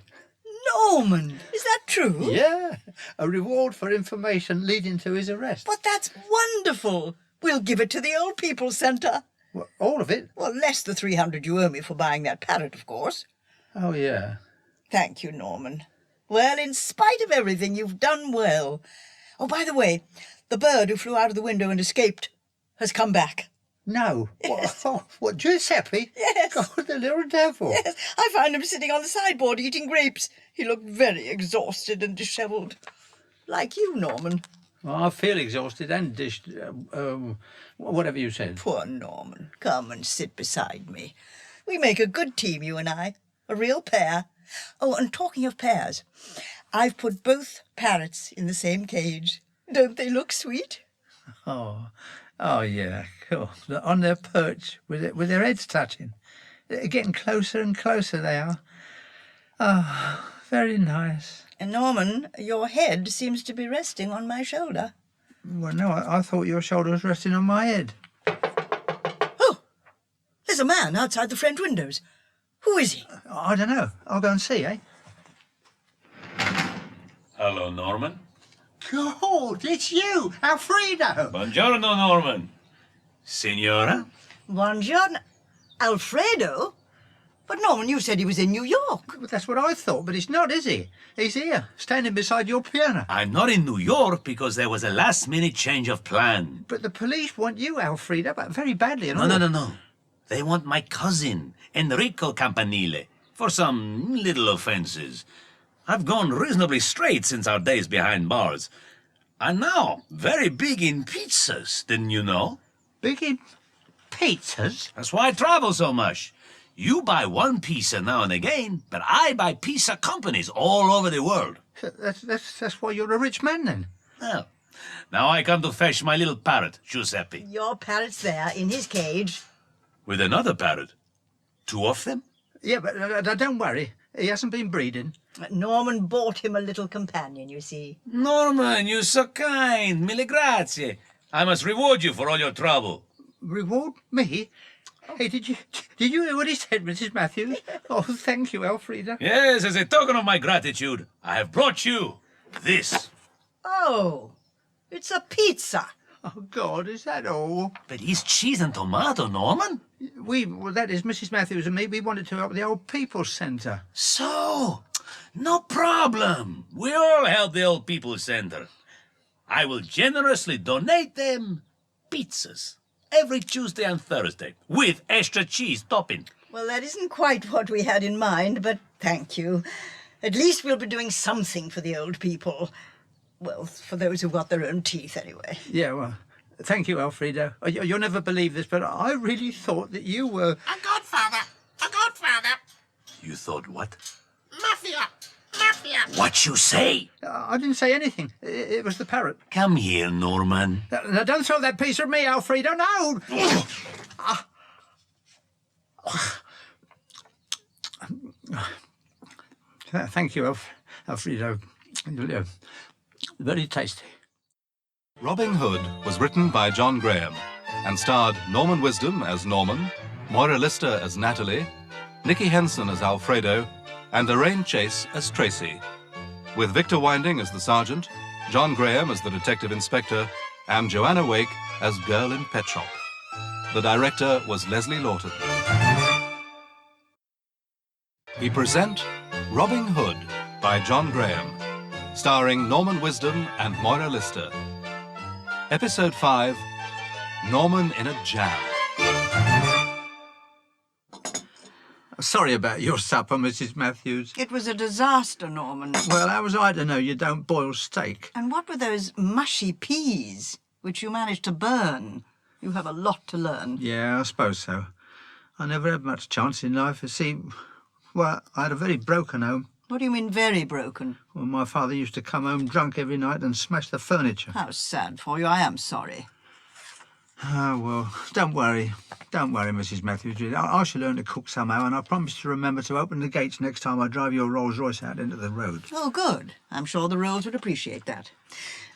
E: Norman, is that true?
F: Yeah, a reward for information leading to his arrest.
E: But that's wonderful. We'll give it to the Old People's Centre.
F: Well, all of it?
E: Well, less the 300 you owe me for buying that parrot, of course.
F: Oh, yeah.
E: Thank you, Norman. Well, in spite of everything, you've done well. Oh, by the way, the bird who flew out of the window and escaped has come back.
F: No.
E: Yes.
F: What, Giuseppe?
E: Yes.
F: God, the little devil.
E: Yes, I found him sitting on the sideboard eating grapes. He looked very exhausted and dishevelled. Like you, Norman.
F: Well, I feel exhausted and whatever you said.
E: Poor Norman. Come and sit beside me. We make a good team, you and I. A real pair. Oh, and talking of pairs, I've put both parrots in the same cage. Don't they look sweet?
F: Oh, yeah, cool. On their perch, with their heads touching. They're getting closer and closer, they are. Oh, very nice.
E: And Norman, your head seems to be resting on my shoulder.
F: Well, no, I thought your shoulder was resting on my head.
E: Oh, there's a man outside the French windows. Who is he?
F: I don't know. I'll go and see, eh?
H: Hello, Norman.
F: God, it's you, Alfredo.
H: Buongiorno, Norman. Signora?
E: Buongiorno. Alfredo? But Norman, you said he was in New York.
F: Well, that's what I thought, but he's not, is he? He's here, standing beside your piano.
H: I'm not in New York because there was a last-minute change of plan.
F: But the police want you, Alfredo, but very badly. And
H: No. They want my cousin, Enrico Campanile, for some little offences. I've gone reasonably straight since our days behind bars. I'm now very big in pizzas, didn't you know?
F: Big in pizzas?
H: That's why I travel so much. You buy one pizza now and again, but I buy pizza companies all over the world.
F: That's why you're a rich man, then.
H: Well, now I come to fetch my little parrot, Giuseppe.
E: Your parrot's there, in his cage.
H: With another parrot. Two of them?
F: Yeah, but don't worry. He hasn't been breeding.
E: Norman bought him a little companion, you see.
H: Norman, you're so kind. Mille grazie. I must reward you for all your trouble.
F: Reward me? Hey, did you hear what he said, Mrs. Mathews? Oh, thank you, Alfreda.
H: Yes, as a token of my gratitude, I have brought you this.
E: Oh, it's a pizza.
F: Oh, God, is that all?
H: But it's cheese and tomato, Norman.
F: Well, that is Mrs. Mathews and me. We wanted to help the Old People's Centre.
H: So, no problem. We all help the Old People's Centre. I will generously donate them pizzas every Tuesday and Thursday with extra cheese topping.
E: Well, that isn't quite what we had in mind, but thank you. At least we'll be doing something for the old people. Well, for those who've got their own teeth, anyway.
F: Yeah, well, thank you, Alfredo. You'll never believe this, but I really thought that you were...
P: A godfather! A godfather!
H: You thought what?
P: Mafia! Mafia!
H: What you say?
F: I didn't say anything. It was the parrot.
H: Come here, Norman.
F: Now, don't throw that piece at me, Alfredo. No! Thank you, Alfredo. Very tasty.
A: Robin Hood was written by John Graham and starred Norman Wisdom as Norman, Moira Lister as Natalie, Nicky Henson as Alfredo, and Lorraine Chase as Tracy, with Victor Winding as the sergeant, John Graham as the detective inspector, and Joanna Wake as Girl in Pet Shop. The director was Leslie Lawton. We present Robin Hood by John Graham, starring Norman Wisdom and Moira Lister. Episode 5, Norman in a Jam.
F: Sorry about your supper, Mrs. Mathews.
E: It was a disaster, Norman.
F: Well, how was I to know you don't boil steak?
E: And what were those mushy peas, which you managed to burn? You have a lot to learn.
F: Yeah, I suppose so. I never had much chance in life. You see, well, I had a very broken home.
E: What do you mean, very broken?
F: Well, my father used to come home drunk every night and smash the furniture.
E: How sad for you. I am sorry.
F: Oh, well, don't worry. Don't worry, Mrs. Mathews. I shall learn to cook somehow, and I promise to remember to open the gates next time I drive your Rolls-Royce out into the road.
E: Oh, good. I'm sure the Rolls would appreciate that.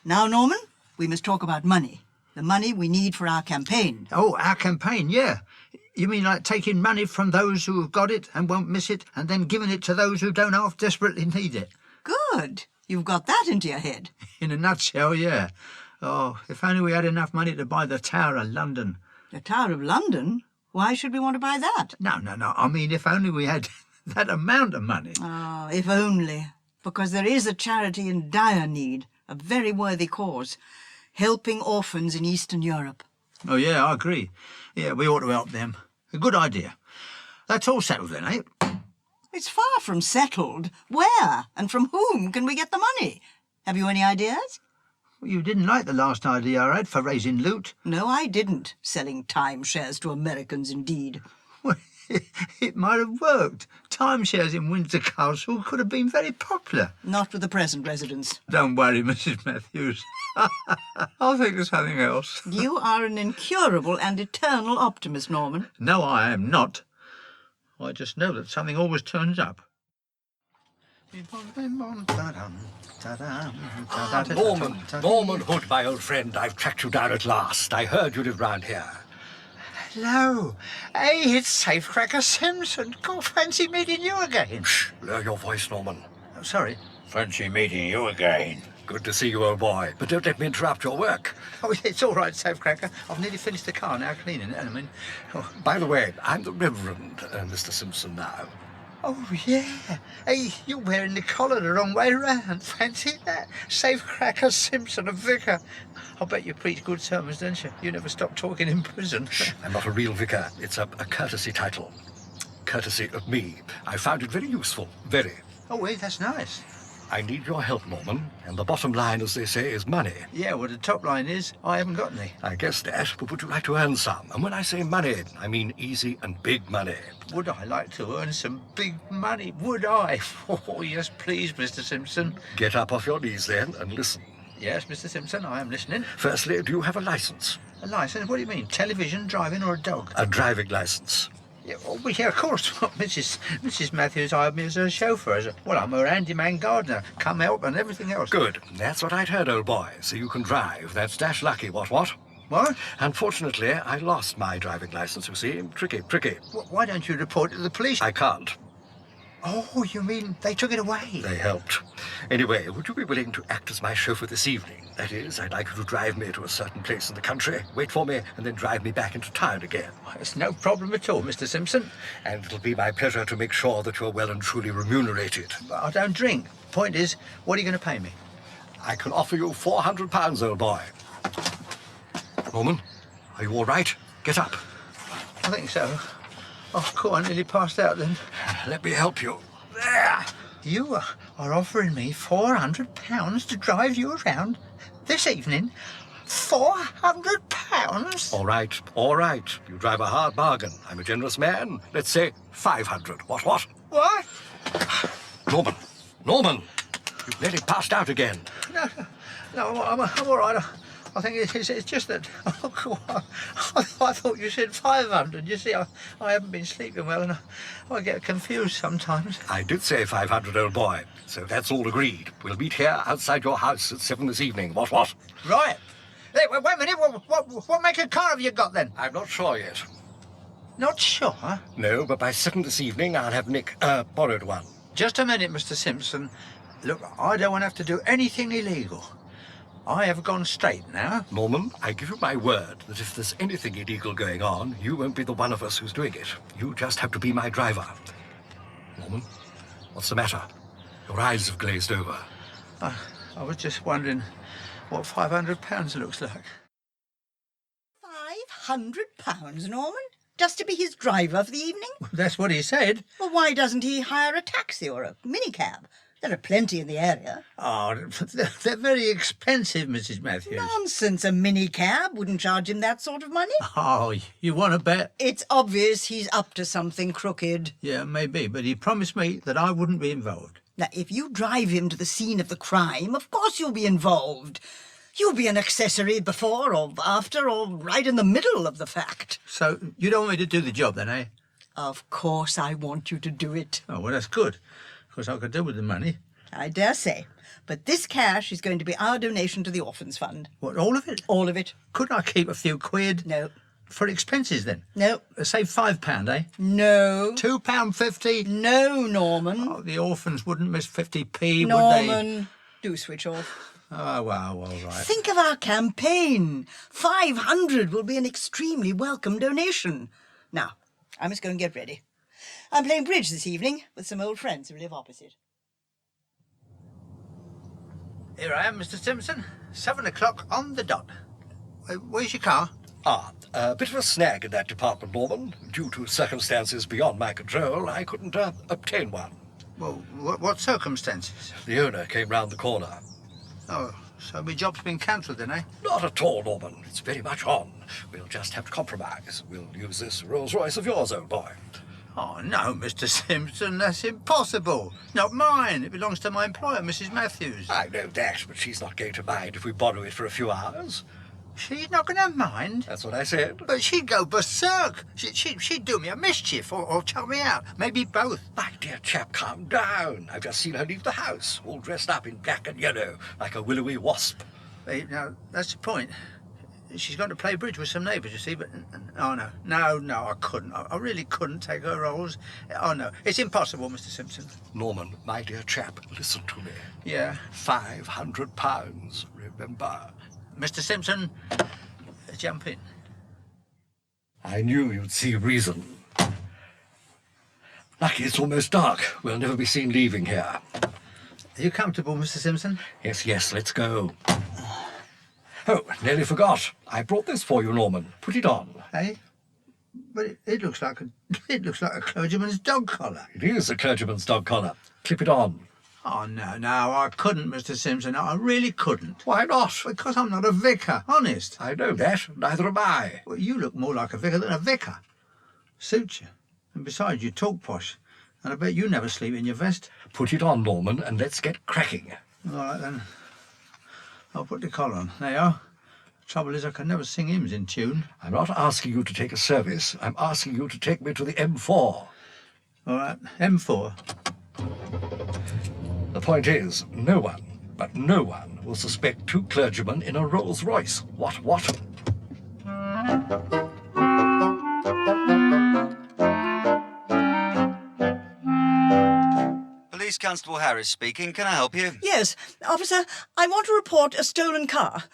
E: Now, Norman, we must talk about money. The money we need for our campaign.
F: Oh, our campaign, yeah. You mean like taking money from those who have got it and won't miss it, and then giving it to those who don't half desperately need it?
E: Good. You've got that into your head.
F: In a nutshell, yeah. Oh, if only we had enough money to buy the Tower of London.
E: The Tower of London? Why should we want to buy that?
F: No. I mean, if only we had that amount of money.
E: Oh, if only. Because there is a charity in dire need, a very worthy cause, helping orphans in Eastern Europe.
F: Oh, yeah, I agree. Yeah, we ought to help them. A good idea. That's all settled then, eh?
E: It's far from settled. Where and from whom can we get the money? Have you any ideas?
F: Well, you didn't like the last idea I had for raising loot.
E: No, I didn't. Selling timeshares to Americans, indeed.
F: Well, it might have worked. Timeshares in Windsor Castle could have been very popular.
E: Not with the present residents.
F: Don't worry, Mrs. Mathews. I'll think of something else.
E: You are an incurable and eternal optimist, Norman.
F: No, I am not. I just know that something always turns up.
N: Norman Hood, my old friend, I've tracked you down at last. I heard you live round here.
F: Hello. Hey, it's Safecracker Simpson. God, fancy meeting you again.
N: Shh, lower your voice, Norman.
F: Oh, sorry.
N: Fancy meeting you again. Good to see you, old boy. But don't let me interrupt your work.
F: Oh, it's all right, Safecracker. I've nearly finished the car now, cleaning it. I mean...
N: By the way, I'm the Reverend Mr. Simpson now.
F: Oh, yeah. Hey, you're wearing the collar the wrong way round. Fancy that. Safecracker Simpson, a vicar. I'll bet you preach good sermons, don't you? You never stop talking in prison.
N: I'm not a real vicar. It's a courtesy title. Courtesy of me. I found it very useful. Very.
F: Oh, wait, that's nice.
N: I need your help, Norman. And the bottom line, as they say, is money.
F: Yeah, well, the top line is, I haven't got any.
N: I guess that, but would you like to earn some? And when I say money, I mean easy and big money.
F: Would I like to earn some big money? Would I? Oh, yes, please, Mr. Simpson.
N: Get up off your knees, then, and listen.
F: Yes, Mr. Simpson, I am listening.
N: Firstly, do you have a licence?
F: A licence? What do you mean? Television, driving, or a dog?
N: A driving licence.
F: Yeah, well, yeah, of course. Well, Mrs. Mathews hired me as her chauffeur. I'm her handyman gardener. Come help and everything else.
N: Good. That's what I'd heard, old boy. So you can drive. That's dash lucky, what?
F: What?
N: Unfortunately, I lost my driving licence, you see. Tricky.
F: Why don't you report it to the police?
N: I can't.
F: Oh, you mean they took it away?
N: They helped. Anyway, would you be willing to act as my chauffeur this evening? That is, I'd like you to drive me to a certain place in the country, wait for me, and then drive me back into town again.
F: It's no problem at all, Mr. Simpson.
N: And it'll be my pleasure to make sure that you're well and truly remunerated.
F: I don't drink. Point is, what are you going to pay me?
N: I can offer you £400, old boy. Norman, are you all right? Get up.
F: I think so. Oh, cool, I nearly passed out then.
N: Let me help you.
F: There! You are offering me £400 to drive you around this evening? £400?
N: All right. You drive a hard bargain. I'm a generous man. Let's say 500. What?
F: What?
N: Norman! You've nearly passed out again.
F: No, I'm all right. I think it's just that... I thought you said 500. You see, I haven't been sleeping well and I get confused sometimes.
N: I did say 500, old boy, so that's all agreed. We'll meet here outside your house at 7 this evening. What?
F: Right. Hey, wait a minute. What make of car have you got, then?
N: I'm not sure yet.
F: Not sure?
N: No, but by 7 this evening, I'll have Nick borrowed one.
F: Just a minute, Mr. Simpson. Look, I don't want to have to do anything illegal. I have gone straight now.
N: Norman, I give you my word that if there's anything illegal going on, you won't be the one of us who's doing it. You just have to be my driver. Norman, what's the matter? Your eyes have glazed over.
F: I was just wondering what £500 looks like.
E: £500, Norman? Just to be his driver for the evening?
F: That's what he said.
E: Well, why doesn't he hire a taxi or a minicab? There are plenty in the area.
F: Oh, they're very expensive, Mrs. Mathews.
E: Nonsense, a minicab wouldn't charge him that sort of money.
F: Oh, you want to bet?
E: It's obvious he's up to something crooked.
F: Yeah, maybe, but he promised me that I wouldn't be involved.
E: Now, if you drive him to the scene of the crime, of course you'll be involved. You'll be an accessory before or after or right in the middle of the fact.
F: So you don't want me to do the job then, eh?
E: Of course I want you to do it.
F: Oh, well, that's good. Of course, I could do with the money.
E: I dare say. But this cash is going to be our donation to the Orphans Fund.
F: What, all of it?
E: All of it.
F: Couldn't I keep a few quid?
E: No.
F: For expenses, then?
E: No.
F: Say £5, eh?
E: No.
F: £2.50?
E: No, Norman.
F: Oh, the orphans wouldn't miss 50p,
E: Norman,
F: would they?
E: do switch off.
F: Oh, well, all right.
E: Think of our campaign. 500 will be an extremely welcome donation. Now, I must go and get ready. I'm playing bridge this evening with some old friends who live opposite.
F: Here I am, Mr. Simpson. 7 o'clock on the dot. Where's your car?
N: A bit of a snag in that department, Norman. Due to circumstances beyond my control, I couldn't obtain one.
F: Well, what circumstances?
N: The owner came round the corner.
F: Oh, so my job's been cancelled then, eh?
N: Not at all, Norman. It's very much on. We'll just have to compromise. We'll use this Rolls-Royce of yours, old boy.
F: Oh, no, Mr. Simpson, that's impossible. Not mine. It belongs to my employer, Mrs. Mathews.
N: I know that, but she's not going to mind if we borrow it for a few hours.
F: She's not going to mind?
N: That's what I said.
F: But she'd go berserk. She'd do me a mischief or chuck me out. Maybe both.
N: My dear chap, calm down. I've just seen her leave the house, all dressed up in black and yellow, like a willowy wasp.
F: Hey, now, that's the point. She's going to play bridge with some neighbours, you see, but... Oh, no, I couldn't. I really couldn't take her roles. Oh, no, it's impossible, Mr. Simpson.
N: Norman, my dear chap, listen to me.
F: Yeah?
N: £500, remember.
F: Mr. Simpson, jump in.
N: I knew you'd see reason. Lucky it's almost dark. We'll never be seen leaving here.
F: Are you comfortable, Mr. Simpson?
N: Yes, let's go. Oh, nearly forgot. I brought this for you, Norman. Put it on.
F: Hey? But it looks like a clergyman's dog collar.
N: It is a clergyman's dog collar. Clip it on.
F: Oh, no, I couldn't, Mr. Simpson. I really couldn't.
N: Why not?
F: Because I'm not a vicar, honest.
N: I know that. Neither am I.
F: Well, you look more like a vicar than a vicar. Suits you. And besides, you talk posh. And I bet you never sleep in your vest.
N: Put it on, Norman, and let's get cracking.
F: All right, then. I'll put the collar on. There you are. The trouble is I can never sing hymns in tune.
N: I'm not asking you to take a service. I'm asking you to take me to the M4.
F: All right, M4.
N: The point is, no one, but no one, will suspect two clergymen in a Rolls-Royce. What?
O: Police Constable Harris speaking. Can I help you?
E: Yes, officer, I want to report a stolen car.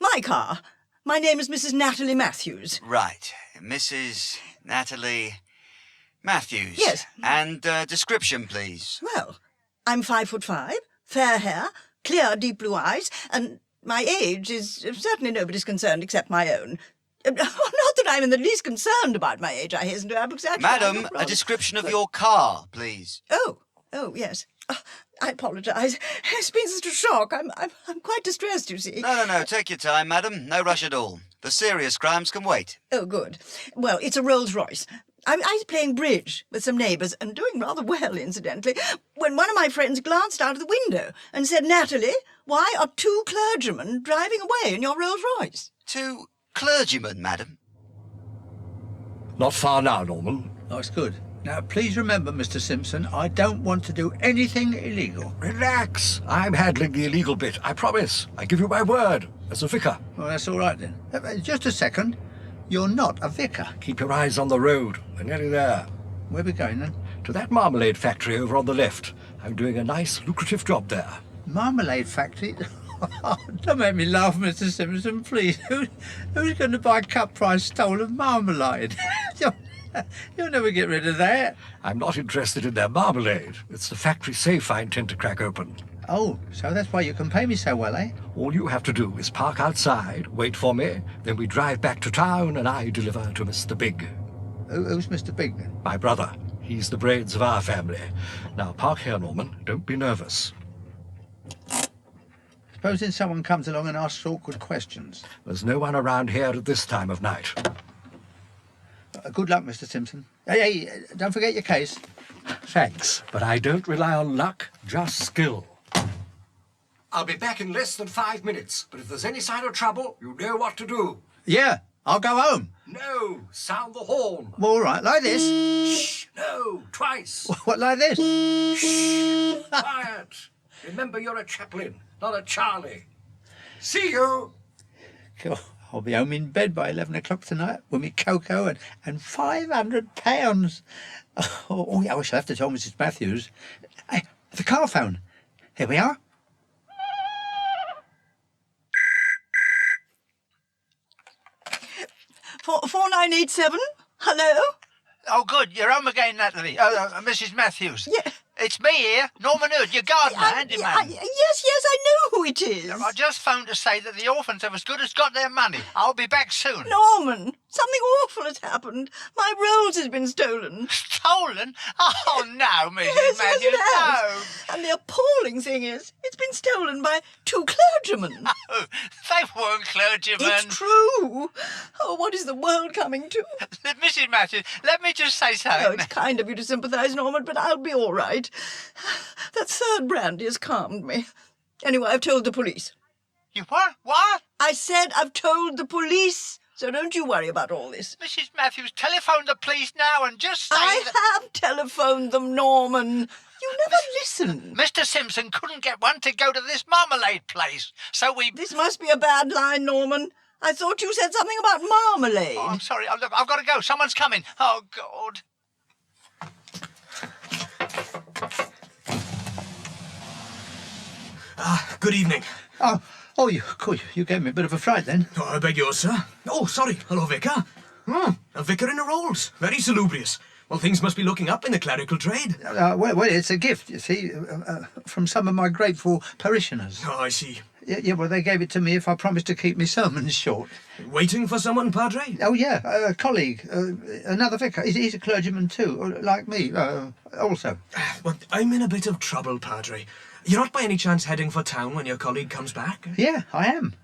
E: My car. My name is Mrs. Natalie Mathews.
O: Right. Mrs. Natalie Mathews.
E: Yes.
O: And description, please.
E: Well, I'm 5'5", fair hair, clear deep blue eyes, and my age is certainly nobody's concerned except my own. Not that I'm in the least concerned about my age, I hasten to add, because actually...
O: Madam, a description of your car, please.
E: Oh, yes. I apologise. It's been such a shock. I'm quite distressed, you see.
O: No. Take your time, madam. No rush at all. The serious crimes can wait.
E: Oh, good. Well, it's a Rolls-Royce. I was playing bridge with some neighbours and doing rather well, incidentally, when one of my friends glanced out of the window and said, "Natalie, why are 2 clergymen driving away in your Rolls Royce?"
O: 2 clergymen, madam?
N: Not far now, Norman.
F: That's good. Now, please remember, Mr. Simpson, I don't want to do anything illegal.
N: Relax. I'm handling the illegal bit, I promise. I give you my word, as a vicar.
F: Well, that's all right then. Just a second. You're not a vicar.
N: Keep your eyes on the road. We're nearly there.
F: Where are we going then?
N: To that marmalade factory over on the left. I'm doing a nice, lucrative job there.
F: Marmalade factory? Don't make me laugh, Mr. Simpson, please. Who's going to buy cut-price stolen marmalade? You'll never get rid of that.
N: I'm not interested in their marmalade. It's the factory safe I intend to crack open.
F: Oh, so that's why you can pay me so well, eh?
N: All you have to do is park outside, wait for me, then we drive back to town and I deliver to Mr. Big.
F: Who's Mr. Big then?
N: My brother. He's the brains of our family. Now park here, Norman. Don't be nervous.
F: Supposing someone comes along and asks awkward questions.
N: There's no one around here at this time of night.
F: Good luck, Mr. Simpson. Hey, don't forget your case.
N: Thanks, but I don't rely on luck, just skill. I'll be back in less than 5 minutes, but if there's any sign of trouble, you know what to do.
F: Yeah, I'll go home.
N: No, sound the horn.
F: Well, all right, like this.
N: Shh, no, twice.
F: What, like this?
N: Shh, quiet. Remember, you're a chaplain, not a Charlie. See you.
F: Cool. I'll be home in bed by 11 o'clock tonight with me cocoa and £500. Oh, yeah, I shall have to tell Mrs. Mathews. Hey, the car phone. Here we are.
E: For 4987? Hello?
C: Oh, good. You're home again, Natalie. Mrs. Mathews.
E: Yeah.
C: It's me here, Norman Hood, your gardener, handyman.
E: Yes, I know who it is.
C: I just phoned to say that the orphans have as good as got their money. I'll be back soon.
E: Norman, something awful has happened. My Rolls has been stolen.
C: Stolen? Oh, no, Mrs.
E: Yes,
C: Mathews,
E: it has.
C: no.
E: And the appalling thing is, it's been stolen by 2 clergymen.
C: Oh, they weren't clergymen.
E: It's true. Oh, what is the world coming to?
C: Mrs. Mathews, let me just say something.
E: Oh, it's kind of you to sympathise, Norman, but I'll be all right. That 3rd brandy has calmed me. Anyway, I've told the police.
C: You what? What?
E: I said I've told the police, so don't you worry about all this.
C: Mrs. Mathews, telephone the police now and just say
E: I have telephoned them, Norman. You never listen.
C: Mr. Simpson couldn't get one to go to this marmalade place, so we...
E: This must be a bad line, Norman. I thought you said something about marmalade.
C: Oh, I'm sorry. Look, I've got to go. Someone's coming. Oh, God.
B: Good evening.
F: Oh, you gave me a bit of a fright then.
B: Oh, I beg yours, sir. Oh, sorry. Hello, Vicar. A vicar in a Rolls. Very salubrious. Well, things must be looking up in the clerical trade.
F: Well, it's a gift, you see, from some of my grateful parishioners.
B: Oh, I see.
F: Yeah, well, they gave it to me if I promised to keep my sermons short.
B: Waiting for someone, Padre?
F: Oh, yeah, a colleague, another vicar. He's a clergyman too, like me, also.
B: Well, I'm in a bit of trouble, Padre. You're not by any chance heading for town when your colleague comes back?
F: Yeah, I am.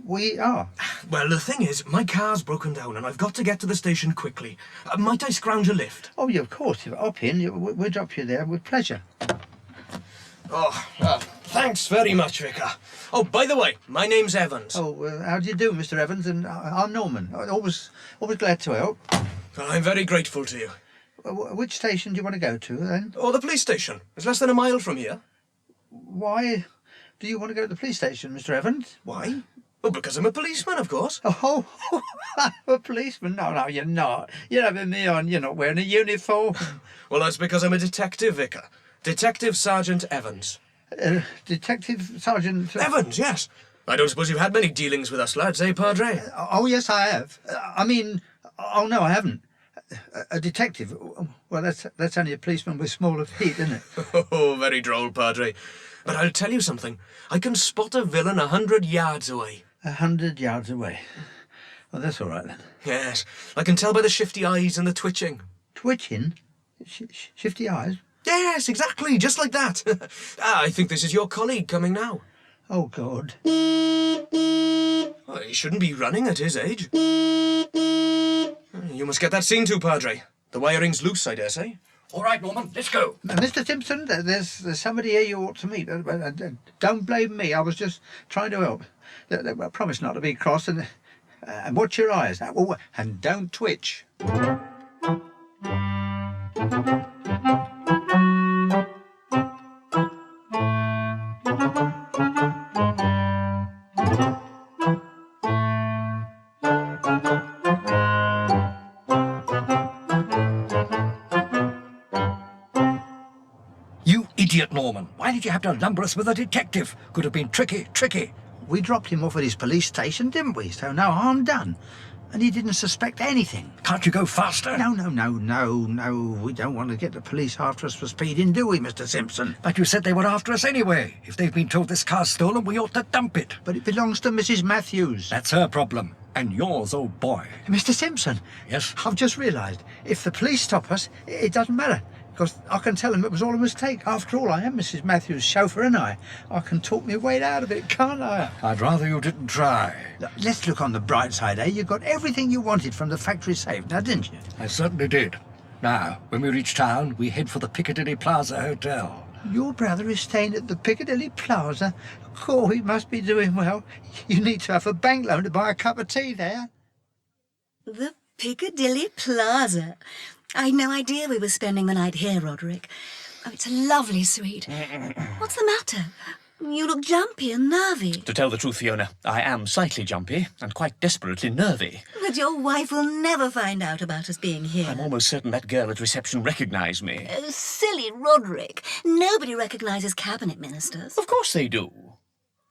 F: We are.
B: Well, the thing is, my car's broken down and I've got to get to the station quickly. Might I scrounge a lift?
F: Oh, yeah, of course. Hop in. We'll drop you there with pleasure.
B: Oh, thanks very much, Vicar. Oh, by the way, my name's Evans.
F: Oh, how do you do, Mr. Evans? And I'm Norman. Always glad to help.
B: Well, I'm very grateful to you.
F: Which station do you want to go to, then?
B: Oh, the police station. It's less than a mile from here.
F: Why do you want to go to the police station, Mr. Evans?
B: Why? Oh, because I'm a policeman, of course.
F: Oh, a policeman? No, you're not. You're having me on. You're not wearing a uniform.
B: Well, that's because I'm a detective, Vicar. Detective Sergeant Evans.
F: Detective Sergeant...
B: Evans, yes. I don't suppose you've had many dealings with us lads, eh, Padre?
F: Oh, yes, I have. Oh, no, I haven't. A detective? Well, that's only a policeman with smaller feet, isn't it?
B: Oh, very droll, Padre. But I'll tell you something. I can spot a villain 100 yards away.
F: 100 yards away? Well, that's all right, then.
B: Yes. I can tell by the shifty eyes and the twitching.
F: Twitching? Shifty eyes?
B: Yes, exactly. Just like that. I think this is your colleague coming now.
F: Oh, God.
B: Well, he shouldn't be running at his age. You must get that seen to, Padre. The wiring's loose, I dare say.
N: All right, Norman, let's go.
F: Mr. Simpson, there's somebody here you ought to meet. Don't blame me. I was just trying to help. Promise not to be cross and watch your eyes. And don't twitch.
N: You idiot, Norman. Why did you have to lumber us with a detective? Could have been tricky.
F: We dropped him off at his police station, didn't we? So no harm done. And he didn't suspect anything.
N: Can't you go faster?
F: No. We don't want to get the police after us for speeding, do we, Mr. Simpson?
N: But you said they were after us anyway. If they've been told this car's stolen, we ought to dump it.
F: But it belongs to Mrs. Mathews.
N: That's her problem. And yours, old boy.
F: Mr. Simpson.
N: Yes?
F: I've just realised, if the police stop us, it doesn't matter. Because I can tell them it was all a mistake. After all, I am Mrs. Mathews' chauffeur, and I can talk my way out of it, can't I?
N: I'd rather you didn't try.
F: Let's look on the bright side, eh? You got everything you wanted from the factory safe, now didn't you?
N: I certainly did. Now, when we reach town, we head for the Piccadilly Plaza Hotel.
F: Your brother is staying at the Piccadilly Plaza? Oh, he must be doing well. You need to have a bank loan to buy a cup of tea there.
L: The Piccadilly Plaza. I had no idea we were spending the night here, Roderick. Oh, it's a lovely suite. What's the matter? You look jumpy and nervy.
V: To tell the truth, Fiona, I am slightly jumpy and quite desperately nervy.
L: But your wife will never find out about us being here.
V: I'm almost certain that girl at reception recognised me.
L: Oh, silly Roderick. Nobody recognises cabinet ministers.
V: Of course they do.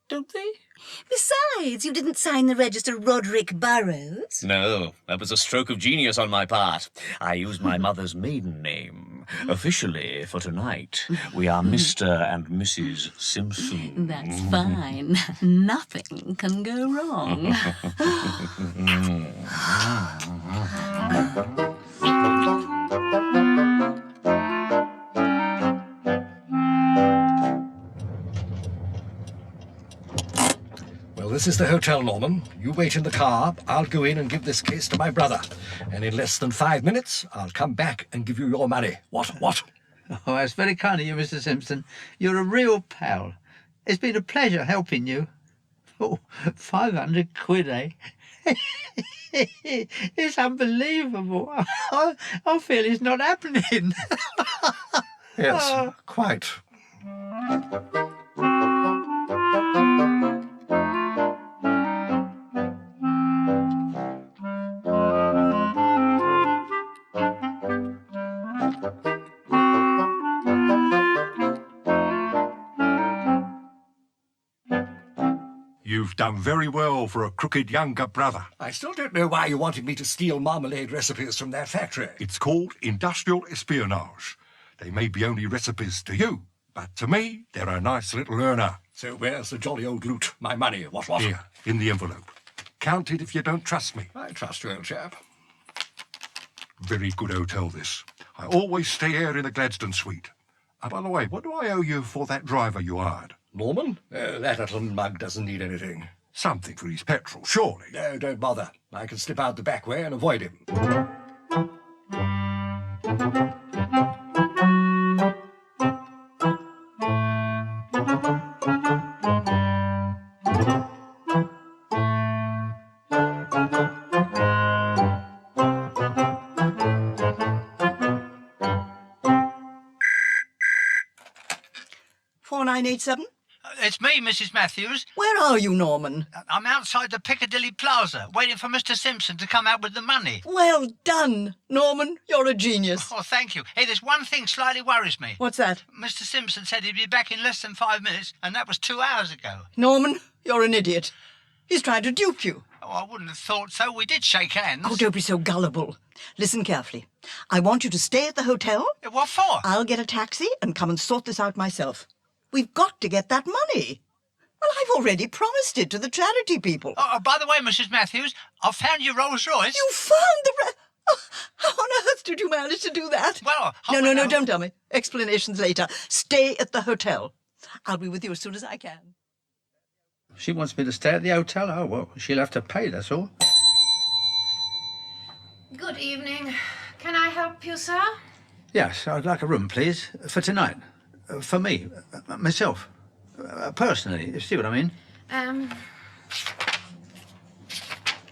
V: Don't they?
L: Besides, you didn't sign the register Roderick Burrows.
V: No, that was a stroke of genius on my part. I used my mother's maiden name. Officially, for tonight, we are Mr. and Mrs. Simpson.
L: That's fine. Nothing can go wrong.
N: Well, this is the hotel, Norman. You wait in the car. I'll go in and give this case to my brother. And in less than 5 minutes, I'll come back and give you your money. What?
F: Oh, that's very kind of you, Mr. Simpson. You're a real pal. It's been a pleasure helping you. Oh, 500 quid, eh? It's unbelievable. I feel it's not happening.
N: Yes, quite.
W: You've done very well for a crooked younger brother.
N: I still don't know why you wanted me to steal marmalade recipes from that factory.
W: It's called industrial espionage. They may be only recipes to you, but to me, they're a nice little earner.
N: So where's the jolly old loot? My money? What?
W: Here, in the envelope. Count it if you don't trust me.
N: I trust you, old chap.
W: Very good hotel, this. I always stay here in the Gladstone suite. By the way, what do I owe you for that driver you hired?
N: Norman? That little mug doesn't need anything.
W: Something for his petrol, surely.
N: No, don't bother. I can slip out the back way and avoid him.
E: $4987?
C: It's me, Mrs. Mathews.
E: Where are you, Norman?
C: I'm outside the Piccadilly Plaza, waiting for Mr. Simpson to come out with the money.
E: Well done, Norman. You're a genius.
C: Oh, thank you. Hey, there's one thing slightly worries me.
E: What's that?
C: Mr. Simpson said he'd be back in less than 5 minutes, and that was 2 hours ago.
E: Norman, you're an idiot. He's trying to dupe you.
C: Oh, I wouldn't have thought so. We did shake hands.
E: Oh, don't be so gullible. Listen carefully. I want you to stay at the hotel.
C: What for?
E: I'll get a taxi and come and sort this out myself. We've got to get that money. Well, I've already promised it to the charity people.
C: Oh, by the way, Mrs. Mathews, I've found your Rolls Royce.
E: You found the... Oh, how on earth did you manage to do that?
C: Well,
E: No, don't tell me. Explanations later. Stay at the hotel. I'll be with you as soon as I can.
F: She wants me to stay at the hotel. Oh, well, she'll have to pay, that's all.
J: Good evening. Can I help you, sir?
F: Yes, I'd like a room, please, for tonight. For me, myself. Personally, you see what I mean?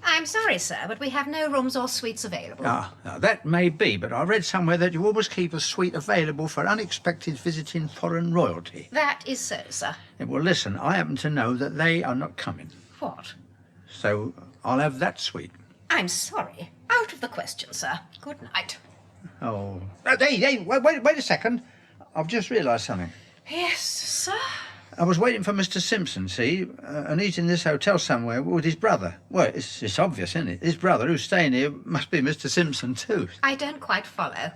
J: I'm sorry, sir, but we have no rooms or suites available.
F: Ah, now that may be, but I read somewhere that you always keep a suite available for unexpected visiting foreign royalty.
J: That is so, sir.
F: Yeah, well, listen, I happen to know that they are not coming.
J: What?
F: So I'll have that suite.
J: I'm sorry. Out of the question, sir. Good night.
F: Oh. Hey, wait a second. I've just realised something.
J: Yes, sir?
F: I was waiting for Mr. Simpson, see, and he's in this hotel somewhere with his brother. Well, it's obvious, isn't it? His brother, who's staying here, must be Mr. Simpson, too.
J: I don't quite follow.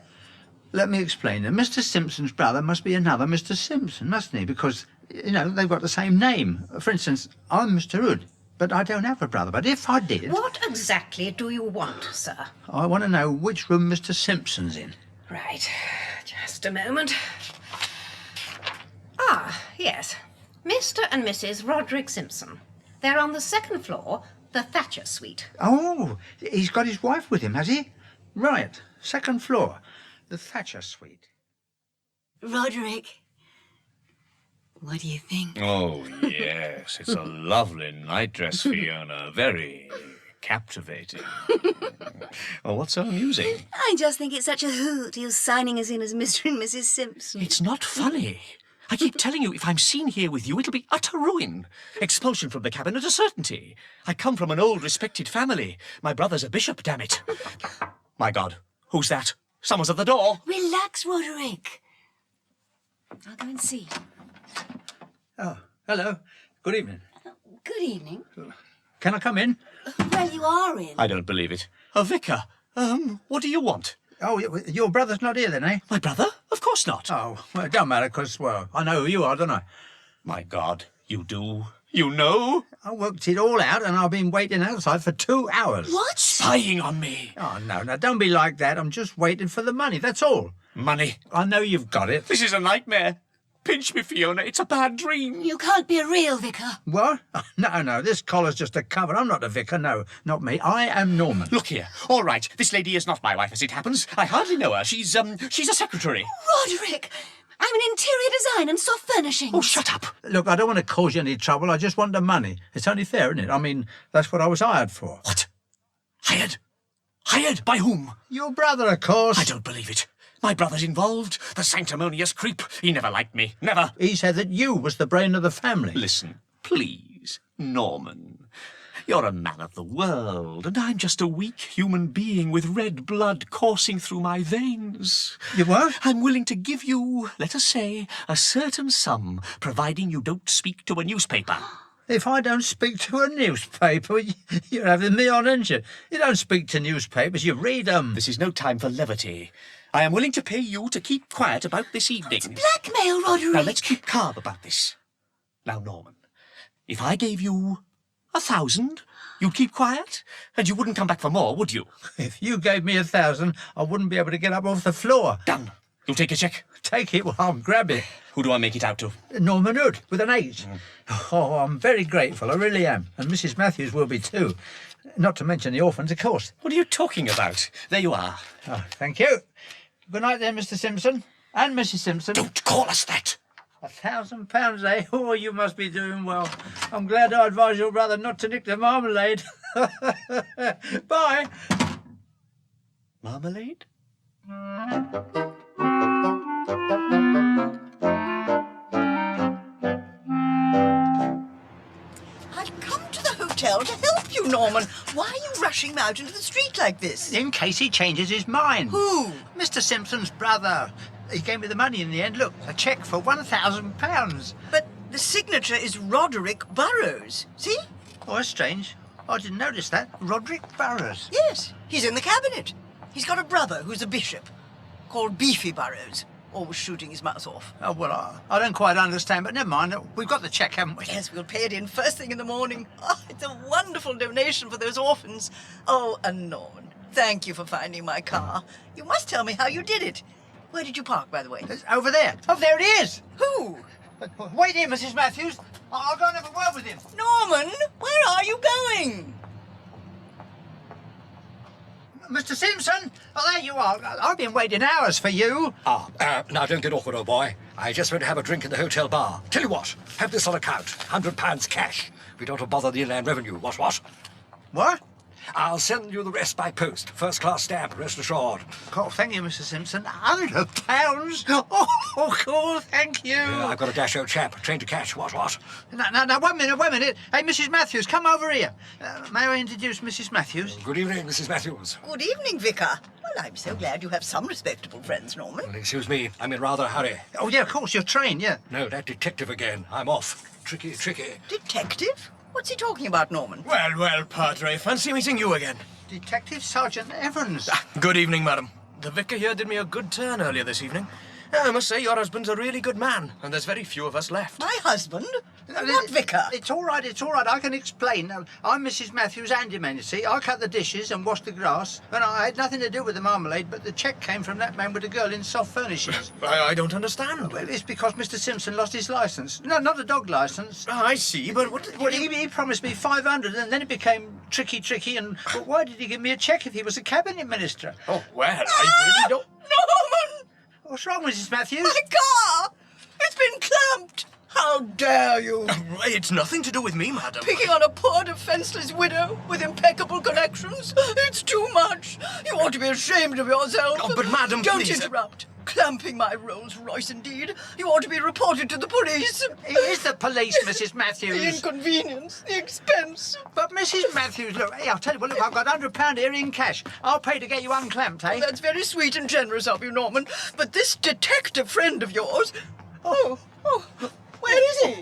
F: Let me explain. Mr. Simpson's brother must be another Mr. Simpson, mustn't he? Because, you know, they've got the same name. For instance, I'm Mr. Hood, but I don't have a brother. But if I did...
J: What exactly do you want, sir?
F: I want to know which room Mr. Simpson's in.
J: Right. Just a moment. Ah, yes. Mr. and Mrs. Roderick Simpson. They're on the second floor, the Thatcher suite.
F: Oh, he's got his wife with him, has he? Right. Second floor, the Thatcher suite.
L: Roderick, what do you think?
V: Oh, yes. It's a lovely nightdress, Fiona. Very captivating. Oh, what's so amusing?
L: I just think it's such a hoot you signing us in as Mr. and Mrs. Simpson.
N: It's not funny. I keep telling you, if I'm seen here with you, it'll be utter ruin. Expulsion from the cabinet a certainty. I come from an old, respected family. My brother's a bishop, damn it. My God, who's that? Someone's at the door.
L: Relax, Roderick. I'll go and see.
F: Oh, hello. Good evening.
L: Good evening.
F: Can I come in?
L: Well, you are in.
N: I don't believe it. A vicar. What do you want?
F: Oh, your brother's not here then, eh?
N: My brother? Of course not.
F: Oh, well, it don't matter, because, well, I know who you are, don't I?
N: My God, you do? You know?
F: I worked it all out, and I've been waiting outside for 2 hours.
L: What?
N: Spying on me.
F: Oh, no, don't be like that. I'm just waiting for the money, that's all.
N: Money?
F: I know you've got it.
N: This is a nightmare. Pinch me, Fiona. It's a bad dream.
L: You can't be a real vicar.
F: What? No, this collar's just a cover. I'm not the vicar, no, not me. I am Norman.
N: Look here. All right, this lady is not my wife, as it happens. I hardly know her. She's a secretary.
L: Roderick, I'm an interior design and soft furnishings.
N: Oh, shut up.
F: Look, I don't want to cause you any trouble. I just want the money. It's only fair, isn't it? I mean, that's what I was hired for.
N: What? Hired? Hired by whom?
F: Your brother, of course.
N: I don't believe it. My brother's involved. The sanctimonious creep. He never liked me. Never.
F: He said that you was the brain of the family.
N: Listen, please, Norman. You're a man of the world, and I'm just a weak human being with red blood coursing through my veins.
F: You what?
N: I'm willing to give you, let us say, a certain sum, providing you don't speak to a newspaper.
F: If I don't speak to a newspaper, you're having me on, aren't you? You don't speak to newspapers, you read them.
N: This is no time for levity. I am willing to pay you to keep quiet about this evening.
L: It's blackmail, Roderick.
N: Now, let's keep calm about this. Now, Norman, if I gave you 1,000, you'd keep quiet? And you wouldn't come back for more, would you?
F: If you gave me 1,000, I wouldn't be able to get up off the floor.
N: Done. You'll take a cheque?
F: Take it, well, I'll grab it.
N: Who do I make it out to?
F: Norman Hood, with an H. Oh, I'm very grateful, I really am. And Mrs. Mathews will be too. Not to mention the orphans, of course.
N: What are you talking about? There you are.
F: Oh, thank you. Good night then, Mr. Simpson. And Mrs. Simpson.
N: Don't call us that.
F: £1,000, eh? Oh, you must be doing well. I'm glad I advised your brother not to nick the marmalade. Bye.
N: Marmalade?
E: I've come to the hotel to help you, Norman. Why are you rushing him out into the street like this?
F: In case he changes his mind.
E: Who?
F: Mr. Simpson's brother. He gave me the money in the end. Look, a cheque for £1,000.
E: But the signature is Roderick Burrows. See?
F: Oh, that's strange. I didn't notice that. Roderick Burrows.
E: Yes, he's in the cabinet. He's got a brother who's a bishop called Beefy Burrows. Always shooting his mouth off.
F: Oh, well, I don't quite understand, but never mind. We've got the cheque, haven't we?
E: Yes, we'll pay it in first thing in the morning. Oh, it's a wonderful donation for those orphans. Oh, and Norman, thank you for finding my car. You must tell me how you did it. Where did you park, by the way?
F: It's over there. Oh, there it is.
E: Who?
C: Wait here, Mrs. Mathews. I'll go and have a word with him.
E: Norman, where are you going?
C: Mr. Simpson! Oh, there you are. I've been waiting hours for you.
D: Now don't get awkward, old boy. I just went to have a drink in the hotel bar. Tell you what, have this on account. £100 cash. We don't want to bother the Inland Revenue, what?
C: What?
D: I'll send you the rest by post. First class stamp, rest assured.
C: Oh, thank you, Mr. Simpson. £100? Oh, cool, thank you.
D: I've got a dash old chap, train to catch, what?
C: Now, one minute. Hey, Mrs. Mathews, come over here. May I introduce Mrs. Mathews?
D: Good evening, Mrs. Mathews.
E: Good evening, Vicar. Well, I'm so glad you have some respectable friends, Norman.
D: Well, excuse me, I'm in rather a hurry.
C: Oh, yeah, of course, your train, yeah.
D: No, that detective again. I'm off. Tricky.
E: Detective? What's he talking about, Norman?
B: Well, Padre, fancy meeting you again.
C: Detective Sergeant Evans.
B: Good evening, madam. The vicar here did me a good turn earlier this evening. I must say, your husband's a really good man, and there's very few of us left.
E: My husband? What vicar?
C: It's all right. I can explain. I'm Mrs. Mathews' handyman, you see. I cut the dishes and washed the grass, and I had nothing to do with the marmalade, but the cheque came from that man with a girl in soft furnishings.
B: I don't understand.
C: Well, it's because Mr. Simpson lost his licence. No, not a dog licence.
B: I see, but what
C: he promised me 500, and then it became tricky, and why did he give me a cheque if he was a cabinet minister?
B: Oh, well, I really don't...
E: Norman!
C: What's wrong, Mrs. Mathews?
E: My car! It's been clamped! How dare you?
B: It's nothing to do with me, madam.
E: Picking on a poor defenceless widow with impeccable connections? It's too much. You ought to be ashamed of yourself.
B: Oh, but madam,
E: Don't
B: please.
E: interrupt. Clamping my Rolls Royce, indeed. You ought to be reported to the police.
C: It is the police, Mrs. Mathews.
E: The inconvenience, the expense.
C: But Mrs. Mathews, look, hey, I'll tell you what, look, I've got £100 here in cash. I'll pay to get you unclamped, eh?
E: That's very sweet and generous of you, Norman. But this detective friend of yours... Oh, where is he?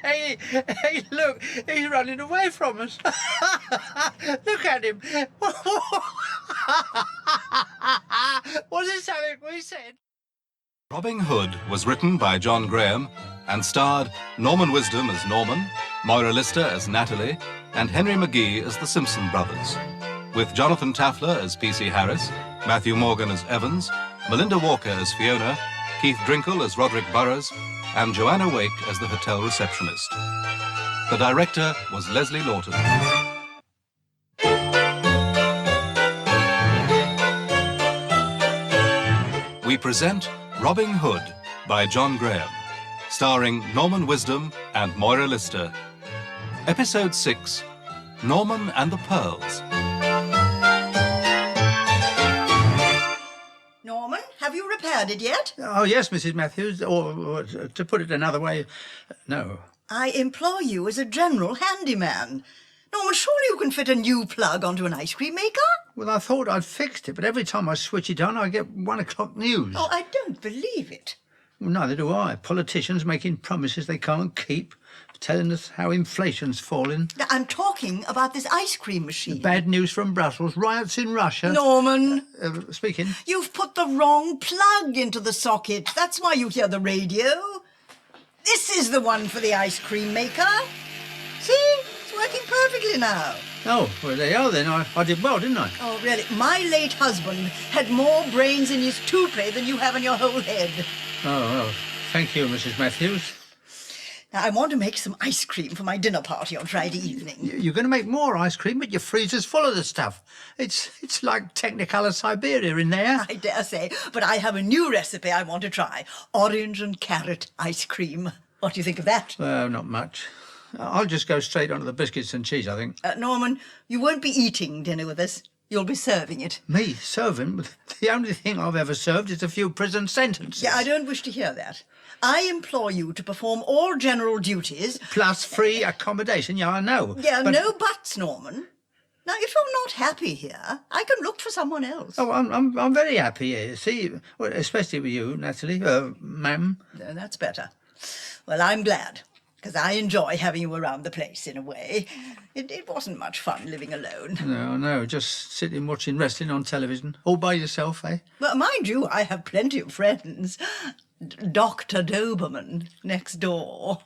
C: Hey, look, he's running away from us. Look at him. Was it something we said?
A: Robin Hood was written by John Graham and starred Norman Wisdom as Norman, Moira Lister as Natalie, and Henry McGee as the Simpson brothers, with Jonathan Taffler as P.C. Harris, Matthew Morgan as Evans, Melinda Walker as Fiona, Keith Drinkle as Roderick Burrows, and Joanna Wake as the hotel receptionist. The director was Leslie Lawton. We present Robin Hood by John Graham, starring Norman Wisdom and Moira Lister. Episode 6, Norman and the Pearls.
E: Norman, have you repaired it yet?
F: Oh, yes, Mrs. Mathews, or to put it another way, no.
E: I employ you as a general handyman. Norman, surely you can fit a new plug onto an ice cream maker?
F: Well, I thought I'd fixed it, but every time I switch it on, I get 1 o'clock news.
E: Oh, I don't believe it.
F: Well, neither do I. Politicians making promises they can't keep, telling us how inflation's falling.
E: I'm talking about this ice cream machine.
F: Bad news from Brussels, riots in Russia.
E: Norman.
F: Speaking.
E: You've put the wrong plug into the socket. That's why you hear the radio. This is the one for the ice cream maker. See? It's working perfectly now.
F: Oh, well, there you are then. I did well, didn't I?
E: Oh, really? My late husband had more brains in his toupee than you have in your whole head.
F: Oh, well, thank you, Mrs. Mathews.
E: Now, I want to make some ice cream for my dinner party on Friday evening.
F: You're going to make more ice cream, but your freezer's full of the stuff. It's like Technicolor Siberia in there.
E: I dare say, but I have a new recipe I want to try. Orange and carrot ice cream. What do you think of that?
F: Not much. I'll just go straight onto the biscuits and cheese, I think.
E: Norman, you won't be eating dinner with us. You'll be serving it.
F: Me? Serving? The only thing I've ever served is a few prison sentences.
E: Yeah, I don't wish to hear that. I implore you to perform all general duties...
F: Plus free accommodation, yeah, I know.
E: Yeah, but... no buts, Norman. Now, if you're not happy here, I can look for someone else.
F: Oh, I'm very happy here, see? Well, especially with you, Natalie, ma'am.
E: No, that's better. Well, I'm glad, because I enjoy having you around the place, in a way. It wasn't much fun living alone.
F: No, just sitting watching wrestling on television, all by yourself, eh?
E: Well, mind you, I have plenty of friends. Dr. Doberman, next door.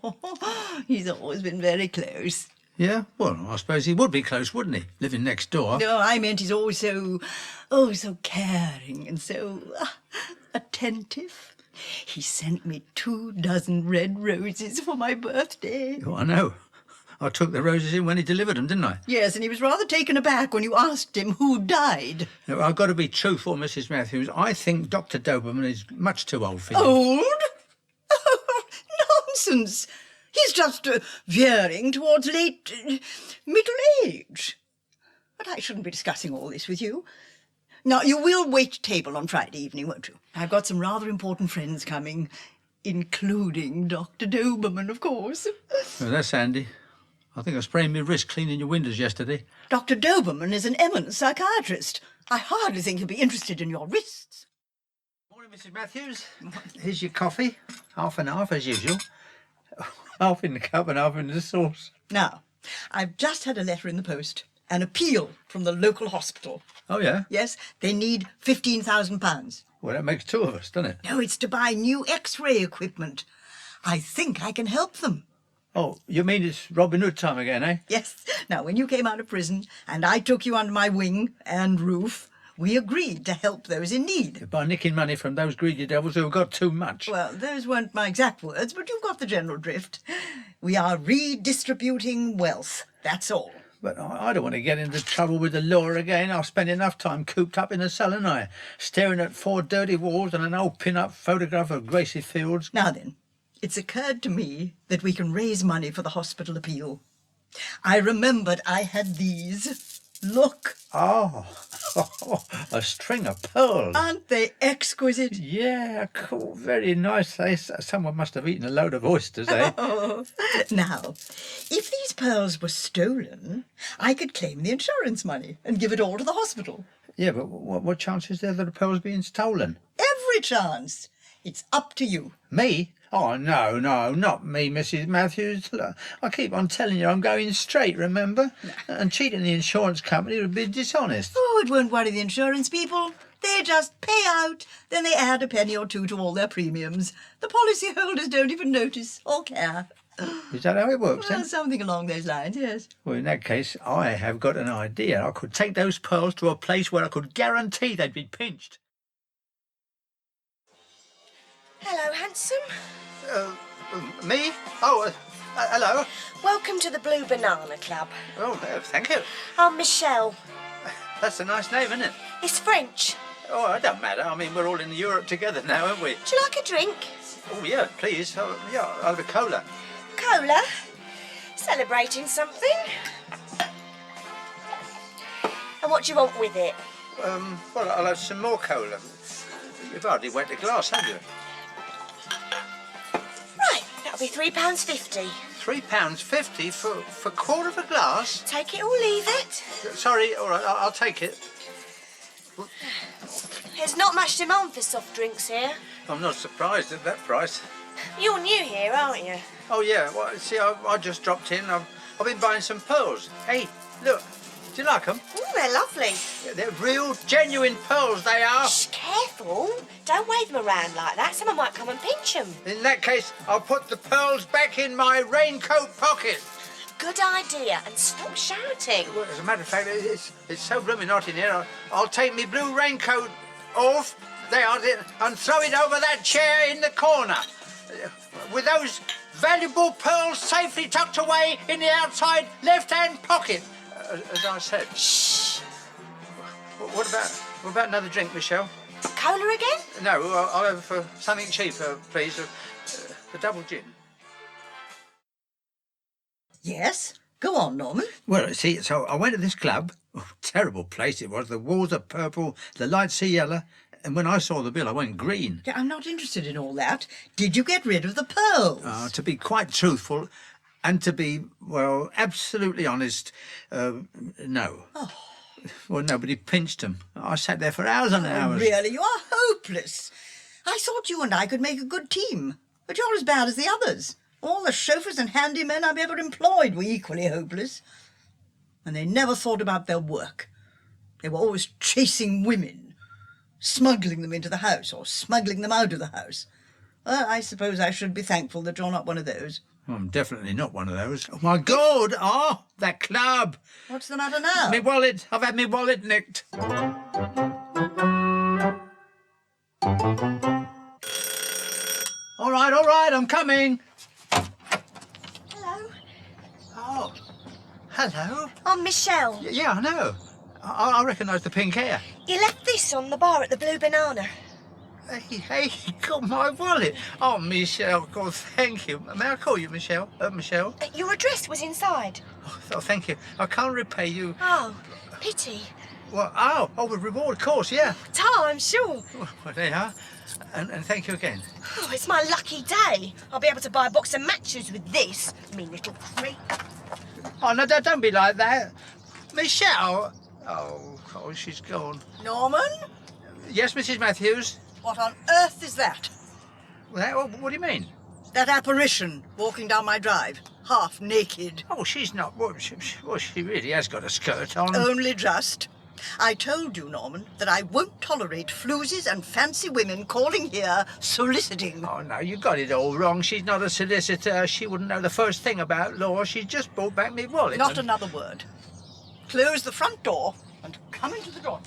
E: He's always been very close.
F: Yeah? Well, I suppose he would be close, wouldn't he, living next door?
E: No, I meant he's always so caring and so attentive. He sent me 24 red roses for my birthday.
F: Oh, I know. I took the roses in when he delivered them, didn't I?
E: Yes, and he was rather taken aback when you asked him who died.
F: No, I've got to be truthful, Mrs. Mathews. I think Dr. Doberman is much too old for you.
E: Old? Oh, nonsense. He's just veering towards late middle age. But I shouldn't be discussing all this with you. Now, you will wait table on Friday evening, won't you? I've got some rather important friends coming, including Dr. Doberman, of course.
F: Oh, that's handy. I think I sprained my wrist cleaning your windows yesterday.
E: Dr. Doberman is an eminent psychiatrist. I hardly think he'll be interested in your wrists.
F: Morning, Mrs. Mathews. Here's your coffee. Half and half, as usual. Half in the cup and half in the sauce.
E: Now, I've just had a letter in the post. An appeal from the local hospital.
F: Oh, yeah?
E: Yes, they need £15,000.
F: Well, that makes two of us, doesn't it?
E: No, it's to buy new X-ray equipment. I think I can help them.
F: Oh, you mean it's Robin Hood time again, eh?
E: Yes. Now, when you came out of prison and I took you under my wing and roof, we agreed to help those in need.
F: By nicking money from those greedy devils who've got too much.
E: Well, those weren't my exact words, but you've got the general drift. We are redistributing wealth, that's all.
F: But I don't want to get into trouble with the law again. I've spent enough time cooped up in a cell, and I staring at 4 dirty walls and an old pin-up photograph of Gracie Fields.
E: Now then, it's occurred to me that we can raise money for the hospital appeal. I remembered I had these. Look.
F: Oh, a string of pearls.
E: Aren't they exquisite?
F: Yeah, cool. Very nice. Someone must have eaten a load of oysters, eh?
E: Oh. Now, if these pearls were stolen, I could claim the insurance money and give it all to the hospital.
F: Yeah, but what chance is there that the pearls being stolen?
E: Every chance. It's up to you.
F: Me? Oh, no, not me, Mrs. Mathews. Look, I keep on telling you I'm going straight, remember? And cheating the insurance company would be dishonest.
E: Oh, it won't worry the insurance people. They just pay out, then they add a penny or two to all their premiums. The policyholders don't even notice or care.
F: Is that how it works,
E: Well,
F: then?
E: something along those lines, yes.
F: Well, in that case, I have got an idea. I could take those pearls to a place where I could guarantee they'd be pinched.
U: Hello, handsome.
F: Me? Oh, hello.
U: Welcome to the Blue Banana Club.
F: Oh, thank you.
U: I'm Michelle.
F: That's a nice name, isn't it?
U: It's French.
F: Oh, it don't matter. I mean, we're all in Europe together now, aren't we?
U: Do you like a drink?
F: Oh, yeah, please. Oh, yeah, I'll have a cola.
U: Cola? Celebrating something? And what do you want with it?
F: Well, I'll have some more cola. You've hardly wet the glass, have you?
U: Right, that'll be £3.50.
F: £3.50 for a quarter of a glass?
U: Take it or leave it.
F: Sorry, all right, I'll take it.
U: There's not much demand for soft drinks here.
F: I'm not surprised at that price.
U: You're new here, aren't you?
F: Oh, yeah, well, see, I just dropped in. I've been buying some pearls. Hey, look, do you like them?
U: Oh, they're lovely.
F: Yeah, they're real, genuine pearls, they are.
U: Shh, careful. Don't wave them around like that. Someone might come and pinch them.
F: In that case, I'll put the pearls back in my raincoat pocket.
U: Good idea, and stop shouting.
F: Well, as a matter of fact, it's so blooming hot in here, I'll take my blue raincoat off, and throw it over that chair in the corner. With those valuable pearls safely tucked away in the outside left-hand pocket, as I said.
U: Shh.
F: What about another drink, Michelle?
U: Cola again?
F: No, I'll have something cheaper, please. A double gin.
E: Yes? Go on, Norman.
F: Well, see, so I went to this club. Oh, terrible place it was. The walls are purple, the lights are yellow, and when I saw the bill, I went green.
E: Yeah, I'm not interested in all that. Did you get rid of the pearls?
F: To be quite truthful, and to be, well, absolutely honest, no.
E: Oh.
F: Well, nobody pinched them. I sat there for hours and hours.
E: Really? You are hopeless. I thought you and I could make a good team, but you're as bad as the others. All the chauffeurs and handymen I've ever employed were equally hopeless. And they never thought about their work. They were always chasing women, smuggling them into the house or smuggling them out of the house. Well, I suppose I should be thankful that you're not one of those.
F: I'm definitely not one of those. Oh, my God! Oh, that club!
E: What's the matter now?
F: Me wallet! I've had me wallet nicked. all right, I'm coming.
U: Hello.
F: Oh, hello.
U: I'm Michelle.
F: Yeah, I know. I recognise the pink hair.
U: You left this on the bar at the Blue Banana.
F: Hey, got my wallet. Oh, Michelle, God, thank you. May I call you Michelle? Michelle?
U: Your address was inside.
F: Oh, thank you. I can't repay you.
U: Oh, pity.
F: Well, the reward, of course, yeah.
U: I'm sure.
F: Well, there you are. And thank you again.
U: Oh, it's my lucky day. I'll be able to buy a box of matches with this, me little freak.
F: Oh, no, don't be like that. Michelle! Oh, she's gone.
E: Norman?
F: Yes, Mrs. Mathews?
E: What on earth is that?
F: What do you mean?
E: That apparition walking down my drive, half naked.
F: Oh, she's not. Well, she really has got a skirt on.
E: Only just. I told you, Norman, that I won't tolerate floozies and fancy women calling here soliciting.
F: Oh, no, you got it all wrong. She's not a solicitor. She wouldn't know the first thing about law. She just brought back me wallet.
E: Not another word. Close the front door and come into the door.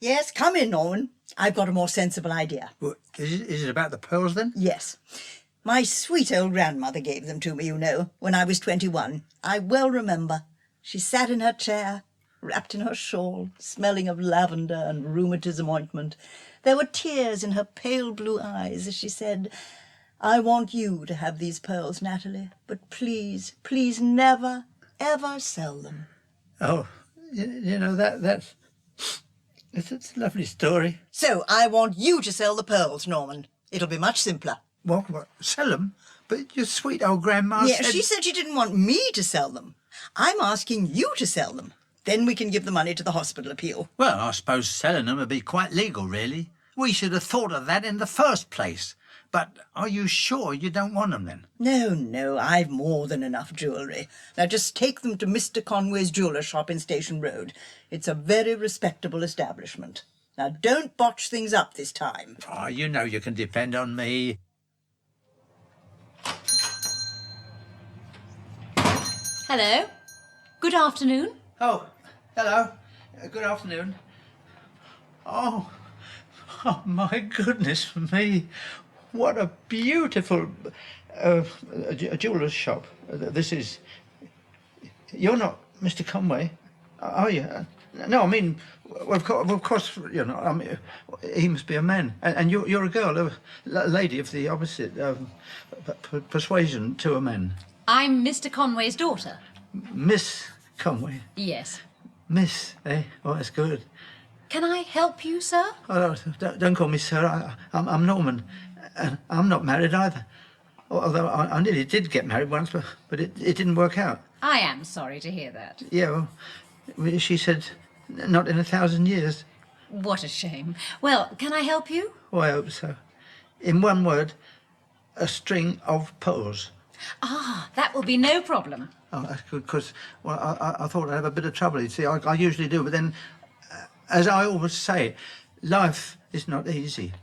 E: Yes, come in, Norman. I've got a more sensible idea.
F: Well, is it about the pearls, then?
E: Yes. My sweet old grandmother gave them to me, you know, when I was 21. I well remember. She sat in her chair, wrapped in her shawl, smelling of lavender and rheumatism ointment. There were tears in her pale blue eyes as she said, "I want you to have these pearls, Natalie, but please, please never, ever sell them."
F: Oh, you know, that's a lovely story.
E: So I want you to sell the pearls, Norman. It'll be much simpler.
F: What? Sell them? But your sweet old grandma
E: Yeah,
F: said...
E: she said she didn't want me to sell them. I'm asking you to sell them. Then we can give the money to the hospital appeal.
F: Well, I suppose selling them would be quite legal, really. We should have thought of that in the first place. But are you sure you don't want them, then?
E: No, I've more than enough jewellery. Now just take them to Mr. Conway's jeweller shop in Station Road. It's a very respectable establishment. Now don't botch things up this time.
F: Oh, you know you can depend on me.
G: Hello. Good afternoon.
F: Oh, hello. Good afternoon. Oh, my goodness me. What a beautiful jeweller's shop. This is... You're not Mr. Conway, are you? No, I mean, of course, you know, I mean, he must be a man. And you're a girl, a lady of the opposite persuasion to a man.
G: I'm Mr. Conway's daughter.
F: Miss Conway?
G: Yes.
F: Miss, eh? Oh, that's good.
G: Can I help you, sir?
F: Oh, don't call me sir. I'm Norman. And I'm not married either. Although I nearly did get married once, but it didn't work out.
G: I am sorry to hear that.
F: Yeah, well, she said not in 1,000 years.
G: What a shame. Well, can I help you?
F: Oh, I hope so. In one word, a string of pearls.
G: Ah, that will be no problem.
F: Oh, that's good, because, well, I thought I'd have a bit of trouble. You see, I usually do, but then, as I always say, life is not easy.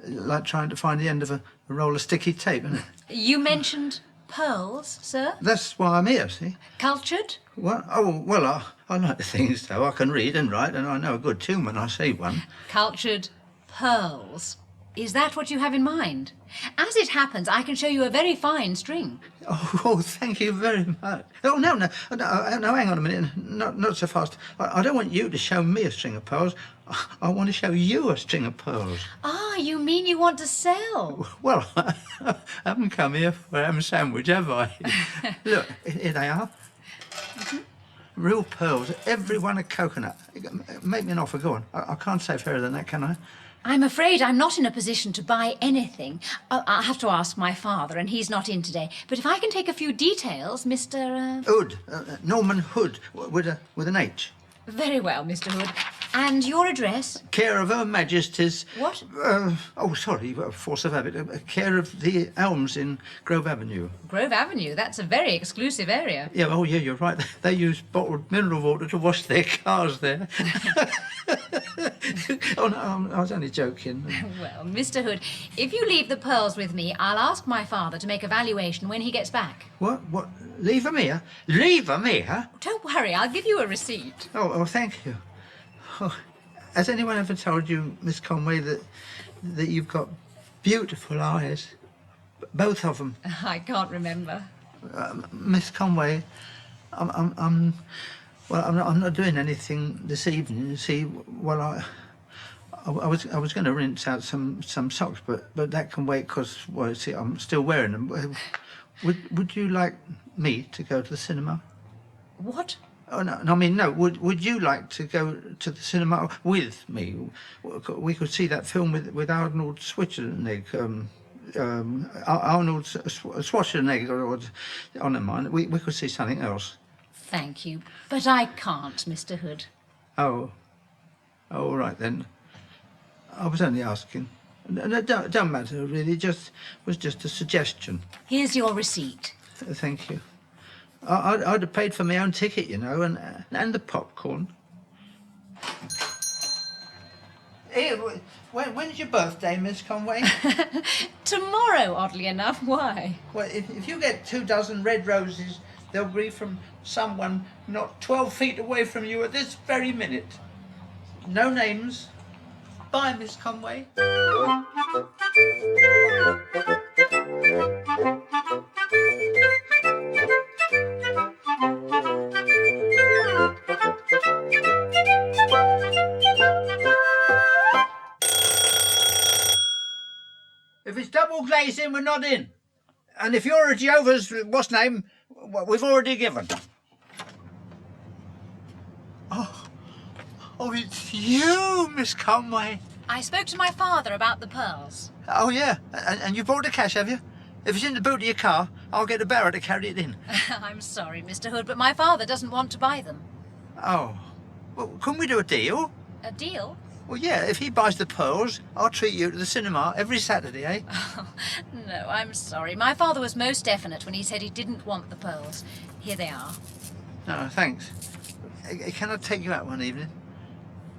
F: Like trying to find the end of a roll of sticky tape, isn't it?
G: You mentioned pearls, sir?
F: That's why I'm here, see?
G: Cultured?
F: What? Oh, well, I like the things, though. I can read and write, and I know a good tune when I see one.
G: Cultured pearls. Is that what you have in mind? As it happens, I can show you a very fine string.
F: Oh, thank you very much. Oh, no, hang on a minute. Not so fast. I don't want you to show me a string of pearls. I want to show you a string of pearls.
G: Ah, you mean you want to sell?
F: Well, I haven't come here for a ham sandwich, have I? Look, here they are.
G: Mm-hmm.
F: Real pearls, every one a coconut. Make me an offer, go on. I can't say fairer than that, can I?
G: I'm afraid I'm not in a position to buy anything. I'll have to ask my father, and he's not in today. But if I can take a few details, Mr.
F: Hood. Norman Hood, with an H.
G: Very well, Mr. Hood. And your address?
F: Care of Her Majesty's...
G: What?
F: Force of habit. Care of the Elms in Grove Avenue.
G: Grove Avenue? That's a very exclusive area.
F: Yeah, you're right. They use bottled mineral water to wash their cars there. Oh, no, I was only joking.
G: Well, Mr. Hood, if you leave the pearls with me, I'll ask my father to make a valuation when he gets back.
F: What? Leave them here? Leave them here?
G: Don't worry, I'll give you a receipt.
F: Oh, thank you. Oh, has anyone ever told you, Miss Conway, that that you've got beautiful eyes. Both of them.
G: I can't remember.
F: Miss Conway, I'm not doing anything this evening. You see, well, I was going to rinse out some socks, but that can wait because, well, you see, I'm still wearing them. Would you like me to go to the cinema?
G: What?
F: Oh no! I mean, no. Would you like to go to the cinema with me? We could see that film with Arnold Schwarzenegger. Arnold Schwarzenegger, or oh, never mind. We could see something else.
G: Thank you, but I can't, Mr. Hood.
F: Oh, all right then. I was only asking. No, don't matter really. Was just a suggestion.
G: Here's your receipt.
F: Thank you. I'd have paid for my own ticket, you know, and the popcorn. Hey, when's your birthday, Miss Conway?
G: Tomorrow, oddly enough. Why?
F: Well, if you get 24 red roses, they'll be from someone not 12 feet away from you at this very minute. No names. Bye, Miss Conway. If it's double glazing, we're not in. And if you're a Jehovah's, what's name, well, we've already given. Oh, it's you, Miss Conway.
G: I spoke to my father about the pearls.
F: Oh, yeah. And you brought the cash, have you? If it's in the boot of your car, I'll get a bearer to carry it in.
G: I'm sorry, Mr. Hood, but my father doesn't want to buy them.
F: Oh. Well, couldn't we do a deal?
G: A deal?
F: Well, yeah, if he buys the pearls, I'll treat you to the cinema every Saturday, eh?
G: Oh, no, I'm sorry. My father was most definite when he said he didn't want the pearls. Here they are.
F: No, thanks. Can I take you out one evening?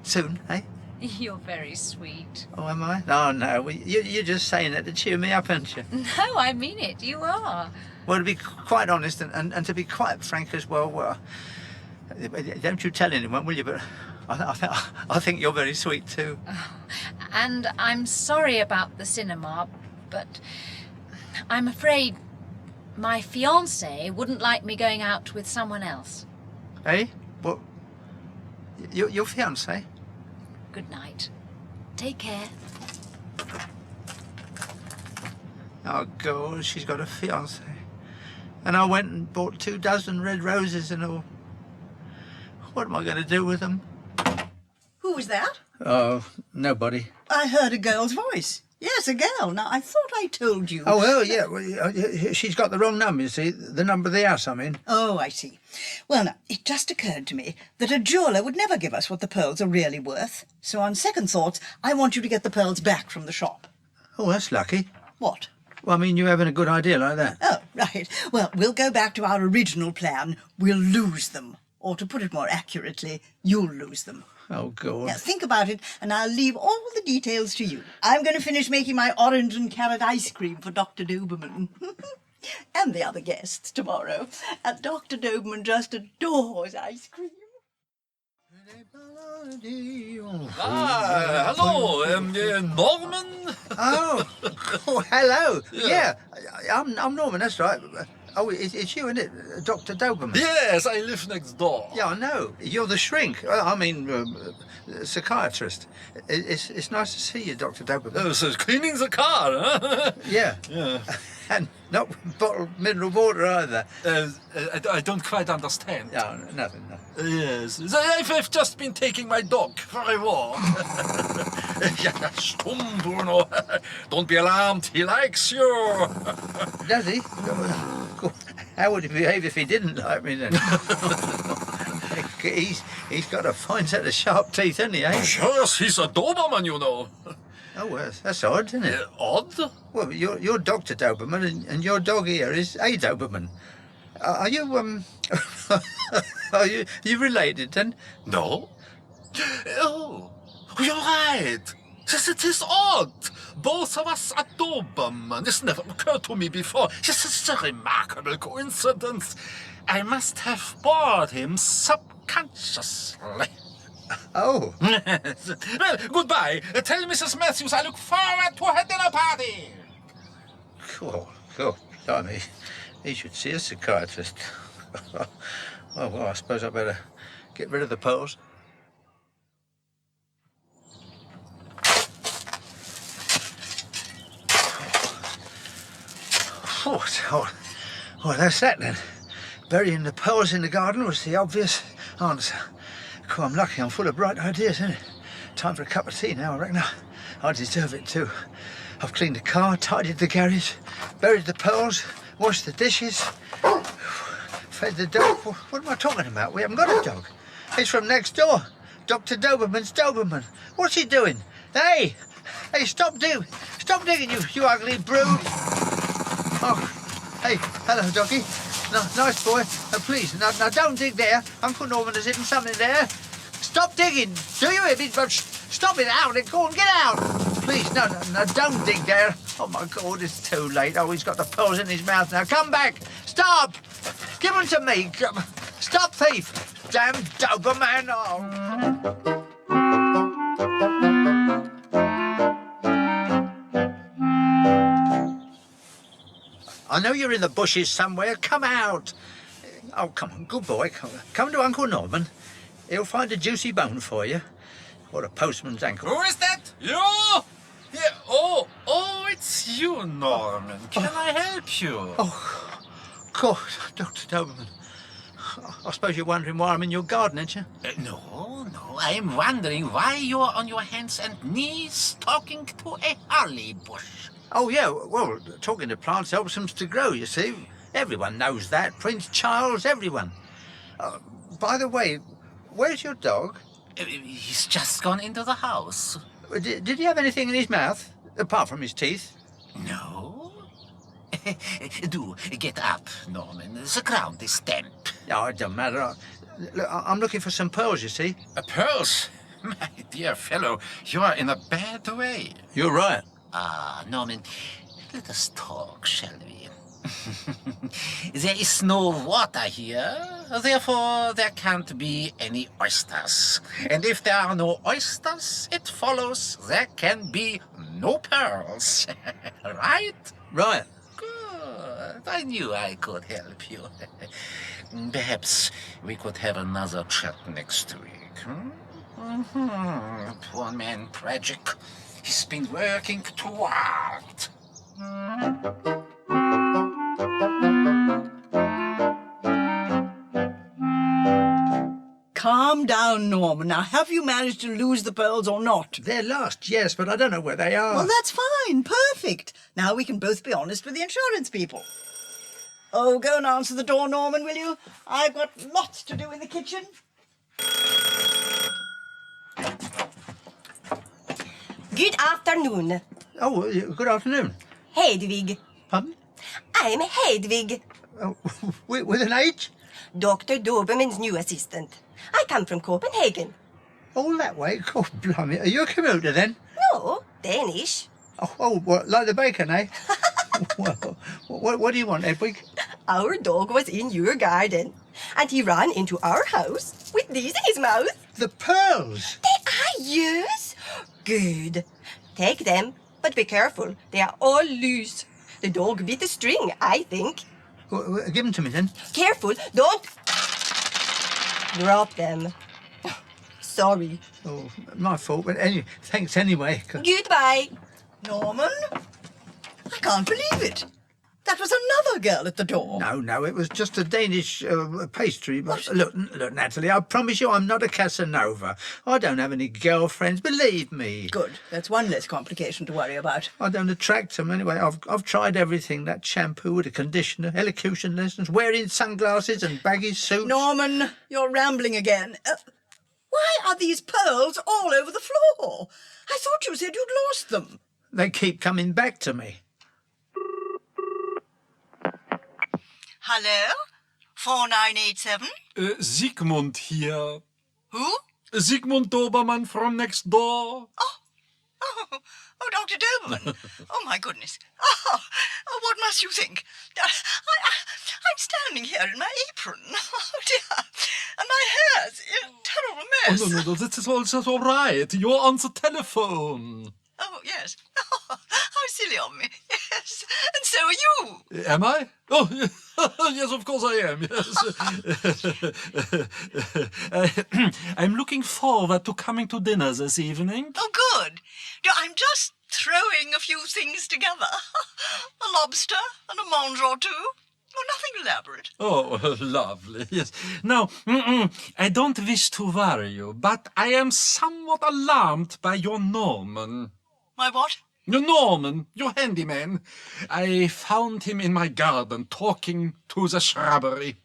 F: Soon, eh?
G: You're very sweet.
F: Oh, am I? Oh, no. Well, you're just saying that to cheer me up, aren't you?
G: No, I mean it. You are.
F: Well, to be quite honest and to be quite frank as well, don't you tell anyone, will you? But I think you're very sweet too.
G: Oh, and I'm sorry about the cinema, but I'm afraid my fiancé wouldn't like me going out with someone else.
F: Eh? What? Your fiancé?
G: Good night. Take care.
F: Oh, God, she's got a fiancé. And I went and bought 24 red roses and all. What am I going to do with them?
E: Who was that?
F: Oh, nobody.
E: I heard a girl's voice. Yes, a girl. Now, I thought I told you.
F: Oh, well, yeah. Well, she's got the wrong number, you see. The number of the house I'm in.
E: Oh, I see. Well, now, it just occurred to me that a jeweller would never give us what the pearls are really worth. So on second thoughts, I want you to get the pearls back from the shop.
F: Oh, that's lucky.
E: What?
F: Well, I mean, you having a good idea like that.
E: Oh, right. Well, we'll go back to our original plan. We'll lose them. Or to put it more accurately, you'll lose them.
F: Oh, God.
E: Now, think about it, and I'll leave all the details to you. I'm going to finish making my orange and carrot ice cream for Dr. Doberman. And the other guests tomorrow. And Dr. Doberman just adores ice cream.
K: Ah, hello, Norman?
F: Oh, hello. Yeah, I'm Norman, that's right. Oh, it's you, isn't it? Dr. Doberman?
K: Yes, I live next door.
F: Yeah, I know. You're the shrink. I mean, psychiatrist. It's nice to see you, Dr. Doberman.
K: Oh, so cleaning the car, huh?
F: Yeah.
K: Yeah.
F: And not bottled mineral water either.
K: I don't quite understand.
F: No, nothing, no.
K: Yes, I've just been taking my dog for a walk. Yeah, stumm, Bruno. Don't be alarmed, he likes you.
F: Does he? How would he behave if he didn't like me then? He's got a fine set of sharp teeth, hasn't he, eh?
K: Yes, he's a Doberman, you know.
F: Oh, well, that's odd, isn't it?
K: Odd?
F: Well, you're Dr. Doberman, and your dog here is a Doberman. Are you, are you related, then?
K: No. Oh, you're right. Yes, it is odd. Both of us are Doberman. This never occurred to me before. Yes, it's a remarkable coincidence. I must have bored him subconsciously.
C: Oh.
K: Well, goodbye. Tell Mrs. Mathews I look forward to her dinner party.
C: Cool. Blimey. He should see a psychiatrist. Well, I suppose I better get rid of the pearls. Oh, that's that then. Burying the pearls in the garden was the obvious answer. Cool, I'm lucky I'm full of bright ideas, isn't it? Time for a cup of tea now, I reckon. I deserve it too. I've cleaned the car, tidied the garage, buried the pearls, washed the dishes, fed the dog. What am I talking about? We haven't got a dog. It's from next door. Dr. Doberman's Doberman. What's he doing? Hey, stop digging, you ugly brood. Oh, hey, hello, doggy. No, nice boy. Please, now don't dig there. Uncle Norman has hidden something there. Stop digging. Do you hear me? Stop it out and go and get out. Please, no, don't dig there. Oh, my God, it's too late. Oh, he's got the pearls in his mouth now. Come back. Stop. Give them to me. Stop, thief. Damn Doberman. Oh. I know you're in the bushes somewhere. Come out. Oh, come on, good boy. Come to Uncle Norman. He'll find a juicy bone for you. Or a postman's ankle.
K: Who is that? You? Yeah. Oh, it's you, Norman. Can I help you?
C: Oh, God, Dr. Doberman. I suppose you're wondering why I'm in your garden, aren't you?
P: No. I'm wondering why you're on your hands and knees talking to a holly bush.
C: Oh, yeah, well, talking to plants helps them to grow, you see. Everyone knows that. Prince Charles, everyone. By the way, where's your dog?
P: He's just gone into the house.
C: Did he have anything in his mouth, apart from his teeth?
P: No. Do get up, Norman. The ground is damp.
C: No, it doesn't matter. I'm looking for some pearls, you see.
K: Pearls? My dear fellow, you are in a bad way.
C: You're right.
P: Norman, let us talk, shall we? There is no water here, therefore there can't be any oysters. And if there are no oysters, it follows there can be no pearls. Right?
C: Right.
P: Good. I knew I could help you. Perhaps we could have another chat next week. Poor man, tragic. He's been working too hard.
E: Calm down, Norman. Now, have you managed to lose the pearls or not?
C: They're lost, yes, but I don't know where they are.
E: Well, that's fine. Perfect. Now we can both be honest with the insurance people. Oh, go and answer the door, Norman, will you? I've got lots to do in the kitchen.
Q: Good afternoon.
C: Oh, good afternoon.
Q: Hedwig.
C: Pardon?
Q: I'm Hedwig.
C: Oh, with an H?
Q: Dr. Doberman's new assistant. I come from Copenhagen.
C: All that way? God, blimey. Are you a commuter, then?
Q: No, Danish.
C: Oh, what, like the bacon, eh? Well, what do you want, Hedwig?
Q: Our dog was in your garden, and he ran into our house with these in his mouth.
C: The pearls?
Q: They are yours? Good. Take them, but be careful. They are all loose. The dog bit the string, I think.
C: Well, give them to me, then.
Q: Careful, don't drop them. Sorry.
C: Oh, my fault, but anyway, thanks anyway.
Q: Goodbye.
E: Norman? I can't believe it. That was another girl at the door.
C: No, it was just a Danish pastry. But look, Natalie, I promise you I'm not a Casanova. I don't have any girlfriends, believe me.
E: Good. That's one less complication to worry about.
C: I don't attract them anyway. I've tried everything. That shampoo, the conditioner, elocution lessons, wearing sunglasses and baggy suits.
E: Norman, you're rambling again. Why are these pearls all over the floor? I thought you said you'd lost them.
C: They keep coming back to me.
E: Hello? 4987?
R: Sigmund here.
E: Who?
R: Sigmund Doberman from next door.
E: Oh, Dr. Doberman. Oh, my goodness. Oh, what must you think? I'm standing here in my apron. Oh, dear. And my hair's in a terrible mess.
R: Oh, no, that's all right. You're on the telephone.
E: Oh, yes. Oh, how silly of me. Yes. And so are you.
R: Am I? Oh, yes, of course I am, yes. I'm looking forward to coming to dinner this evening.
E: Oh, good. I'm just throwing a few things together. A lobster and a mange or two. Oh, nothing elaborate.
R: Oh, lovely, yes. Now, I don't wish to worry you, but I am somewhat alarmed by your Norman.
E: My what?
R: Your Norman, your handyman. I found him in my garden, talking to the shrubbery.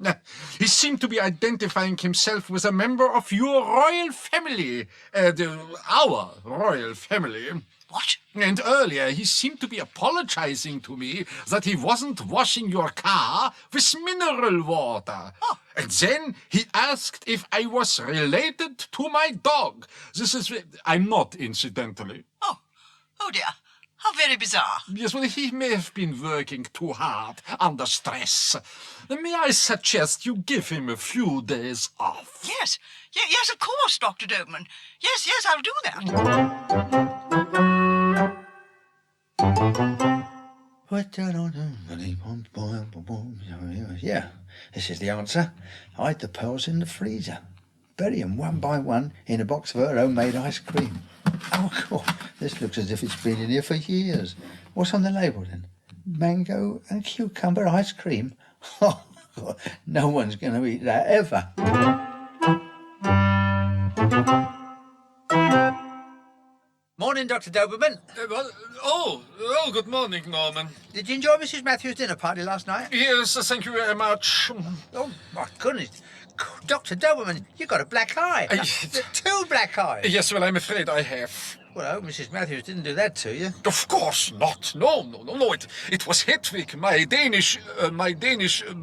R: He seemed to be identifying himself with a member of your royal family. Our royal family.
E: What?
R: And earlier he seemed to be apologizing to me that he wasn't washing your car with mineral water.
E: Oh.
R: And then he asked if I was related to my dog. I'm not, incidentally.
E: Oh, dear. How very bizarre.
R: Yes, well, he may have been working too hard under stress. May I suggest you give him a few days off?
E: Yes. Yes, of course, Dr. Doberman. Yes, I'll do that.
C: Yeah, this is the answer. Hide the pearls in the freezer. Bury them one by one in a box of her homemade ice cream. Oh, God, this looks as if it's been in here for years. What's on the label, then? Mango and cucumber ice cream? Oh, God, no one's going to eat that ever. Morning, Dr. Doberman.
R: Good morning, Norman.
C: Did you enjoy Mrs. Mathews' dinner party last night?
R: Yes, thank you very much.
C: Oh, my goodness. Dr. Doberman, you got a black eye. Two black eyes.
R: Yes, well, I'm afraid I have.
C: Well, I hope Mrs. Mathews didn't do that to you.
R: Of course not. No. It was Hedwig, my Danish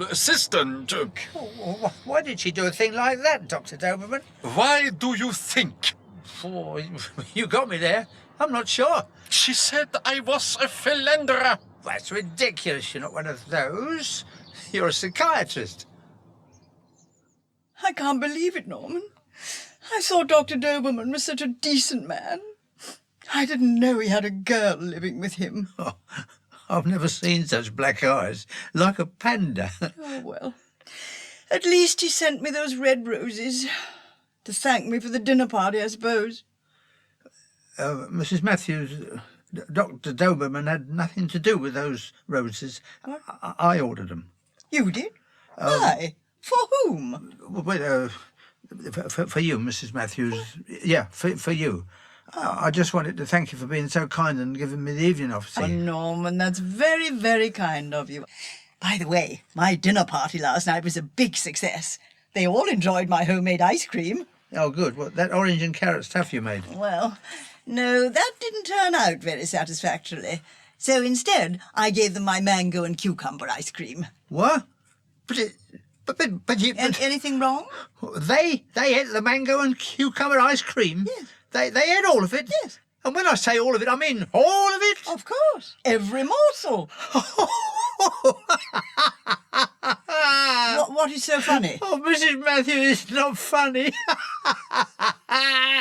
R: assistant.
C: Oh, why did she do a thing like that, Dr. Doberman?
R: Why do you think?
C: Oh, you got me there. I'm not sure.
R: She said I was a philanderer.
C: That's ridiculous. You're not one of those. You're a psychiatrist.
E: I can't believe it, Norman. I thought Dr. Doberman was such a decent man. I didn't know he had a girl living with him.
C: Oh, I've never seen such black eyes. Like a panda.
E: Oh, well. At least he sent me those red roses. To thank me for the dinner party, I suppose.
C: Mrs. Mathews, Dr. Doberman had nothing to do with those roses. I ordered them.
E: You did? Why? For whom?
C: Well, for you, Mrs. Mathews. Yeah, for you. I just wanted to thank you for being so kind and giving me the evening off.
E: Oh, Norman, that's very, very kind of you. By the way, my dinner party last night was a big success. They all enjoyed my homemade ice cream.
C: Oh, good. What, that orange and carrot stuff you made?
E: Well, no, that didn't turn out very satisfactorily. So instead, I gave them my mango and cucumber ice cream.
C: What? But you...
E: And anything wrong?
C: They ate the mango and cucumber ice cream?
E: Yes.
C: They ate all of it?
E: Yes.
C: And when I say all of it, I mean all of it?
E: Of course. Every morsel. What is so funny?
C: Oh, Mrs. Mathews, it's not funny.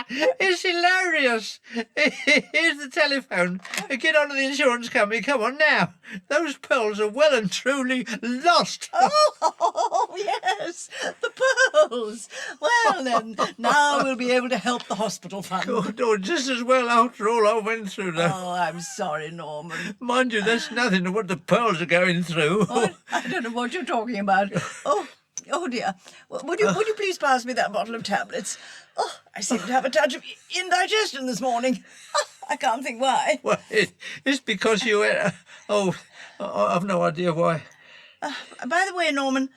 C: It's hilarious. Here's the telephone. Get on to the insurance company. Come on now. Those pearls are well and truly lost.
E: Oh, yes, the pearls. Well, then, now we'll be able to help the hospital fund.
C: God, oh, just as well after all I went through, though.
E: Oh, I'm sorry, Norman.
C: Mind you, that's nothing to what the pearls are going through.
E: Oh, I don't know what you're talking about. Oh dear. Would you please pass me that bottle of tablets? Oh, I seem to have a touch of indigestion this morning. Oh, I can't think why.
C: Well, it's because you ate... I've no idea why.
E: By the way, Norman,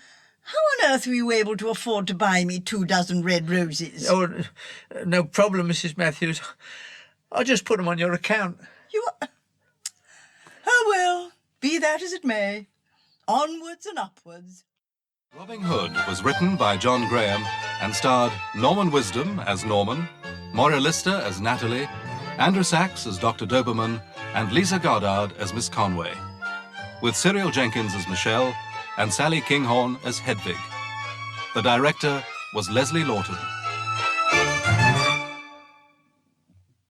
E: how on earth were you able to afford to buy me 24 red roses?
C: Oh, no problem, Mrs. Mathews. I'll just put them on your account.
E: Oh, well, be that as it may. Onwards and upwards.
A: Robin Hood was written by John Graham and starred Norman Wisdom as Norman, Moira Lister as Natalie, Andrew Sachs as Dr. Doberman, and Lisa Goddard as Miss Conway, with Cyril Jenkins as Michelle and Sally Kinghorn as Hedvig. The director was Leslie Lawton.